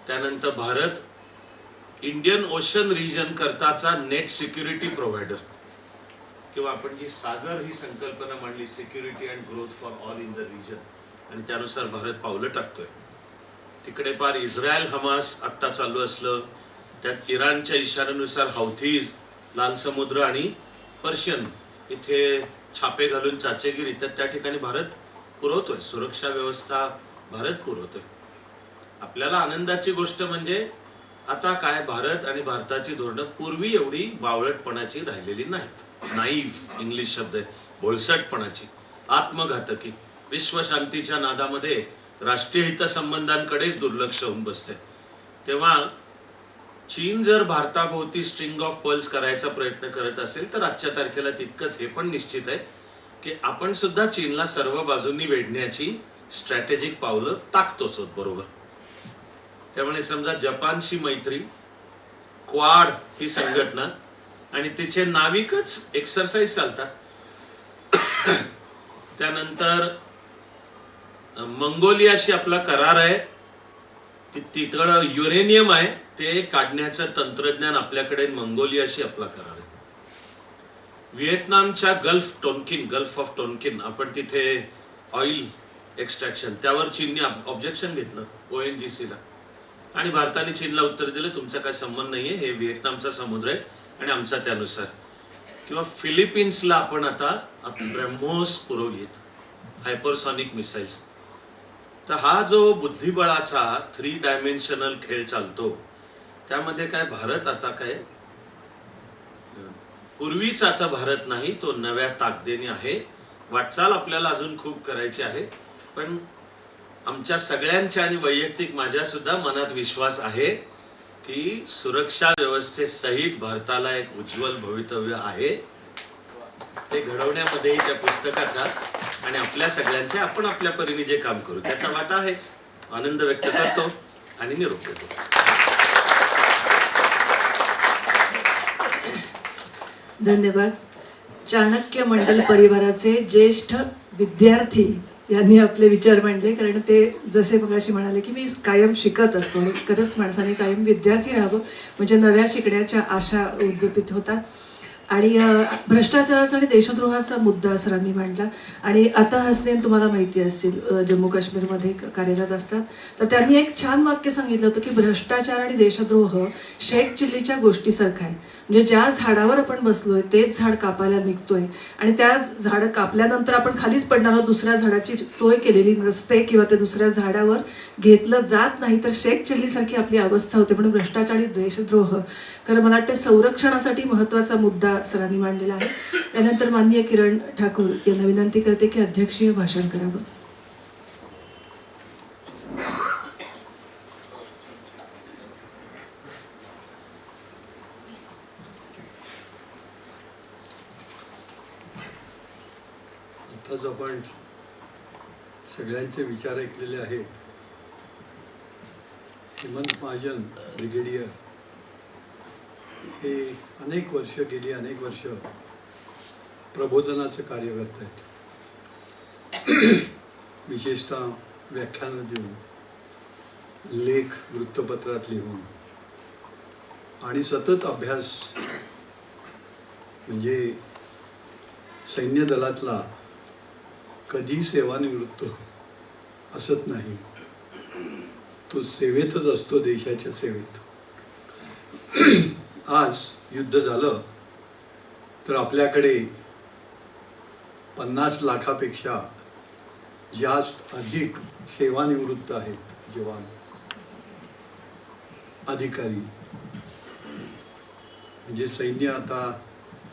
त्यानंतर भारत इंडियन ओशन रिजन करताचा नेट सिक्युरिटी प्रोव्हायडर, किंवा आपण जी सागर ही संकल्पना मांडली, security and growth for all in the region, आणि त्यानुसार भारत पावलं टाकतोय. तिकडे पार इस्रायल हमास आत्ता चालू असलं, त्यात इराणच्या इशाऱ्यानुसार हौथीज, लाल समुद्र आणि पर्शियन इथे छापे घालून चाचेगिरी, तर त्या ठिकाणी भारत पुरवतोय. सुरक्षा व्यवस्था भारत पुरवतोय. आपल्याला आनंदाची गोष्ट म्हणजे आता काय भारत आणि भारताची धोरणं पूर्वी एवढी बावळटपणाची राहिलेली नाहीत. नाईव्ह इंग्लिश शब्द आहे, भोळसटपणाची, आत्मघातकी, विश्वशांतीच्या नादामध्ये राष्ट्रीय हितसंबंधांकडेच दुर्लक्ष होऊन बसते. तेव्हा चीन जर भारताभोवती स्ट्रिंग ऑफ पर्ल्स करायचा प्रयत्न करत असेल तर आजच्या तारखेला तितकंच हे पण निश्चित आहे की आपण सुद्धा चीनला सर्व बाजूंनी वेढण्याची स्ट्रॅटेजिक पावलं टाकतोच आहोत. बरोबर. त्यामुळे समजा जपानशी मैत्री, क्वाड ही संघटना आणि तिचे नाविकच एक्सरसाइज चालतात. त्यानंतर मंगोलियाशी आपला करार आहे की तिकडं युरेनियम आहे ते काढण्याचं तंत्रज्ञान आपल्याकडे, मंगोलियाशी आपला करार आहे. व्हिएतनामच्या गल्फ ऑफ टोनकिन आपण तिथे ऑइल एक्स्ट्रॅक्शन त्यावर चीनने ऑब्जेक्शन घेतलं ONGC ला आणि भारताने चीनला उत्तर दिलं तुमचा काय संबंध नाहीये, हे व्हिएतनामचा समुद्र आहे आणि आमचा त्यानुसार. किंवा फिलिपिन्सला आपण आता ब्रह्मोस पुरवलीत, हायपरसॉनिक मिसाईल्स. तर हा जो बुद्धिबळाचा 3 डायमेन्शनल खेळ चालतो त्यामध्ये काय भारत आता काय पूर्वीच आता भारत नाही, तो नव्या ताकदीने आहे. वाटचाल आपल्याला अजून खूप करायची आहे, पण आमच्या सगळ्यांच्या आणि वैयक्तिक माझ्या सुद्धा मनात विश्वास आहे की सुरक्षा व्यवस्थेसहित भारताला एक उज्ज्वल भवितव्य आहे. ते घडवण्यामध्येही त्या पुस्तकाचा आणि आपल्या सगळ्यांचे आपण आपल्या परीने जे काम करू त्याचा वाटा आहेच. आनंद व्यक्त करतो आणि निरोप देतो. धन्यवाद. चाणक्य मंडल परिवाराचे ज्येष्ठ विद्यार्थी यांनी आपले विचार मांडले. कारण ते जसे मगाशी म्हणाले की मी कायम शिकत असतो आणि खरंच माणसाने कायम विद्यार्थी राहावं म्हणजे नव्या शिकण्याच्या आशा उद्दीपित होतात. आणि भ्रष्टाचाराचा आणि देशद्रोहाचा मुद्दा सरांनी मांडला. आणि आता हसनैन तुम्हाला माहिती असतील जम्मू काश्मीरमध्ये कार्यरत असतात, तर त्यांनी एक छान वाक्य सांगितलं होतं की भ्रष्टाचार आणि देशद्रोह शेख चिल्लीच्या गोष्टीसारखं आहे. म्हणजे ज्या झाडावर आपण बसलोय तेच झाड कापायला निघतोय आणि त्या झाड कापल्यानंतर आपण खालीच पडणार आहोत, दुसऱ्या झाडाची सोय केलेली नसते किंवा ते दुसऱ्या झाडावर घेतलं जात नाही, तर शेख चिल्लीसारखी आपली अवस्था होते. म्हणून भ्रष्टाचार आणि देशद्रोह खरं मला वाटतं संरक्षणासाठी महत्त्वाचा मुद्दा सरांनी मांडलेला आहे. त्यानंतर माननीय किरण ठाकूर यांना विनंती करते की अध्यक्षीय भाषण करावं. आताच आपण सगळ्यांचे विचार ऐकलेले आहेत. हेमंत महाजन ब्रिगेडियर हे गेली अनेक वर्ष प्रबोधनाचं कार्य करत आहेत. विशेषतः व्याख्यानं देऊन, लेख वृत्तपत्रात लिहून आणि सतत अभ्यास. म्हणजे सैन्य दलातला कधी सेवानिवृत्त असत नाही, तो सेवेतच असतो, देशाच्या सेवेत. आज युद्ध झालं तर आपल्याकडे 50 लाखापेक्षा जास्त अधिक सेवानिवृत्त आहेत जवान, अधिकारी. म्हणजे सैन्य आता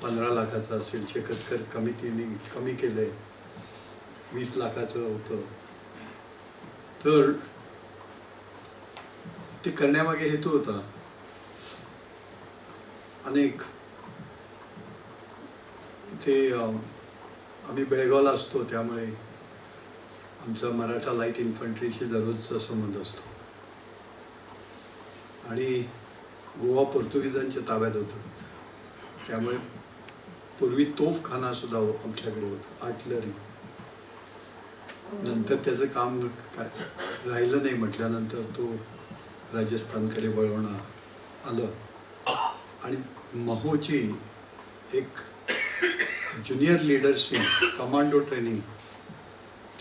15 लाखाचं असेल, शेकतकर कमिटीने कमी केलंय, 20 लाखाचं होतं. तर ते करण्यामागे हेतू होता. अनेक ते आम्ही बेळगावला असतो, त्यामुळे आमचा मराठा लाईट इन्फंट्रीशी दररोजचा संबंध असतो. आणि गोवा पोर्तुगीजांच्या ताब्यात होतं, त्यामुळे पूर्वी तोफखाना सुद्धा आमच्याकडे होता, आर्टिलरी. नंतर त्याचं काम राहिलं नाही म्हटल्यानंतर तो राजस्थानकडे वळवण्यात आलं. आणि महोची एक ज्युनियर लीडर्स कमांडो ट्रेनिंग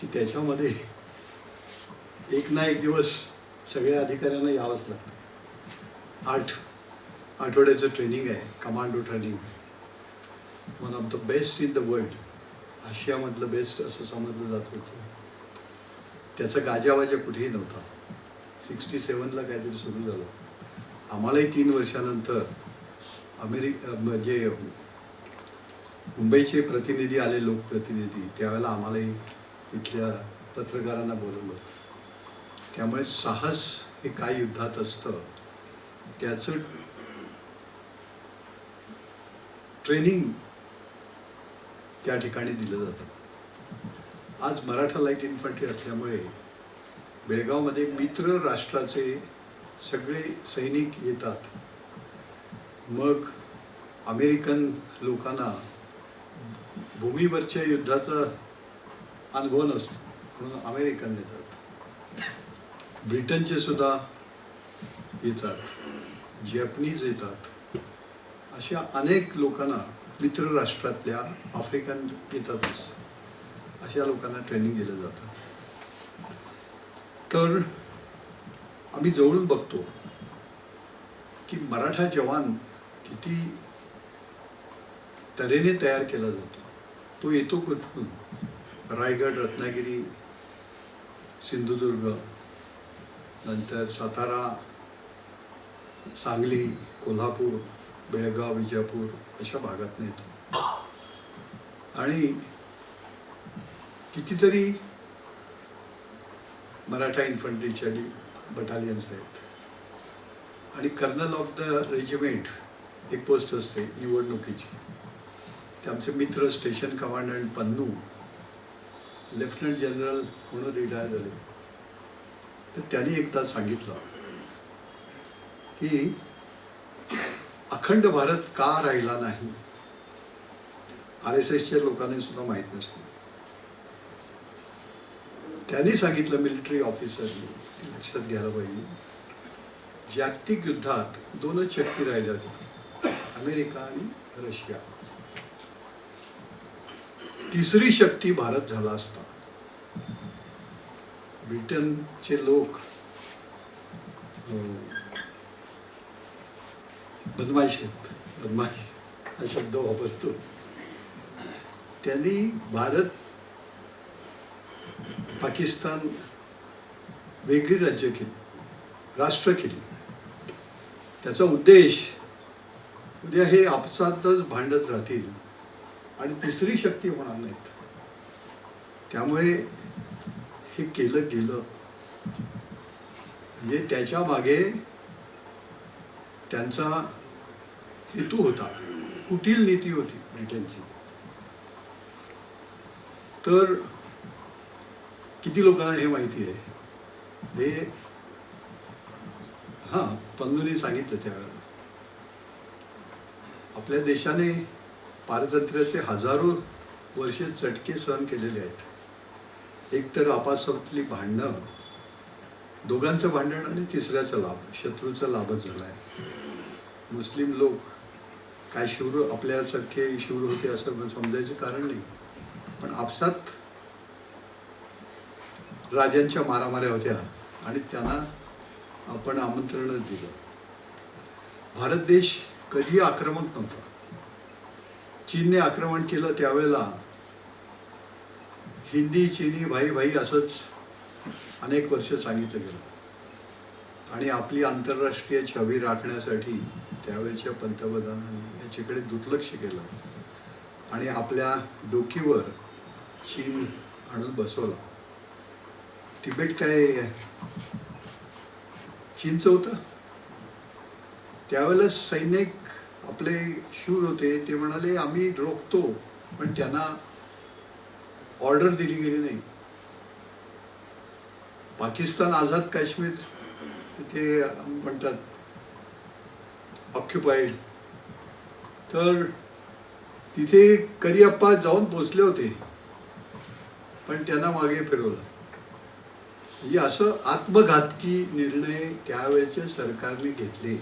की त्याच्यामध्ये एक ना एक दिवस सगळ्या अधिकाऱ्यांना यावंच लागतं. 8 आठवड्याचं ट्रेनिंग आहे, commando training. One of the best in the world, आशियामधलं बेस्ट असं समजलं जात होतं. त्याचा गाजावाजा कुठेही नव्हता. 67ला काहीतरी सुरू झालं. आम्हालाही 3 वर्षानंतर म्हणजे मुंबईचे प्रतिनिधी आले, लोकप्रतिनिधी, त्यावेळेला आम्हालाही इथल्या पत्रकारांना बोलवलं. त्यामुळे साहस हे काय युद्धात असतं त्याचं ट्रेनिंग त्या ठिकाणी दिलं जातं. आज मराठा लाईट इन्फंट्री असल्यामुळे बेळगावमध्ये मित्र राष्ट्राचे सगळे सैनिक येतात. मग अमेरिकन लोकांना भूमीवरच्या युद्धाचा अनुभव नसतो म्हणून अमेरिकन येतात, ब्रिटनचे सुद्धा येतात, जॅपनीज येतात. अशा अनेक लोकांना मित्र राष्ट्रातल्या आफ्रिकन येतातच, अशा लोकांना ट्रेनिंग दिलं जातं. तर आम्ही जवळून बघतो की मराठा जवान किती तऱ्हेने तयार केला जातो. तो येतो कुठून? रायगड, रत्नागिरी, सिंधुदुर्ग, नंतर सातारा, सांगली, कोल्हापूर, बेळगाव, विजापूर अशा भागातून येतो. आणि कितीतरी मराठा इन्फंट्रीच्या बटालियन्स आहेत. आणि कर्नल ऑफ द रेजिमेंट एक पोस्ट असते निवडणुकीची. ते आमचे मित्र station commandant Pannu lieutenant general म्हणून रिटायर झाले. तर त्यांनी एकदा सांगितलं की अखंड भारत का राहिला नाही, RSSच्या लोकांनी सुद्धा माहीत नसतं. त्यांनी सांगितलं, मिलिटरी ऑफिसरनी, लक्षात घ्यायला पाहिजे, जागतिक युद्धात 2च शक्ती राहिल्या होत्या, अमेरिका आणि रशिया. तिसरी शक्ती भारत झाला असता. ब्रिटनचे लोक बदमाश आहेत, बदमाश हा शब्द वापरतो. त्यांनी भारत पाकिस्तान वेगळी राज्य केली, राष्ट्र केली. त्याचा उद्देश उद्या हे आपसातच भांडत राहतील आणि तिसरी शक्ती होणार नाहीत. त्यामुळे हे केलं गेलं. म्हणजे त्याच्या मागे त्यांचा हेतू होता, कुटील नीती होती ब्रिटनची. तर किती लोकांना हे माहिती आहे? हे पन्नूने सांगितलं त्यावेळेला. आपल्या देशाने पारतंत्र्याचे हजारो वर्षे चटके सहन केलेले आहेत. एक तर आपापसातली भांडणं, दोघांचं भांडण आणि तिसऱ्याचा लाभ, शत्रूचा लाभच झाला आहे. मुस्लिम लोक काय शूर आपल्यासारखे शूर होते असं समजायचं कारण नाही, पण आपसात राजांच्या मारामाऱ्या होत्या आणि त्यांना आपण आमंत्रणच दिलं. भारत देश कधी आक्रमक नव्हता. चीनने आक्रमण केलं त्यावेळेला हिंदी चीनी भाई भाई असंच अनेक वर्ष सांगितलं गेलं. आणि आपली आंतरराष्ट्रीय छवी राखण्यासाठी त्यावेळेच्या पंतप्रधानांनी याच्याकडे दुर्लक्ष केलं आणि आपल्या डोकीवर चीन आणून बसवला. तिबेट काय चीनचं होतं. त्यावेळेला सैनिक आपले शूर होते, ते म्हणाले आम्ही रोखतो, पण त्यांना ऑर्डर दिली गेली नाही. पाकिस्तान आझाद काश्मीर तिथे म्हणतात ऑक्युपाईड, तर तिथे करिअप्पा जाऊन पोचले होते, पण त्यांना मागे फिरवलं. म्हणजे असं आत्मघातकी निर्णय त्यावेळेच्या सरकारने घेतले.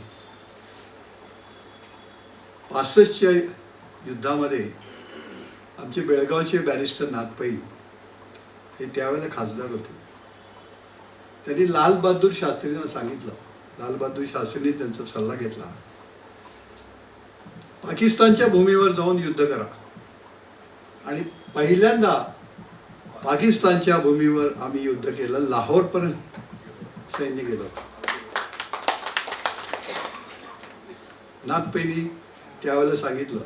65च्या युद्धामध्ये आमचे बेळगावचे बॅरिस्टर नागपै हे त्यावेळेला खासदार होते. त्यांनी लाल बहादूर शास्त्रींना सांगितलं, लाल बहादूर शास्त्रींनी त्यांचा सल्ला घेतला, पाकिस्तानच्या भूमीवर जाऊन युद्ध करा. आणि पहिल्यांदा पाकिस्तानच्या भूमीवर आम्ही युद्ध केलं, लाहोरपर्यंत सैन्य गेलं. नागपैनी त्यावेळेला सांगितलं,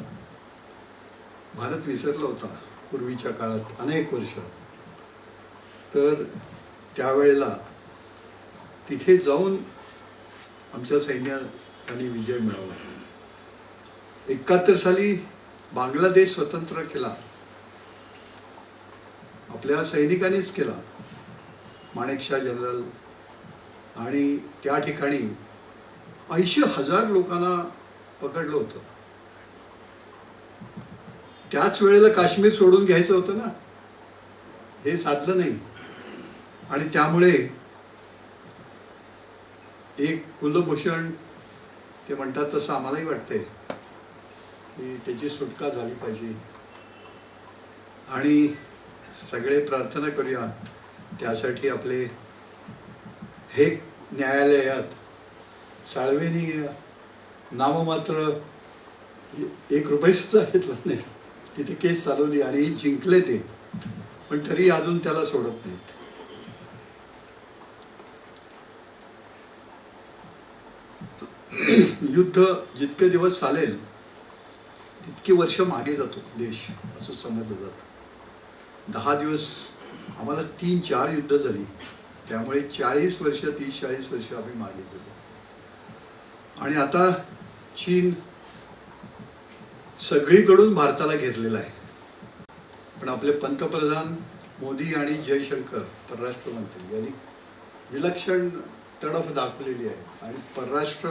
भारत विसरला होता पूर्वीच्या काळात अनेक वर्ष. तर त्यावेळेला तिथे जाऊन आमच्या सैन्याने विजय मिळवला. 71 साली बांगलादेश स्वतंत्र केला, आपल्या सैनिकांनीच केला, माणेकशा जनरल. आणि त्या ठिकाणी 80,000 लोकांना पकडलं होतं. त्याच वेळेला काश्मीर सोडून घ्यायचं होतं ना, हे साधलं नाही. आणि त्यामुळे एक कुलभूषण ते म्हणतात तसं आम्हालाही वाटतंय की त्याची सुटका झाली पाहिजे. आणि सगळे प्रार्थना करूया त्यासाठी. आपले हे न्यायालयात साळवेनी नाममात्र 1 रुपये सुद्धा घेतला नाही, तिथे केस चालवली आणि जिंकले ते, पण तरी अजून त्याला सोडत नाहीत. युद्ध जितके दिवस चालेल तितकी वर्ष मागे जातो देश, असं समजलं जातं. 10 दिवस आम्हाला 3-4 युद्ध झाली, त्यामुळे 40 वर्ष 30-40 वर्ष आम्ही मागे गेलो. आणि आता चीन सगळीकडून भारताला घेरलेला आहे. पण आपले पंतप्रधान मोदी आणि जयशंकर परराष्ट्र मंत्री यांनी विलक्षण तडफ दाखवलेली आहे. आणि परराष्ट्र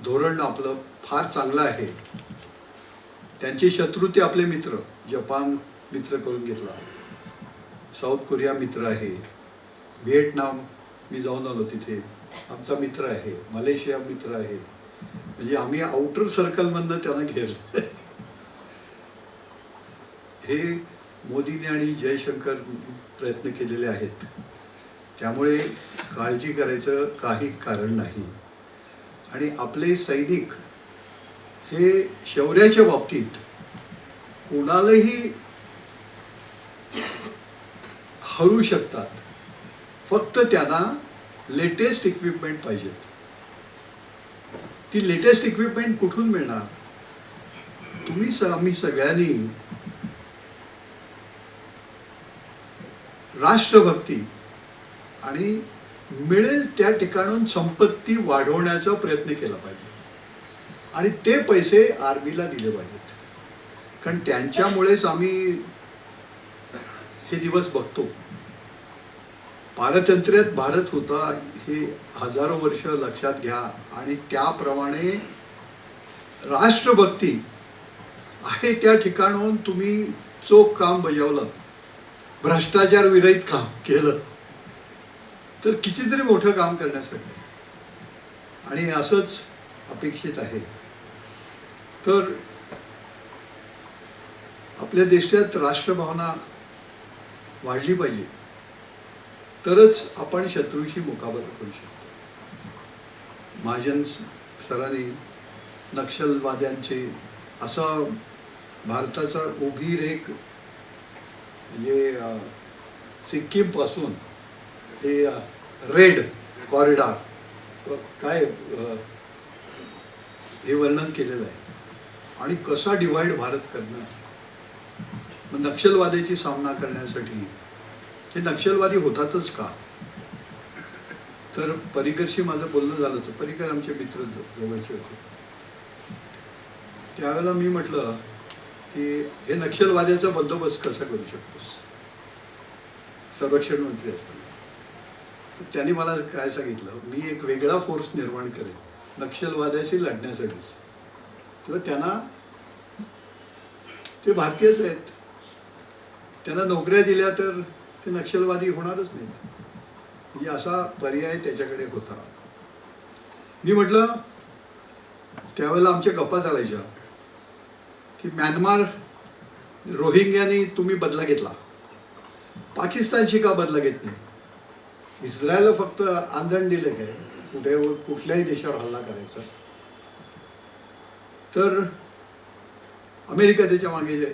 धोरण आपलं फार चांगलं आहे. त्यांचे शत्रू ते आपले मित्र. जपान मित्र करून घेतला, साऊथ कोरिया मित्र आहे, व्हिएटनाम मी जाऊन आलो तिथे आमचा मित्र आहे, मलेशिया मित्र आहे. म्हणजे आम्ही आउटर सर्कलमधनं त्यांना घेरलं. हे मोदीने आणि जयशंकर प्रयत्न केलेले आहेत. त्यामुळे काळजी करायचं काही कारण नाही. आणि आपले सैनिक हे शौर्याच्या बाबतीत कोणालाही हरू शकतात, फक्त त्यांना लेटेस्ट इक्विपमेंट पाहिजे. ती लेटेस्ट इक्विपमेंट कुठून मिळणार? आम्ही सगळ्यांनी राष्ट्रभक्ती आणि मिळेल त्या ठिकाणून संपत्ती वाढवण्याचा प्रयत्न केला पाहिजे. आणि ते पैसे आर्मीला दिले पाहिजेत, कारण त्यांच्यामुळेच आम्ही हे दिवस बघतो. पारतंत्र्यात भारत होता हे हजारो वर्ष लक्षात घ्या. आणि त्याप्रमाणे राष्ट्रभक्ती आहे त्या ठिकाणून तुम्ही चोख काम बजावलं, भ्रष्टाचार विरहित काम केलं, तर कितीतरी मोठं काम करण्यासाठी. आणि असंच अपेक्षित आहे. तर आपल्या देशात राष्ट्रभावना वाढली पाहिजे, तरच आपण शत्रूशी मुकाबला करू शकतो. महाजन सरांनी नक्षलवाद्यांचे असा भारताचा उभी रेख म्हणजे सिक्कीम पासून ते रेड कॉरिडॉर काय हे वर्णन केलेलं आहे. आणि कसा डिवाइड भारत करणं, नक्षलवाद्याची सामना करण्यासाठी. हे नक्षलवादी होतातच का? तर पर्रिकरशी माझं बोलणं झालं होतं. पर्रिकर आमचे मित्र जवळचे होते. त्यावेळेला मी म्हटलं की हे नक्षलवाद्याचा बंदोबस्त कसा करू शकतोस संरक्षण मंत्री असताना. त्यांनी मला काय सांगितलं, मी एक वेगळा फोर्स निर्माण करेन नक्षलवाद्याशी लढण्यासाठीच. किंवा त्यांना ते भारतीयच आहेत, त्यांना नोकऱ्या दिल्या तर ते नक्षलवादी होणारच नाही. म्हणजे असा पर्याय त्याच्याकडे होता. मी म्हटलं त्यावेळेला आमच्या गप्पा चालायच्या की म्यानमार रोहिंग्यानी तुम्ही बदला घेतला, पाकिस्तानशी का बदला घेत नाही? इस्रायलला फक्त आंदण दिलं काय कुठल्याही देशावर हल्ला करायचा? तर अमेरिका त्याच्या मागे जाईल.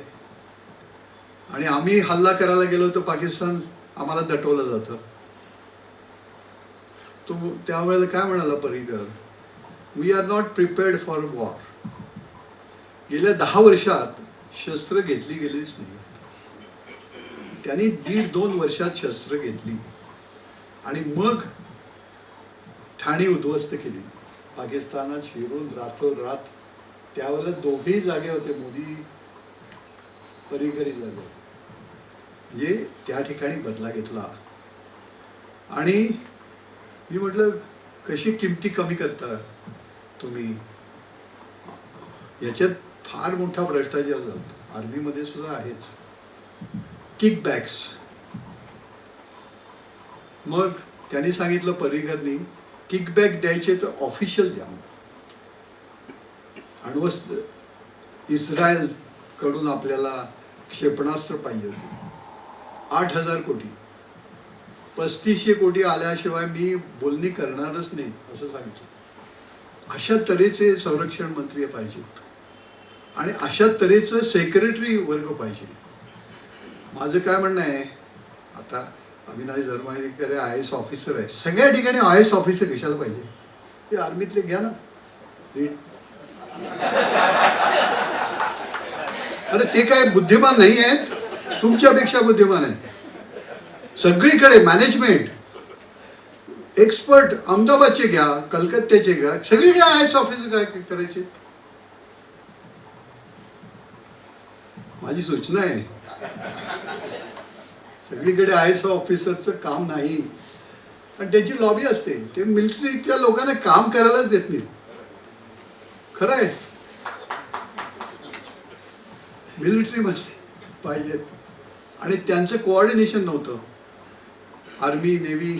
आणि आम्ही हल्ला करायला गेलो तर पाकिस्तान आम्हाला दटवलं जातं. तो त्यावेळेला काय म्हणाला Parrikar we are not prepared for war. गेल्या 10 वर्षात शस्त्र घेतली गेलीच नाही. त्यांनी 1.5-2 वर्षात शस्त्र घेतली आणि मग ठाणे उद्ध्वस्त केली. पाकिस्तानात शिरून रातोरात त्यावेळेला दोघेही जागे होते, मोदी पर्रिकरही जागे होते. म्हणजे त्या ठिकाणी बदला घेतला. आणि मी म्हटलं कशी किमती कमी करता तुम्ही. याच्यात फार मोठा भ्रष्टाचार झाला. आर्मीमध्ये सुद्धा आहेच. किकबॅक्स. मग त्यांनी सांगितलं पर्रिकरनी किकबॅक द्यायचे तर ऑफिशियल द्या. अण्वस्त्र इस्रायल कडून आपल्याला क्षेपणास्त्र पाहिजे होते 8,000 कोटी. 3500 कोटी आल्याशिवाय मी बोलणी करणारच नाही असं सांगितलं. अशा तऱ्हेचे संरक्षण मंत्री पाहिजेत आणि अशा तऱ्हेचं सेक्रेटरी वर्ग पाहिजे. माझं काय म्हणणं आहे, आता अविनाश धर्माधिकारी IAS ऑफिसर आहे, सगळ्या ठिकाणी IAS ऑफिसर कशाला पाहिजे. ते आर्मीतले घ्या ना. अरे ते काय बुद्धिमान नाही आहेत, तुमच्यापेक्षा बुद्धिमान आहे. सगळीकडे मॅनेजमेंट एक्सपर्ट अहमदाबादचे घ्या, कलकत्त्याचे घ्या, सगळीकडे IAS ऑफिसर काय करायचे. माझी सूचना आहे, सगळीकडे IAS ऑफिसरचं काम नाही. आणि त्यांची लॉबी असते. ते मिलिटरीच्या लोकांना काम करायलाच देत नाही. खरं आहे. मिलिटरीमध्ये पाहिजेत आणि त्यांचं कोऑर्डिनेशन नव्हतं. आर्मी, नेव्ही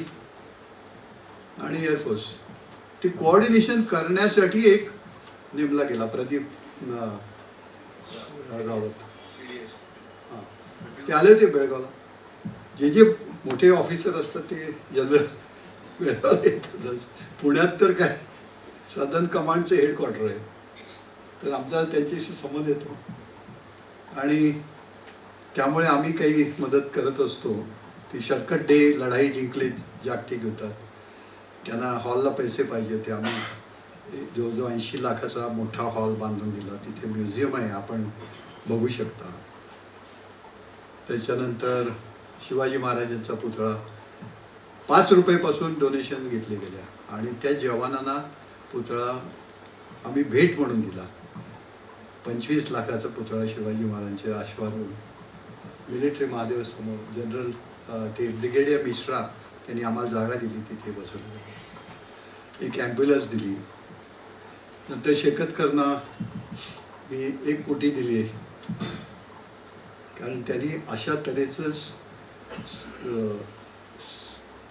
आणि एअरफोर्स ते कोऑर्डिनेशन करण्यासाठी एक नेमला गेला, प्रदीप रावत. ते आले होते बेळगावला. जे मोठे ऑफिसर असतात ते जनरल बेळगावला येतात. पुण्यात तर काय सदर्न कमांडचे हेडक्वार्टर आहे, तर आमचा त्यांच्याशी संबंध येतो आणि त्यामुळे आम्ही काही मदत करत असतो. ती शर्कट डे लढाई जिंकली जागतिक युद्धात, त्यांना हॉलला पैसे पाहिजे होते. आम्ही जो 80 लाखाचा मोठा हॉल बांधून दिला. तिथे म्युझियम आहे, आपण बघू शकता. त्याच्यानंतर शिवाजी महाराजांचा पुतळा 5 रुपयापासून डोनेशन घेतले गेल्या आणि त्या जवानांना पुतळा आम्ही भेट म्हणून दिला. 25 लाखाचा पुतळा शिवाजी महाराजांच्या आश्वारून मिलिटरी महादेव समोर. जनरल ते ब्रिगेडियर मिश्रा त्यांनी आम्हाला जागा दिली, तिथे बसवलं. एक ॲम्ब्युलन्स दिली. नंतर शेकतकरना मी 1 कोटी दिली, कारण त्यांनी अशा तऱ्हेचं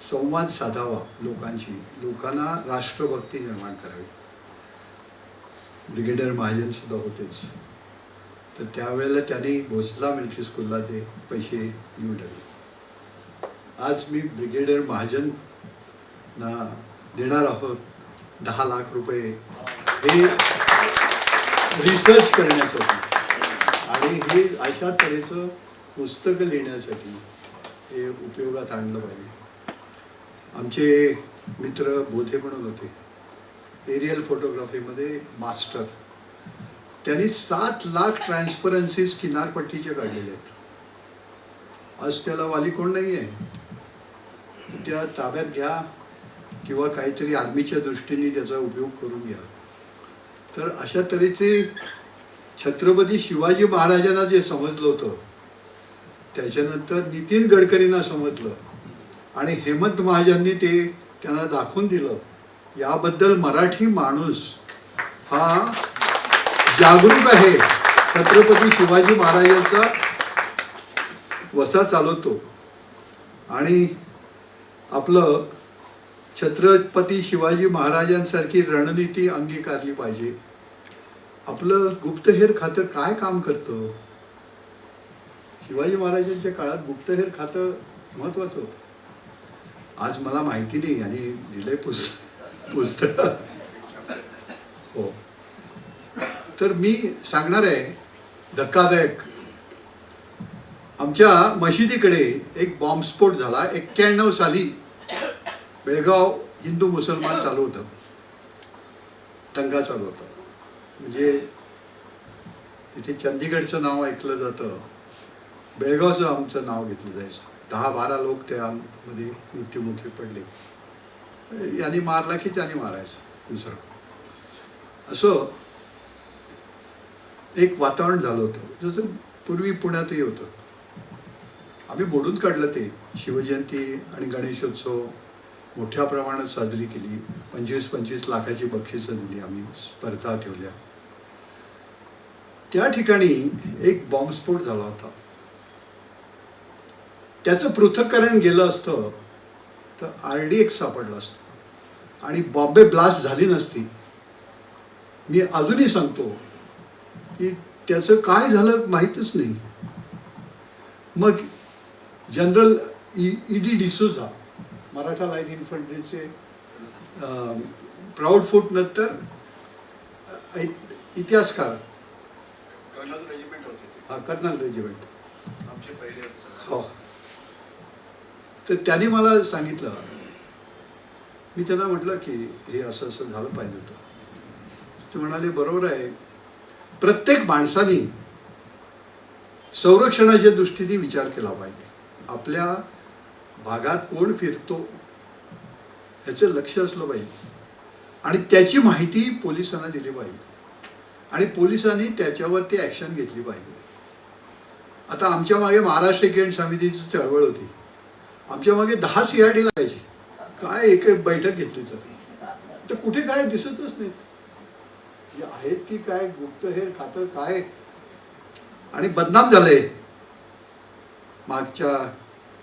संवाद साधावा लोकांशी, लोकांना राष्ट्रभक्ती निर्माण करावी. ब्रिगेडियर महाजन सुद्धा होतेच. तर त्यावेळेला त्यांनी भोसला मिलिटरी स्कूलला ते पैसे येऊ लागले. आज मी ब्रिगेडियर महाजनना देणार आहोत 10 लाख रुपये हे रिसर्च करण्यासाठी आणि हे अशा तऱ्हेचं पुस्तकं लिहिण्यासाठी हे उपयोगात आणलं पाहिजे. आमचे मित्र बोधे म्हणून होते, एरियल फोटोग्राफीमध्ये मास्टर. त्यांनी 7 लाख ट्रान्सपरन्सीज किनारपट्टीचे काढलेले आहेत. आज त्याला वाली कोण नाही आहे. त्या ताब्यात घ्या किंवा काहीतरी आर्मीच्या दृष्टीने त्याचा उपयोग करून घ्या. तर अशा तऱ्हेचे छत्रपती शिवाजी महाराजांना जे समजलं होतं, त्याच्यानंतर नितीन गडकरींना समजलं आणि हेमंत महाजननी ते त्यांना दाखवून दिलं. याबद्दल मराठी माणूस हा जागरूक आहे. छत्रपती शिवाजी महाराजांचा वसा चालवतो आणि आपलं छत्रपती शिवाजी महाराजांसारखी रणनीती अंगीकारली पाहिजे. आपलं गुप्तहेर खातं काय काम करतं. शिवाजी महाराजांच्या काळात गुप्तहेर खातं महत्वाचं होतं. आज मला माहिती नाही आणि दिलंय पुस्तक. हो, तर मी सांगणार आहे धक्कादायक. आमच्या मशिदीकडे एक बॉम्बस्फोट झाला 91 साली. बेळगाव हिंदू मुसलमान चालू होतं. दंगा चालू होता. म्हणजे तिथे चंदीगडचं नाव ऐकलं जातं, बेळगावचं आमचं नाव घेतलं जायचं. 10-12 लोक त्यामध्ये मृत्युमुखी पडले. याने मारला की त्याने मारायचं दुसरं, असं एक वातावरण झालं होतं, जसं पूर्वी पुण्यातही होतं. आम्ही मोडून काढलं ते. शिवजयंती आणि गणेशोत्सव मोठ्या प्रमाणात साजरी केली. 25-25 लाखाची बक्षिसं दिली आम्ही, स्पर्धा ठेवल्या. त्या ठिकाणी एक बॉम्बस्फोट झाला होता. त्याचं पृथक्करण गेलं असतं तर RDX सापडलं असतं आणि बॉम्बे ब्लास्ट झाली नसती. मी अजूनही सांगतो की त्याचं काय झालं माहीतच नाही. मग general E.D. D'Souza, Maratha light इन्फंट्रीचे प्राऊड फूट नंतर इतिहासकार, कर्नल रेजिमेंट होते ते. हा कर्नल रेजिमेंट, आमचे पहिले हो. तर त्याने मला सांगितलं, मी त्यांना म्हटलं की हे असं असं झालं पाहिजे होतं. ते म्हणाले बरोबर आहे, प्रत्येक माणसाने संरक्षणाच्या दृष्टीने विचार केला पाहिजे. आपल्या भागात कोण फिरतो ह्याचं लक्ष असलं पाहिजे आणि त्याची माहिती पोलिसांना दिली पाहिजे आणि पोलिसांनी त्याच्यावरती ॲक्शन घेतली पाहिजे. आता आमच्या मागे महाराष्ट्र एकीकरण समितीची चळवळ होती. आमच्या मागे 10 CID लागायचे. काय एक बैठक घेतली तर कुठे काय दिसतच नाही. हे आहेत की काय गुप्तहेर खातं काय, आणि बदनाम झाले मागच्या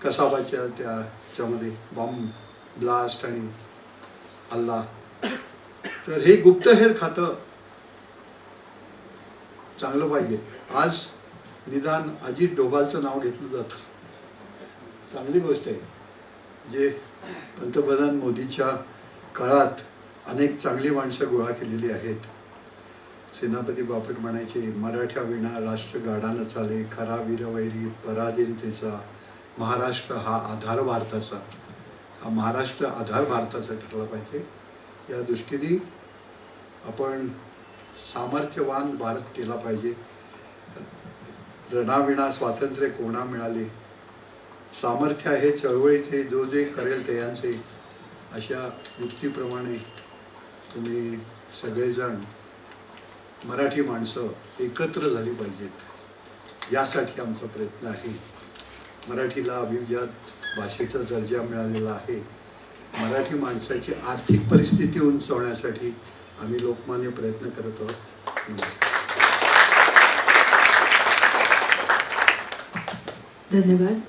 कसाबाच्या त्याच्यामध्ये बॉम्ब ब्लास्ट आणि हल्ला. तर हे गुप्तहेर खातं चांगलं पाहिजे. आज निदान अजित डोभालचं नाव घेतलं जातं, चांगली गोष्ट आहे. जे पंतप्रधान मोदीच्या काळात अनेक चांगली माणसं गोळा केलेली आहेत. सेनापती बापट म्हणायचे, मराठ्या विना राष्ट्र गाडानं चाले, खरा वीरवैरी पराधीनतेचा, महाराष्ट्र हा आधार भारताचा. हा महाराष्ट्र आधार भारताचा ठरला पाहिजे. या दृष्टीने आपण सामर्थ्यवान भारत केला पाहिजे. रणाविना स्वातंत्र्य कोणा मिळाले, सामर्थ्य आहे चळवळीचे, जो जे करेल त्यांचे. अशा युक्तीप्रमाणे तुम्ही सगळेजण मराठी माणसं एकत्र झाली पाहिजेत, यासाठी आमचा प्रयत्न आहे. मराठीला अभिजात भाषेचा दर्जा मिळालेला आहे. मराठी माणसाची आर्थिक परिस्थिती उंचावण्यासाठी आम्ही लोकमान्य प्रयत्न करत आहोत. धन्यवाद.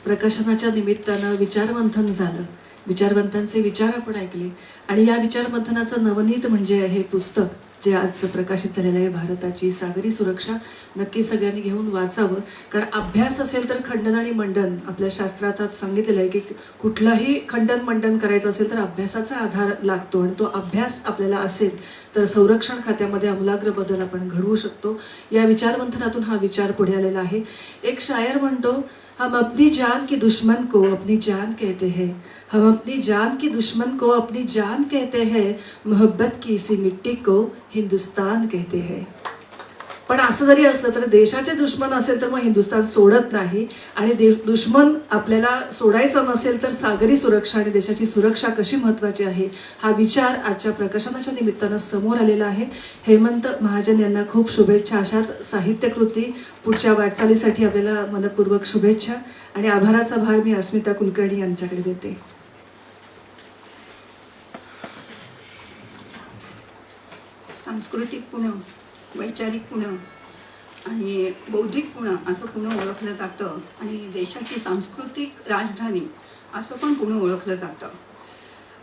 प्रकाशनाच्या निमित्तानं विचारमंथन झालं. विचारवंतांचे विचार आपण ऐकले आणि या विचारमंथनाचं नवनीत म्हणजे हे पुस्तक जे आज प्रकाशित झालेलं आहे, भारताची सागरी सुरक्षा. नक्की सगळ्यांनी घेऊन वाचावं, कारण अभ्यास असेल तर खंडन आणि मंडन. आपल्या शास्त्रात सांगितलेलं आहे की कुठलाही खंडन मंडन करायचं असेल तर अभ्यासाचा आधार लागतो आणि तो अभ्यास आपल्याला असेल तर संरक्षण खात्यामध्ये आमूलाग्र बदल आपण घडवू शकतो. या विचारमंथनातून हा विचार पुढे आलेला आहे. एक शायर म्हणतो, हम अपनी जान की दुश्मन को अपनी जान कहते हैं, हम अपनी जान की दुश्मन को अपनी जान कहते हैं, मोहब्बत की इसी मिट्टी को हिंदुस्तान कहते हैं. पण असं जरी असलं तर देशाचे दुश्मन असेल तर मग हिंदुस्तान सोडत नाही आणि दुश्मन आपल्याला सोडायचा नसेल तर सागरी सुरक्षा आणि देशाची सुरक्षा कशी महत्त्वाची आहे हा विचार आजच्या प्रकाशनाच्या निमित्तानं समोर आलेला आहे. हेमंत महाजन यांना खूप शुभेच्छा. अशाच साहित्यकृती पुढच्या वाटचालीसाठी आपल्याला मनपूर्वक शुभेच्छा आणि आभाराचा भार मी अस्मिता कुलकर्णी यांच्याकडे देते. सांस्कृतिक पुणे, वैचारिक पुणे आणि बौद्धिक पुणे असं पुणे ओळखलं जातं आणि देशाची सांस्कृतिक राजधानी असं पण पुणे ओळखलं जातं.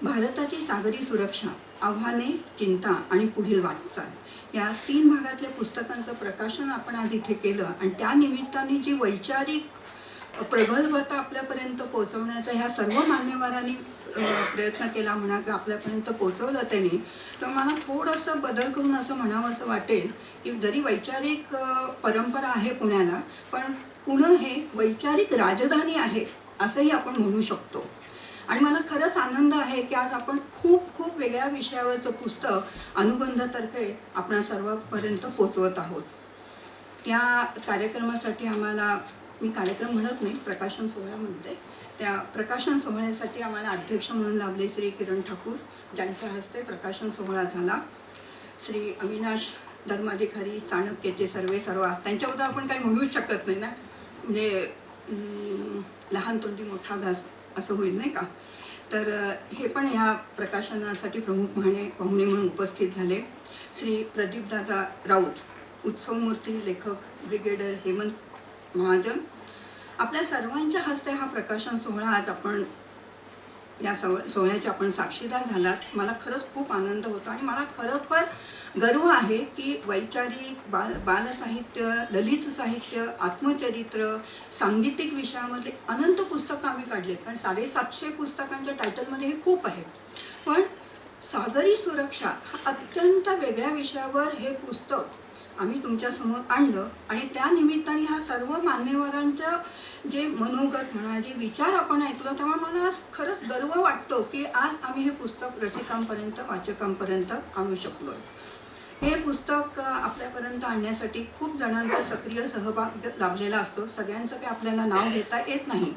भारताची सागरी सुरक्षा, आव्हाने, चिंता आणि पुढील वाटचाल या 3 भागातल्या पुस्तकांचं प्रकाशन आपण आज इथे केलं आणि त्या निमित्ताने जी वैचारिक प्रगल्भता आपल्यापर्यंत पोहोचवण्याचा ह्या सर्व मान्यवरांनी प्रयत्न केला म्हणा की आपल्यापर्यंत पोहोचवलं त्यांनी. तर मला थोडंसं बदल करून असं म्हणावं असं वाटेल की जरी वैचारिक परंपरा आहे पुण्याला, पण पुणे हे वैचारिक राजधानी आहे असंही आपण म्हणू शकतो. आणि मला खरंच आनंद आहे की आज आपण खूप खूप वेगळ्या विषयावरचं पुस्तक अनुबंधातर्फे आपण सर्वांपर्यंत पोचवत आहोत. त्या कार्यक्रमासाठी आम्हाला, मी कार्यक्रम म्हणत नाही, प्रकाशन सोहळा म्हणते, त्या प्रकाशन सोहळ्यासाठी आम्हाला अध्यक्ष म्हणून लाभले श्री किरण ठाकूर, ज्यांच्या हस्ते प्रकाशन सोहळा झाला. श्री अविनाश धर्माधिकारी, चाणक्यचे सर्व त्यांच्याबद्दल आपण काही म्हणूच शकत नाही ना, म्हणजे लहान तोंडी मोठा घास असं होईल नाही का. तर हे पण ह्या प्रकाशनासाठी प्रमुख पाहुणे म्हणून उपस्थित झाले. श्री प्रदीपदादा राऊत, उत्सवमूर्ती, लेखक ब्रिगेडियर हेमंत महाजन, आपल्या सर्वांच्या हस्ते हा प्रकाशन सोहळा आज आपण या सोहळ्याचे आपण साक्षीदार झालात. मला खरंच खूप आनंद होतो आणि मला खरोखर गर्व आहे की वैचारिक, बालसाहित्य, ललित साहित्य, आत्मचरित्र, सांगीतिक विषयामध्ये अनंत पुस्तकं आम्ही काढलेत. कारण 750 पुस्तकांच्या टायटलमध्ये हे खूप आहेत. पण सागरी सुरक्षा हा अत्यंत वेगळ्या विषयावर हे पुस्तक आम्ही तुमच्यासमोर आणलं आणि त्या निमित्ताने ह्या सर्व मान्यवरांचं जे मनोगत म्हणा, जे विचार आपण ऐकलो, तेव्हा मला आज खरंच गर्व वाटतो की आज आम्ही हे पुस्तक रसिकांपर्यंत, वाचकांपर्यंत आणू शकलो. हे पुस्तक आपल्यापर्यंत आणण्यासाठी खूप जणांचा सक्रिय सहभाग लाभलेला असतो. सगळ्यांचं काही आपल्याला नाव घेता येत नाही.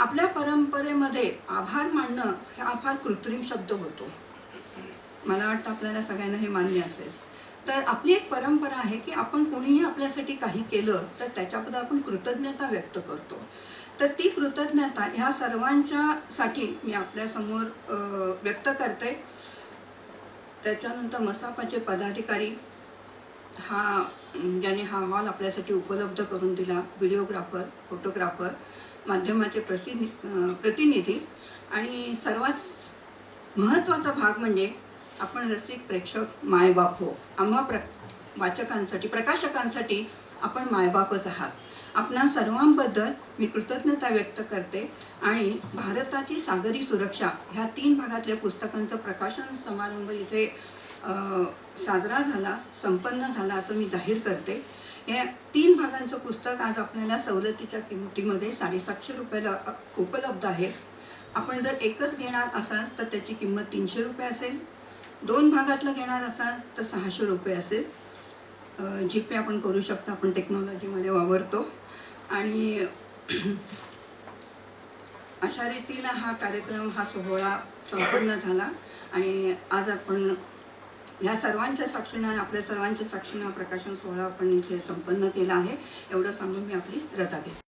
आपल्या परंपरेमध्ये आभार मानणं हा फार कृत्रिम शब्द होतो. मला वाटतं आपल्याला सगळ्यांना हे मान्य असेल. तर आपली एक परंपरा आहे की आपण कोणीही आपल्यासाठी काही केलं तर त्याच्याबद्दल आपण कृतज्ञता व्यक्त करतो. तर ती कृतज्ञता ह्या सर्वांच्यासाठी मी आपल्यासमोर व्यक्त करते. त्याच्यानंतर मसापाचे पदाधिकारी, ज्याने हा हॉल आपल्यासाठी उपलब्ध करून दिला, व्हिडिओग्राफर, फोटोग्राफर, माध्यमाचे प्रतिनिधी आणि सर्वात महत्त्वाचा भाग म्हणजे आपण रसिक, प्रेक्षक, मायबाप हो. आम्हा वाचकांसाठी, प्रकाशकांसाठी आपण मायबापच आहात. आपणा सर्वांबद्दल मी कृतज्ञता व्यक्त करते आणि भारताची सागरी सुरक्षा ह्या 3 भागातल्या पुस्तकांचं प्रकाशन समारंभ इथे साजरा झाला, संपन्न झाला असं मी जाहीर करते. या 3 भागांचं पुस्तक आज आपल्याला सवलतीच्या किमतीमध्ये 750 रुपयाला उपलब्ध आहे. आपण जर एकच घेणार असाल तर त्याची किंमत 300 रुपये असेल. 2 भागातलं घेणार असाल तर 600 रुपये असेल. जीपे आपण करू शकता, आपण टेक्नॉलॉजीमध्ये वावरतो. आणि अशा रीतीनं हा कार्यक्रम, हा सोहळा संपन्न झाला आणि आज आपण ह्या सर्वांच्या साक्षीनं आणि आपल्या सर्वांच्या साक्षीनं प्रकाशन सोहळा आपण इथे संपन्न केला आहे. एवढं सांगून मी आपली रजा घेते.